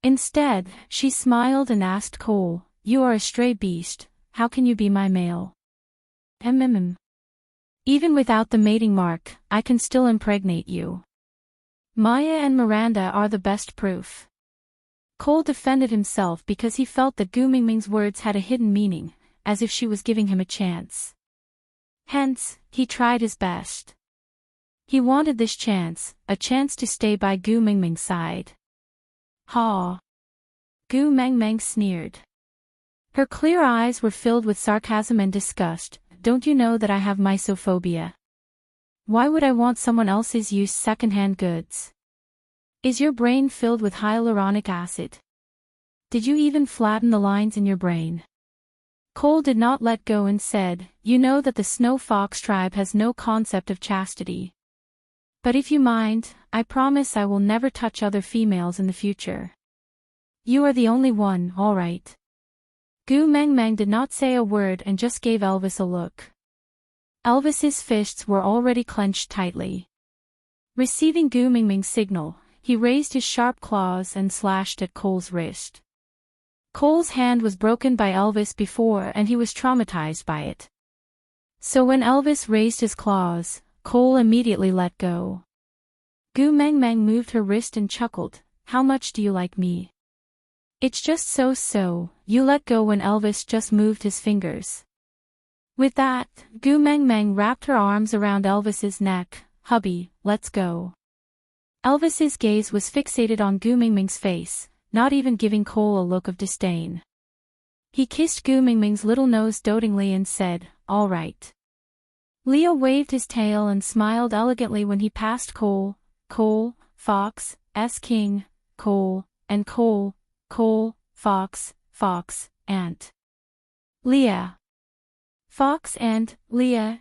Instead, she smiled and asked Cole, You are a stray beast, how can you be my male? Even without the mating mark, I can still impregnate you. Maya and Miranda are the best proof. Cole defended himself because he felt that Gu Mengmeng's words had a hidden meaning, as if she was giving him a chance. Hence, he tried his best. He wanted this chance, a chance to stay by Gu Mengmeng's side. Gu Gu Mengmeng sneered. Her clear eyes were filled with sarcasm and disgust. Don't you know that I have misophobia? Why would I want someone else's used second-hand goods? Is your brain filled with hyaluronic acid? Did you even flatten the lines in your brain? Cole did not let go and said, you know that the Snow Fox tribe has no concept of chastity. But if you mind, I promise I will never touch other females in the future. You are the only one, all right. Gu Mengmeng did not say a word and just gave Elvis a look. Elvis's fists were already clenched tightly. Receiving Gu Mengmeng's signal, he raised his sharp claws and slashed at Cole's wrist. Cole's hand was broken by Elvis before and he was traumatized by it. So when Elvis raised his claws, Cole immediately let go. Gu Mengmeng moved her wrist and chuckled, how much do you like me? It's just so, you let go when Elvis just moved his fingers. With that, Gu Mengmeng wrapped her arms around Elvis's neck, hubby, let's go. Elvis's gaze was fixated on Gu Mengmeng's face, not even giving Cole a look of disdain. He kissed Gu Mengmeng's little nose dotingly and said, all right. Leo waved his tail and smiled elegantly when he passed Cole, Fox, King, Cole, and Cole, Fox, Ant. Leah. Fox and Leah,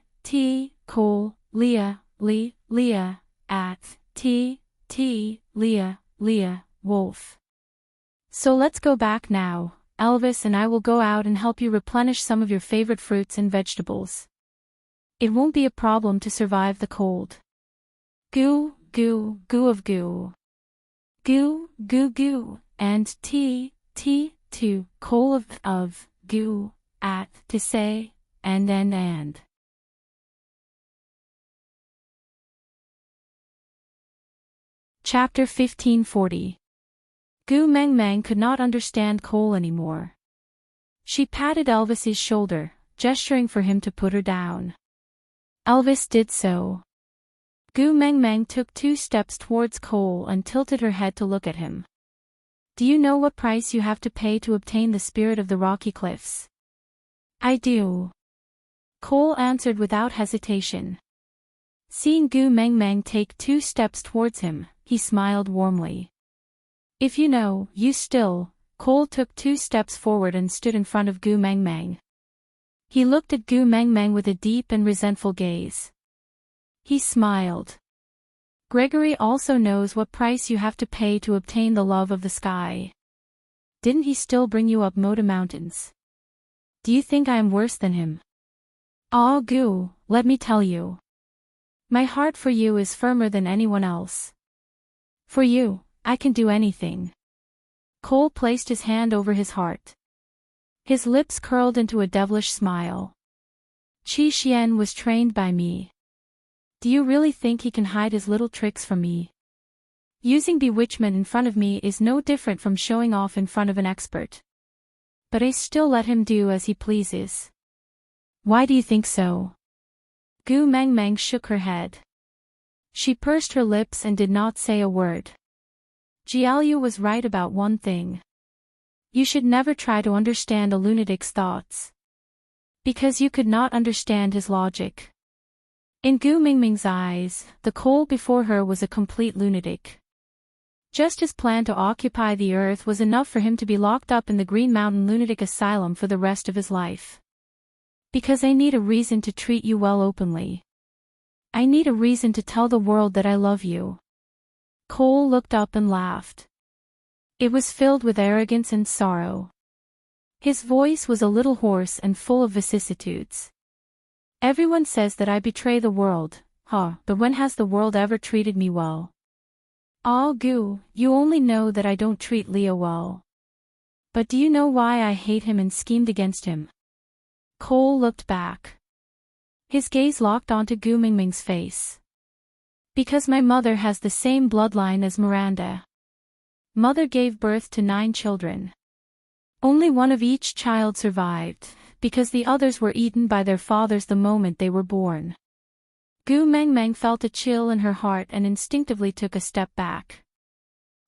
Cole, Leah, Leah, at, Leah, Wolf. So let's go back now, Elvis and I will go out and help you replenish some of your favorite fruits and vegetables. It won't be a problem to survive the cold. Goo of goo. Goo, and to, Cole of, goo, at, to say, and. Chapter 1540. Gu Mengmeng could not understand Cole anymore. She patted Elvis's shoulder, gesturing for him to put her down. Elvis did so. Gu Mengmeng took 2 steps towards Cole and tilted her head to look at him. Do you know what price you have to pay to obtain the spirit of the rocky cliffs? I do. Cole answered without hesitation. Seeing Gu Mengmeng take 2 steps towards him, he smiled warmly. If you know, you still. Cole took 2 steps forward and stood in front of Gu Mengmeng. He looked at Gu Mengmeng with a deep and resentful gaze. He smiled. Gregory also knows what price you have to pay to obtain the love of the sky. Didn't he still bring you up Moda Mountains? Do you think I am worse than him? Ah, Gu, let me tell you. My heart for you is firmer than anyone else. For you, I can do anything. Cole placed his hand over his heart. His lips curled into a devilish smile. Qi Xian was trained by me. Do you really think he can hide his little tricks from me? Using bewitchment in front of me is no different from showing off in front of an expert. But I still let him do as he pleases. Why do you think so? Gu Mengmeng shook her head. She pursed her lips and did not say a word. Jiaoyu was right about one thing. You should never try to understand a lunatic's thoughts. Because you could not understand his logic. In Gu Mengmeng's eyes, the Cole before her was a complete lunatic. Just his plan to occupy the earth was enough for him to be locked up in the Green Mountain Lunatic Asylum for the rest of his life. Because I need a reason to treat you well openly. I need a reason to tell the world that I love you. Cole looked up and laughed. It was filled with arrogance and sorrow. His voice was a little hoarse and full of vicissitudes. Everyone says that I betray the world, but when has the world ever treated me well? Ah, Gu, you only know that I don't treat Leo well. But do you know why I hate him and schemed against him? Cole looked back. His gaze locked onto Gu Mengmeng's face. Because my mother has the same bloodline as Miranda. Mother gave birth to 9 children. Only one of each child survived, because the others were eaten by their fathers the moment they were born. Gu Mengmeng felt a chill in her heart and instinctively took a step back.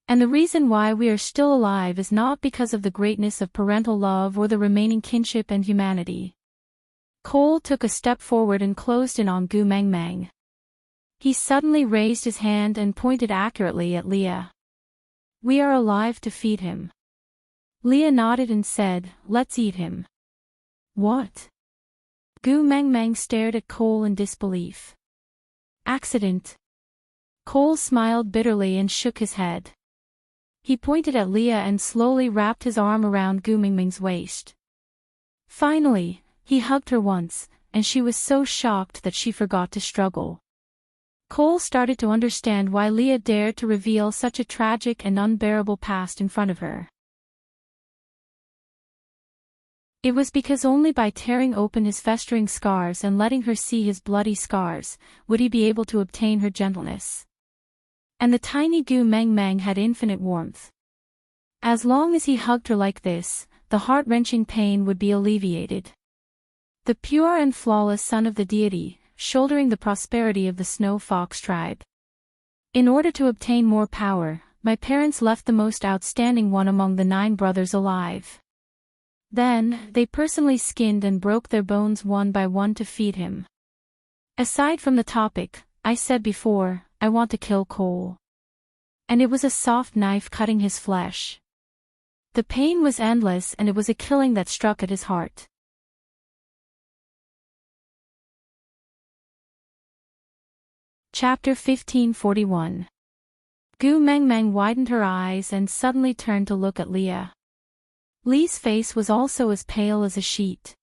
And the reason why we are still alive is not because of the greatness of parental love or the remaining kinship and humanity. Cole took a step forward and closed in on Gu Mengmeng. He suddenly raised his hand and pointed accurately at Leah. We are alive to feed him. Leah nodded and said, let's eat him. What? Gu Mengmeng stared at Cole in disbelief. Accident. Cole smiled bitterly and shook his head. He pointed at Leah and slowly wrapped his arm around Gu Mengmeng's waist. Finally, he hugged her once, and she was so shocked that she forgot to struggle. Cole started to understand why Leah dared to reveal such a tragic and unbearable past in front of her. It was because only by tearing open his festering scars and letting her see his bloody scars, would he be able to obtain her gentleness. And the tiny Gu Mengmeng had infinite warmth. As long as he hugged her like this, the heart-wrenching pain would be alleviated. The pure and flawless son of the deity, shouldering the prosperity of the Snow Fox tribe. In order to obtain more power, my parents left the most outstanding one among the 9 brothers alive. Then, they personally skinned and broke their bones one by one to feed him. Aside from the topic, I said before, I want to kill Cole. And it was a soft knife cutting his flesh. The pain was endless and it was a killing that struck at his heart. Chapter 1541. Gu Mengmeng widened her eyes and suddenly turned to look at Leah. Lee's face was also as pale as a sheet.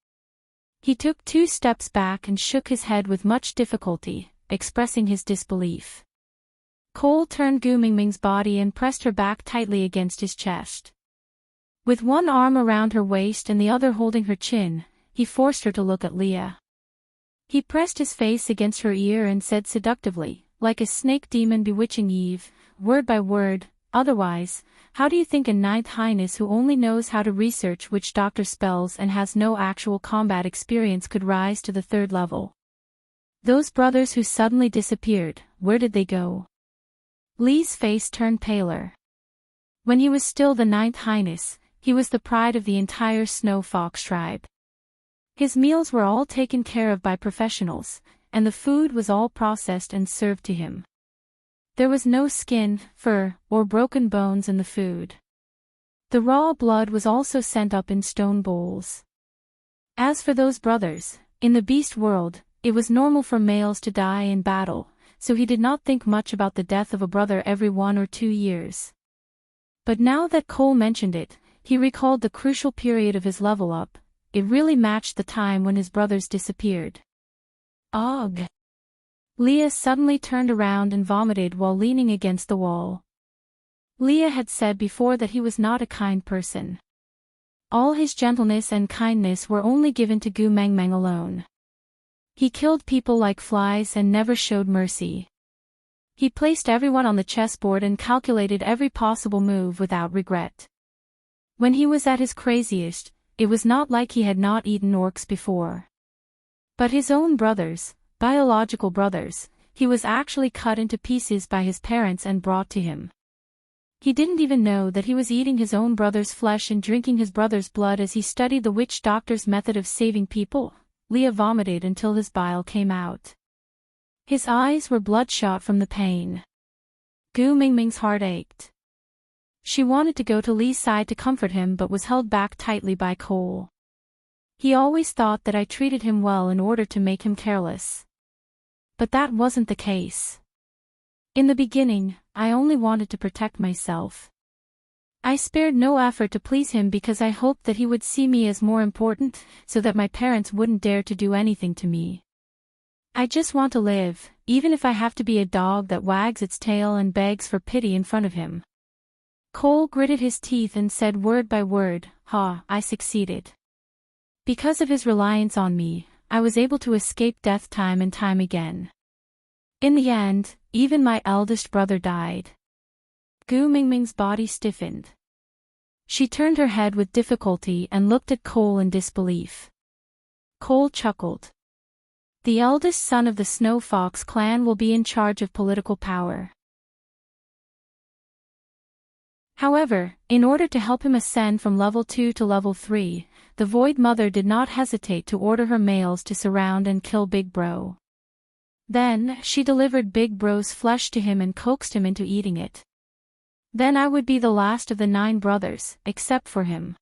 He took 2 steps back and shook his head with much difficulty, expressing his disbelief. Cole turned Gu Mengmeng's body and pressed her back tightly against his chest. With one arm around her waist and the other holding her chin, he forced her to look at Leah. He pressed his face against her ear and said seductively, like a snake demon bewitching Eve, word by word, otherwise, how do you think a 9th Highness who only knows how to research witch doctor spells and has no actual combat experience could rise to the 3rd level? Those brothers who suddenly disappeared, where did they go? Lee's face turned paler. When he was still the 9th Highness, he was the pride of the entire Snow Fox tribe. His meals were all taken care of by professionals, and the food was all processed and served to him. There was no skin, fur, or broken bones in the food. The raw blood was also sent up in stone bowls. As for those brothers, in the beast world, it was normal for males to die in battle, so he did not think much about the death of a brother every 1 or 2 years. But now that Cole mentioned it, he recalled the crucial period of his level up. It really matched the time when his brothers disappeared. Ugh! Leah suddenly turned around and vomited while leaning against the wall. Leah had said before that he was not a kind person. All his gentleness and kindness were only given to Gu Mengmeng alone. He killed people like flies and never showed mercy. He placed everyone on the chessboard and calculated every possible move without regret. When he was at his craziest, it was not like he had not eaten orcs before. But his own brothers, biological brothers, he was actually cut into pieces by his parents and brought to him. He didn't even know that he was eating his own brother's flesh and drinking his brother's blood as he studied the witch doctor's method of saving people. Leah vomited until his bile came out. His eyes were bloodshot from the pain. Gu Mengmeng's heart ached. She wanted to go to Lee's side to comfort him but was held back tightly by Cole. He always thought that I treated him well in order to make him careless. But that wasn't the case. In the beginning, I only wanted to protect myself. I spared no effort to please him because I hoped that he would see me as more important, so that my parents wouldn't dare to do anything to me. I just want to live, even if I have to be a dog that wags its tail and begs for pity in front of him. Cole gritted his teeth and said word by word, I succeeded. Because of his reliance on me, I was able to escape death time and time again. In the end, even my eldest brother died. Gu Mengmeng's body stiffened. She turned her head with difficulty and looked at Cole in disbelief. Cole chuckled. The eldest son of the Snow Fox clan will be in charge of political power. However, in order to help him ascend from level 2 to level 3, the Void Mother did not hesitate to order her males to surround and kill Big Bro. Then, she delivered Big Bro's flesh to him and coaxed him into eating it. Then I would be the last of the 9 brothers, except for him.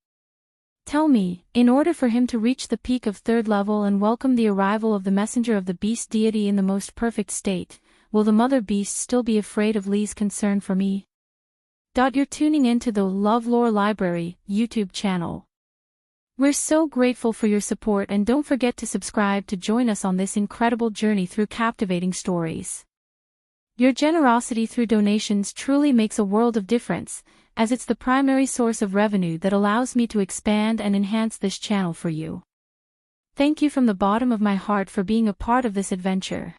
Tell me, in order for him to reach the peak of 3rd level and welcome the arrival of the messenger of the beast deity in the most perfect state, will the mother beast still be afraid of Lee's concern for me? You're tuning into the LoveLore Library YouTube channel. We're so grateful for your support, and don't forget to subscribe to join us on this incredible journey through captivating stories. Your generosity through donations truly makes a world of difference, as it's the primary source of revenue that allows me to expand and enhance this channel for you. Thank you from the bottom of my heart for being a part of this adventure.